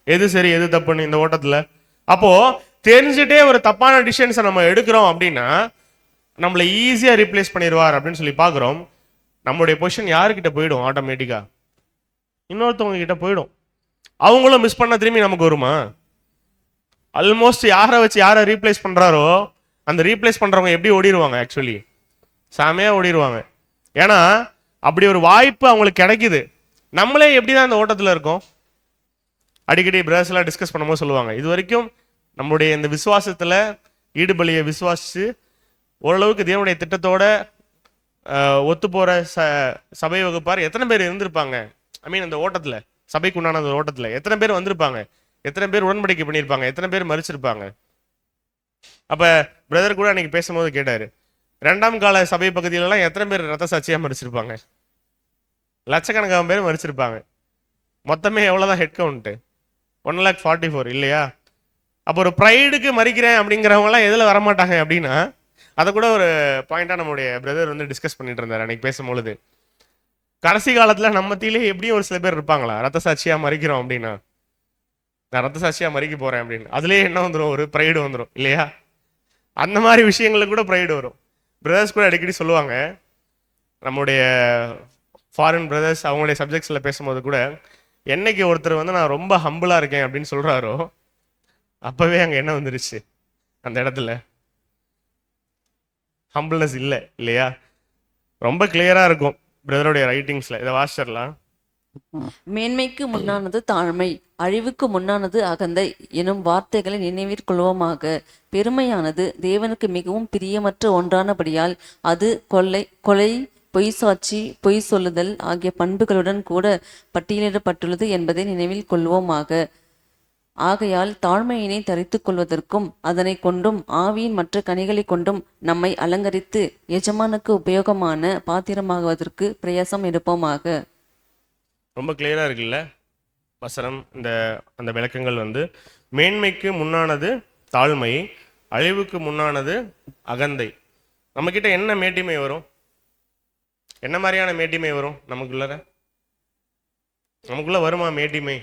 எது சரி எது தப்புன்னு இந்த ஓட்டத்துல? அப்போ தெரிஞ்சுட்டே ஒரு தப்பான டிசிஷன்ஸை நம்ம எடுக்கிறோம் அப்படின்னா நம்மளை ஈஸியா ரீப்ளேஸ் பண்ணிடுவார் அப்படின்னு சொல்லி பார்க்குறோம். நம்மளுடைய பொசிஷன் யாருக்கிட்ட போயிடும்? ஆட்டோமேட்டிக்கா இன்னொருத்தவங்க கிட்ட போயிடும். அவங்களும் மிஸ் பண்ண திரும்பி நமக்கு வருமா? ஆல்மோஸ்ட் யாரை வச்சு யாரை ரீப்ளேஸ் பண்றாரோ அந்த ரீப்ளேஸ் பண்றவங்க எப்படி ஓடிடுவாங்க? ஆக்சுவலி சாமையா ஓடிடுவாங்க. ஏன்னா அப்படி ஒரு வாய்ப்பு அவங்களுக்கு கிடைக்குது. நம்மளே எப்படிதான் அந்த ஓட்டத்தில் இருக்கோம்? அடிக்கடி பிரதர்ஸ் எல்லாம் டிஸ்கஸ் பண்ணும்போது சொல்லுவாங்க, இது வரைக்கும் நம்மளுடைய இந்த விசுவாசத்துல ஈடுபலியை விசுவாசிச்சு ஓரளவுக்கு தேவனுடைய திட்டத்தோட ஒத்து போற சபை வகுப்பார் எத்தனை பேர் இருந்திருப்பாங்க? ஐ மீன் அந்த ஓட்டத்துல, சபைக்கு உண்டான அந்த ஓட்டத்துல எத்தனை பேர் வந்திருப்பாங்க? எத்தனை பேர் உடன்படிக்கை பண்ணியிருப்பாங்க? எத்தனை பேர் மறிச்சிருப்பாங்க? அப்ப பிரதர் கூட அன்னைக்கு பேசும்போது கேட்டாரு, 2ஆம் கால சபை பகுதியிலலாம் எத்தனை பேர் ரத்த சாட்சியா மறிச்சிருப்பாங்க? லட்சக்கணக்கான பேர் மறிச்சிருப்பாங்க. மொத்தமே எவ்வளவுதான் ஹெட் கவுண்ட்? 1,44,000 இல்லையா? அப்போ ஒரு ப்ரைடுக்கு மறிக்கிறேன் அப்படிங்கிறவங்க எல்லாம் எதுல வரமாட்டாங்க அப்படின்னா, அதை கூட ஒரு பாயிண்டா நம்மளுடைய பிரதர் வந்து டிஸ்கஸ் பண்ணிட்டு இருந்தார் அன்னைக்கு பேசும்பொழுது. கடைசி காலத்துல நம்ம மத்தியிலே எப்படியும் ஒரு சில பேர் இருப்பாங்களா, ரத்த சாட்சியா மறிக்கிறோம் அப்படின்னா, நான் ரத்த சாட்சியா மறிக்க போறேன் அப்படின்னு, அதுலயே என்ன வந்துடும்? ஒரு ப்ரைடு வந்துடும் இல்லையா? அந்த மாதிரி விஷயங்களுக்கு கூட ப்ரைடு வரும். பிரதர்ஸ் கூட அடிக்கடி சொல்லுவாங்க, நம்முடைய ஃபாரின் பிரதர்ஸ் அவங்களுடைய சப்ஜெக்ட்ஸில் பேசும்போது கூட, என்னைக்கு ஒருத்தர் வந்து நான் ரொம்ப ஹம்பிளா இருக்கேன் அப்படின்னு சொல்றாரோ அப்பவே அங்கே என்ன வந்துருச்சு? அந்த இடத்துல ஹம்பிள்னஸ் இல்லை இல்லையா? ரொம்ப கிளியரா இருக்கும் பிரதருடைய ரைட்டிங்ஸ்ல. இதை வாசிச்சிடலாம். மேன்மைக்கு முன்னானது தாழ்மை, அழிவுக்கு முன்னானது அகந்தை எனும் வார்த்தைகளை நினைவிற்கொள்வோமாக. பெருமையானது தேவனுக்கு மிகவும் பிரியமற்ற ஒன்றானபடியால் அது கொலை, பொய் சாட்சி, பொய் சொல்லுதல் ஆகிய பண்புகளுடன் கூட பட்டியலிடப்பட்டுள்ளது என்பதை நினைவில் கொள்வோமாக. ஆகையால் தாழ்மையினை தரித்துக் கொள்வதற்கும் அதனை கொண்டும் ஆவியின் மற்ற கனிகளை கொண்டும் நம்மை அலங்கரித்து எஜமானுக்கு உபயோகமான பாத்திரமாகுவதற்கு பிரயாசம் எடுப்போமாக. ரொம்ப கிளியரா இருக்குல்ல வசனம்? அந்த விளக்கங்கள் வந்து மேன்மைக்கு முன்னானது தாழ்மை, அழிவுக்கு முன்னானது அகந்தை. நம்ம கிட்ட என்ன மேட்டிமை வரும்? என்ன மாதிரியான மேட்டிமை வரும் நமக்குள்ள வருமா மேட்டிமை?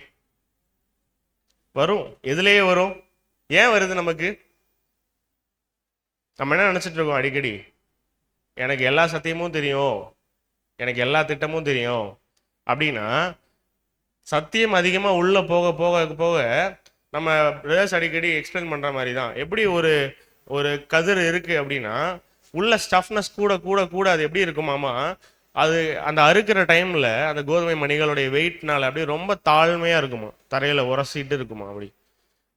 வரும். எதுலேயே வரும்? ஏன் வருது நமக்கு? நம்ம என்ன நினைச்சிட்டு இருக்கோம் அடிக்கடி, எனக்கு எல்லா சத்தியமும் தெரியும், எனக்கு எல்லா திட்டமும் தெரியும் அப்படின்னா, சத்தியம் அதிகமாக உள்ள போக போக போக நம்ம பிரதர்ஸ் அடிக்கடி எக்ஸ்பிளைன் பண்ற மாதிரி தான். எப்படி ஒரு கதிர் இருக்கு அப்படின்னா, உள்ள ஸ்டஃப்னஸ் கூட கூட கூட அது எப்படி இருக்குமாமா, அது அந்த அறுக்கிற டைம்ல அந்த கோதுமை மணிகளுடைய வெயிட்னால அப்படியே ரொம்ப தாழ்மையா இருக்குமா, தரையில உரசிட்டு இருக்குமா. அப்படி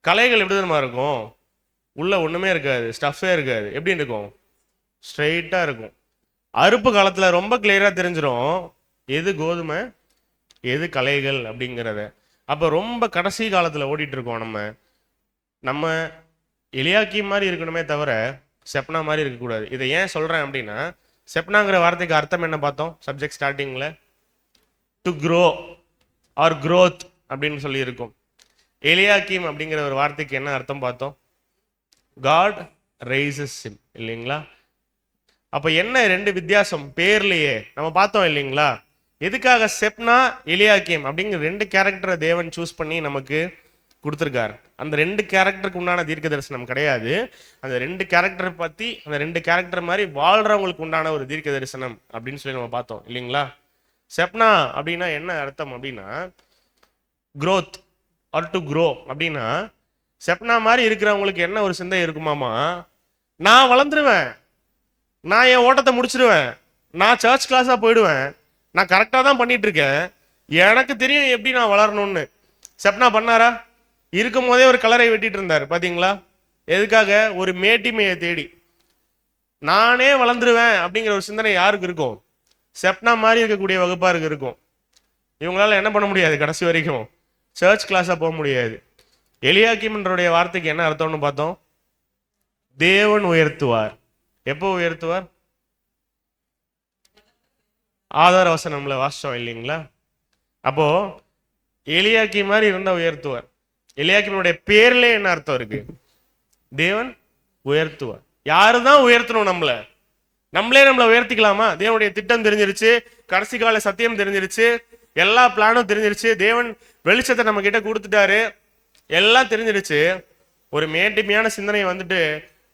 கலைகள் எப்படி தெரியுமா இருக்கும்? உள்ள ஒண்ணுமே இருக்காது, ஸ்டஃபே இருக்காது. எப்படி இருக்கும்? ஸ்ட்ரெயிட்டா இருக்கும். அறுப்பு காலத்துல ரொம்ப கிளியரா தெரிஞ்சிடும் எது கோதுமை எது கலைகள் அப்படிங்கிறத. அப்ப ரொம்ப கடைசி காலத்துல ஓடிட்டு இருக்கோம். நம்ம எலியாக்கி மாதிரி இருக்கணுமே தவிர செப்னா மாதிரி இருக்கக்கூடாது. இதை ஏன் சொல்றேன் அப்படின்னா, செப்னாங்கிற வார்த்தைக்கு அர்த்தம் என்ன பார்த்தோம் சப்ஜெக்ட் ஸ்டார்டிங்ல? டு க்ரோ ஆர் க்ரோத் அப்படின்னு சொல்லி இருக்கும். எலியாக்கிம் அப்படிங்கிற ஒரு வார்த்தைக்கு என்ன அர்த்தம் பார்த்தோம்? காட் ரைசஸ் ஹிம் இல்லைங்களா? அப்ப என்ன ரெண்டு வித்தியாசம் பேர்லயே நம்ம பார்த்தோம் இல்லைங்களா? எதுக்காக செப்னா எலியாக்கிம் அப்படிங்கிற ரெண்டு கேரக்டரை தேவன் சூஸ் பண்ணி நமக்கு கொடுத்துருக்காரு. அந்த ரெண்டு கேரக்டருக்கு உண்டான தீர்க்க தரிசனம் கிடையாது. அந்த ரெண்டு கேரக்டரை பத்தி, அந்த ரெண்டு கேரக்டர் மாதிரி வாழ்றவங்களுக்கு உண்டான ஒரு தீர்க்க தரிசனம் அப்படின்னு சொல்லி நம்ம பார்த்தோம் இல்லைங்களா? செப்னா அப்படின்னா என்ன அர்த்தம் அப்படின்னா, growth or to grow அப்படின்னா, செப்னா மாதிரி இருக்கிறவங்களுக்கு என்ன ஒரு சிந்தை இருக்குமாமா, நான் வளர்ந்துருவேன், நான் என் ஓட்டத்தை முடிச்சிருவேன், நான் சர்ச் கிளாஸாக போயிடுவேன், நான் கரெக்டாக தான் பண்ணிட்டு இருக்கேன், எனக்கு தெரியும் எப்படி நான் வளரணும்னு. செப்னா பண்ணாரா? இருக்கும் போதே ஒரு கலரை வெட்டிட்டு இருந்தார் பாத்தீங்களா? எதுக்காக? ஒரு மேட்டிமையை தேடி. நானே வளர்ந்துருவேன் அப்படிங்கிற ஒரு சிந்தனை யாருக்கு இருக்கும்? செப்னா மாதிரி இருக்கக்கூடிய வகுப்பாருக்கு இருக்கும். இவங்களால என்ன பண்ண முடியாது? கடைசி வரைக்கும் சர்ச் கிளாஸா போக முடியாது. எலியாக்கீம்ன்றோடைய வார்த்தைக்கு என்ன அர்த்தம்னு பார்த்தோம். தேவன் உயர்த்துவார். எப்போ உயர்த்துவார்? ஆதார வசனம்ல வாசிச்சோம் இல்லைங்களா? அப்போ எலியாக்கீம் மாதிரி இருந்தா உயர்த்துவார். எலியாக்கீமுடைய பேர்ல என்ன அர்த்தம் இருக்கு? தேவன் உயர்த்துவார். யாருதான் உயர்த்தணும்? நம்மளே நம்மளை உயர்த்திக்கலாமா? தேவனுடைய திட்டம் தெரிஞ்சிருச்சு, கடைசி கால சத்தியம் தெரிஞ்சிருச்சு, எல்லா பிளானும் தெரிஞ்சிருச்சு, தேவன் வெளிச்சத்தை நம்ம கிட்ட கொடுத்துட்டாரு, எல்லாம் தெரிஞ்சிருச்சு. ஒரு மேட்டிமையான சிந்தனை வந்துட்டு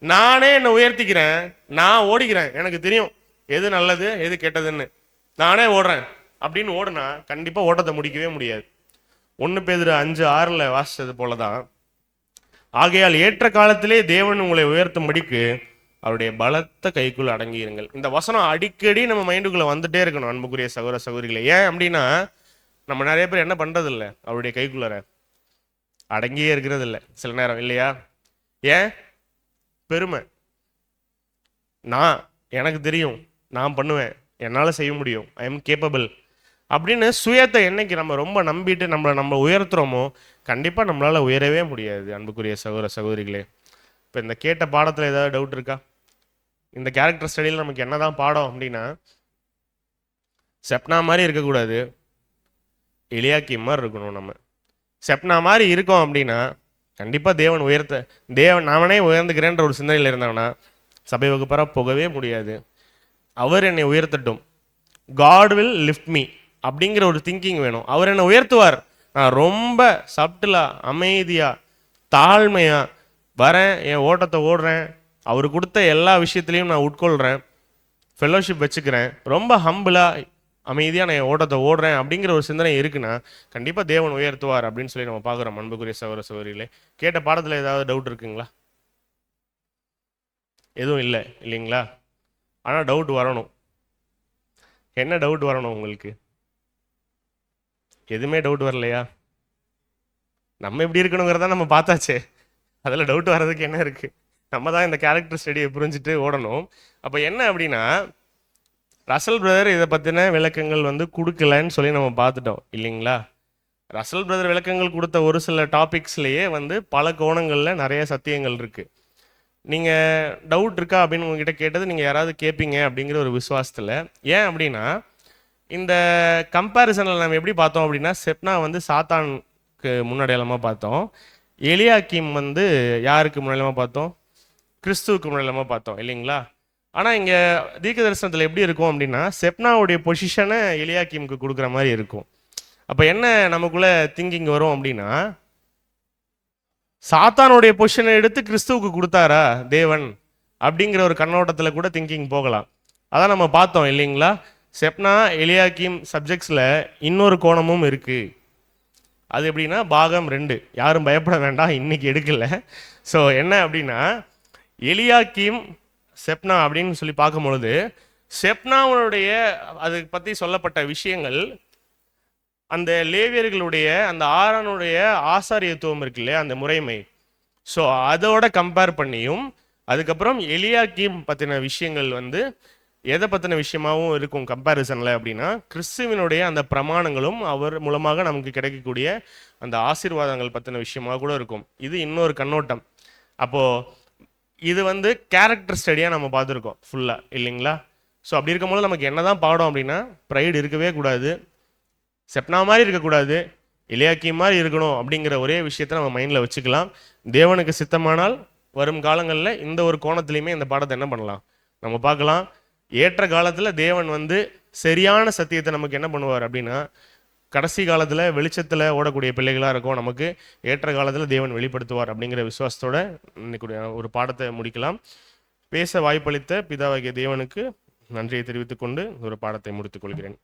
நானே என்னை உயர்த்திக்கிறேன், நான் ஓடிக்கிறேன், எனக்கு தெரியும் எது நல்லது எது கெட்டதுன்னு, நானே ஓடுறேன் அப்படின்னு ஓடுனா கண்டிப்பா ஓட்டத்தை முடிக்கவே முடியாது. 1 பேதுரு 5:6 வாசிச்சது போலதான், ஆகையால் ஏற்ற காலத்திலே தேவன் உங்களை உயர்த்தும்படிக்கு அவருடைய பலத்த கைக்குள் அடங்கியிருங்கள். இந்த வசனம் அடிக்கடி நம்ம மைண்டுக்குள்ள வந்துட்டே இருக்கணும் அன்புக்குரிய சகோதர சகோதரிகளை. ஏன் அப்படின்னா நம்ம நிறைய பேர் என்ன பண்றது இல்லை, அவருடைய கைக்குள்ளார அடங்கியே இருக்கிறது இல்லை சில நேரம், இல்லையா? ஏன்? பெருமை. எனக்கு தெரியும், நான் பண்ணுவேன், என்னால் செய்ய முடியும், ஐ எம் கேப்பபிள் அப்படின்னு சுயத்தை என்னைக்கு நம்ம ரொம்ப நம்பிட்டு நம்ம உயர்த்துறோமோ கண்டிப்பாக நம்மளால் உயரவே முடியாது அன்புக்குரிய சகோதர சகோதரிகளே. இப்போ இந்த கேட்ட பாடத்தில் ஏதாவது டவுட் இருக்கா? இந்த கேரக்டர் ஸ்டடியில் நமக்கு என்னதான் பாடம் அப்படின்னா, செப்னா மாதிரி இருக்கக்கூடாது, எலியாக்கீம் மாதிரி இருக்கணும். நம்ம செப்னா மாதிரி இருக்கோம் அப்படின்னா கண்டிப்பாக தேவன் நானே உயர்ந்துக்கிறேன்ற ஒரு சிந்தனையில் இருந்தவனா சபை வகுப்பராக போகவே முடியாது. அவர் என்னை உயர்த்தட்டும், காட் வில் லிஃப்ட் மீ அப்படிங்கிற ஒரு திங்கிங் வேணும். அவர் என்னை உயர்த்துவார். நான் ரொம்ப சப்டிலா, அமைதியா, தாழ்மையா வரேன், என் ஓட்டத்தை ஓடுறேன், அவர் கொடுத்த எல்லா விஷயத்துலையும் நான் உட்கொள்கிறேன், ஃபெல்லோஷிப் வச்சுக்கிறேன், ரொம்ப ஹம்பிளா அமைதியாக நான் என் ஓட்டத்தை ஓடுறேன் அப்படிங்கிற ஒரு சிந்தனை இருக்குன்னா கண்டிப்பாக தேவன் உயர்த்துவார் அப்படின்னு சொல்லி நம்ம பார்க்குறோம் அன்புக்குரிய சகோதர சகோதரிகளே. கேட்ட பாடத்தில் ஏதாவது டவுட் இருக்குங்களா? எதுவும் இல்லை இல்லைங்களா? ஆனால் டவுட் வரணும். என்ன டவுட் வரணும் உங்களுக்கு? எதுவுமே டவுட் வரலையா? நம்ம எப்படி இருக்கணுங்கிறத நம்ம பார்த்தாச்சே, அதில் டவுட் வர்றதுக்கு என்ன இருக்குது? நம்ம தான் இந்த கேரக்டர் ஸ்டடியை புரிஞ்சுட்டு ஓடணும். அப்போ என்ன அப்படின்னா, ரசல் பிரதர் இதை பற்றின விளக்கங்கள் கொடுக்கலன்னு சொல்லி நம்ம பார்த்துட்டோம் இல்லைங்களா? ரசல் பிரதர் விளக்கங்கள் கொடுத்த ஒரு சில டாபிக்ஸ்லேயே பல கோணங்களில் நிறைய சத்தியங்கள் இருக்குது. நீங்கள் டவுட் இருக்கா அப்படின்னு உங்ககிட்ட கேட்டது நீங்கள் யாராவது கேட்பீங்க அப்படிங்கிற ஒரு விசுவாசத்தில். ஏன் அப்படின்னா, இந்த கம்பேரிசனில் நம்ம எப்படி பார்த்தோம் அப்படின்னா, செப்னா சாத்தானுக்கு முன்னடையாளமாக பார்த்தோம், எலியாக்கீம் யாருக்கு முன்னடையாளமாக பார்த்தோம்? கிறிஸ்துவுக்கு முன்னடையாளமாக பார்த்தோம் இல்லைங்களா? ஆனால் இங்கே தீர்க்க தரிசனத்தில் எப்படி இருக்கும் அப்படின்னா, செப்னாவுடைய பொசிஷனை எலியாக்கீமுக்கு கொடுக்குற மாதிரி இருக்கும். அப்போ என்ன நமக்குள்ள திங்கிங் வரும் அப்படின்னா, சாத்தானுடைய பொசிஷனை எடுத்து கிறிஸ்துவுக்கு கொடுத்தாரா தேவன் அப்படிங்கிற ஒரு கண்ணோட்டத்தில் கூட திங்கிங் போகலாம். அதான் நம்ம பார்த்தோம் இல்லைங்களா? செப்னா எலியாக்கீம் சப்ஜெக்ட்ஸில் இன்னொரு கோணமும் இருக்குது. அது எப்படின்னா பாகம் 2. யாரும் பயப்பட வேண்டாம், இன்னைக்கு எடுக்கல. ஸோ என்ன அப்படின்னா, எலியாக்கீம் செப்னா அப்படின்னு சொல்லி பார்க்கும்பொழுது, செப்னாவுடைய அதை பற்றி சொல்லப்பட்ட விஷயங்கள் அந்த லேவியர்களுடைய அந்த ஆரோனுடைய ஆசாரியத்துவம் இருக்கு இல்லையா, அந்த முறைமை, ஸோ அதோட கம்பேர் பண்ணியும், அதுக்கப்புறம் எலியாக்கீம் பற்றின விஷயங்கள் எதை பற்றின விஷயமாகவும் இருக்கும் கம்பேரிசனில் அப்படின்னா, கிறிஸ்துவினுடைய அந்த பிரமாணங்களும் அவர் மூலமாக நமக்கு கிடைக்கக்கூடிய அந்த ஆசீர்வாதங்கள் பற்றின விஷயமாக கூட இருக்கும். இது இன்னொரு கண்ணோட்டம். அப்போது இது கேரக்டர் ஸ்டடியாக நம்ம பார்த்துருக்கோம் ஃபுல்லாக இல்லைங்களா? ஸோ அப்படி இருக்கும்போது நமக்கு என்ன தான் பாடம் அப்படின்னா, ப்ரைடு இருக்கவே கூடாது, செப்னா மாதிரி இருக்கக்கூடாது, எலியாக்கீம் மாதிரி இருக்கணும் அப்படிங்கிற ஒரே விஷயத்தை நம்ம மைண்டில் வச்சுக்கலாம். தேவனுக்கு சித்தமானால் வரும் காலங்களில் இந்த ஒரு கோணத்துலையுமே இந்த பாடத்தை என்ன பண்ணலாம், நம்ம பார்க்கலாம். ஏற்ற காலத்தில் தேவன் சரியான சத்தியத்தை நமக்கு என்ன பண்ணுவார் அப்படின்னா, கடைசி காலத்தில் வெளிச்சத்தில் ஓடக்கூடிய பிள்ளைகளாக இருக்கும், நமக்கு ஏற்ற காலத்தில் தேவன் வெளிப்படுத்துவார் அப்படிங்கிற விசுவாசத்தோட இன்னைக்கு ஒரு பாடத்தை முடிக்கலாம். பேச வாய்ப்பளித்த பிதாவாகிய தேவனுக்கு நன்றியை தெரிவித்துக் கொண்டு ஒரு பாடத்தை முடித்துக் கொள்கிறேன்.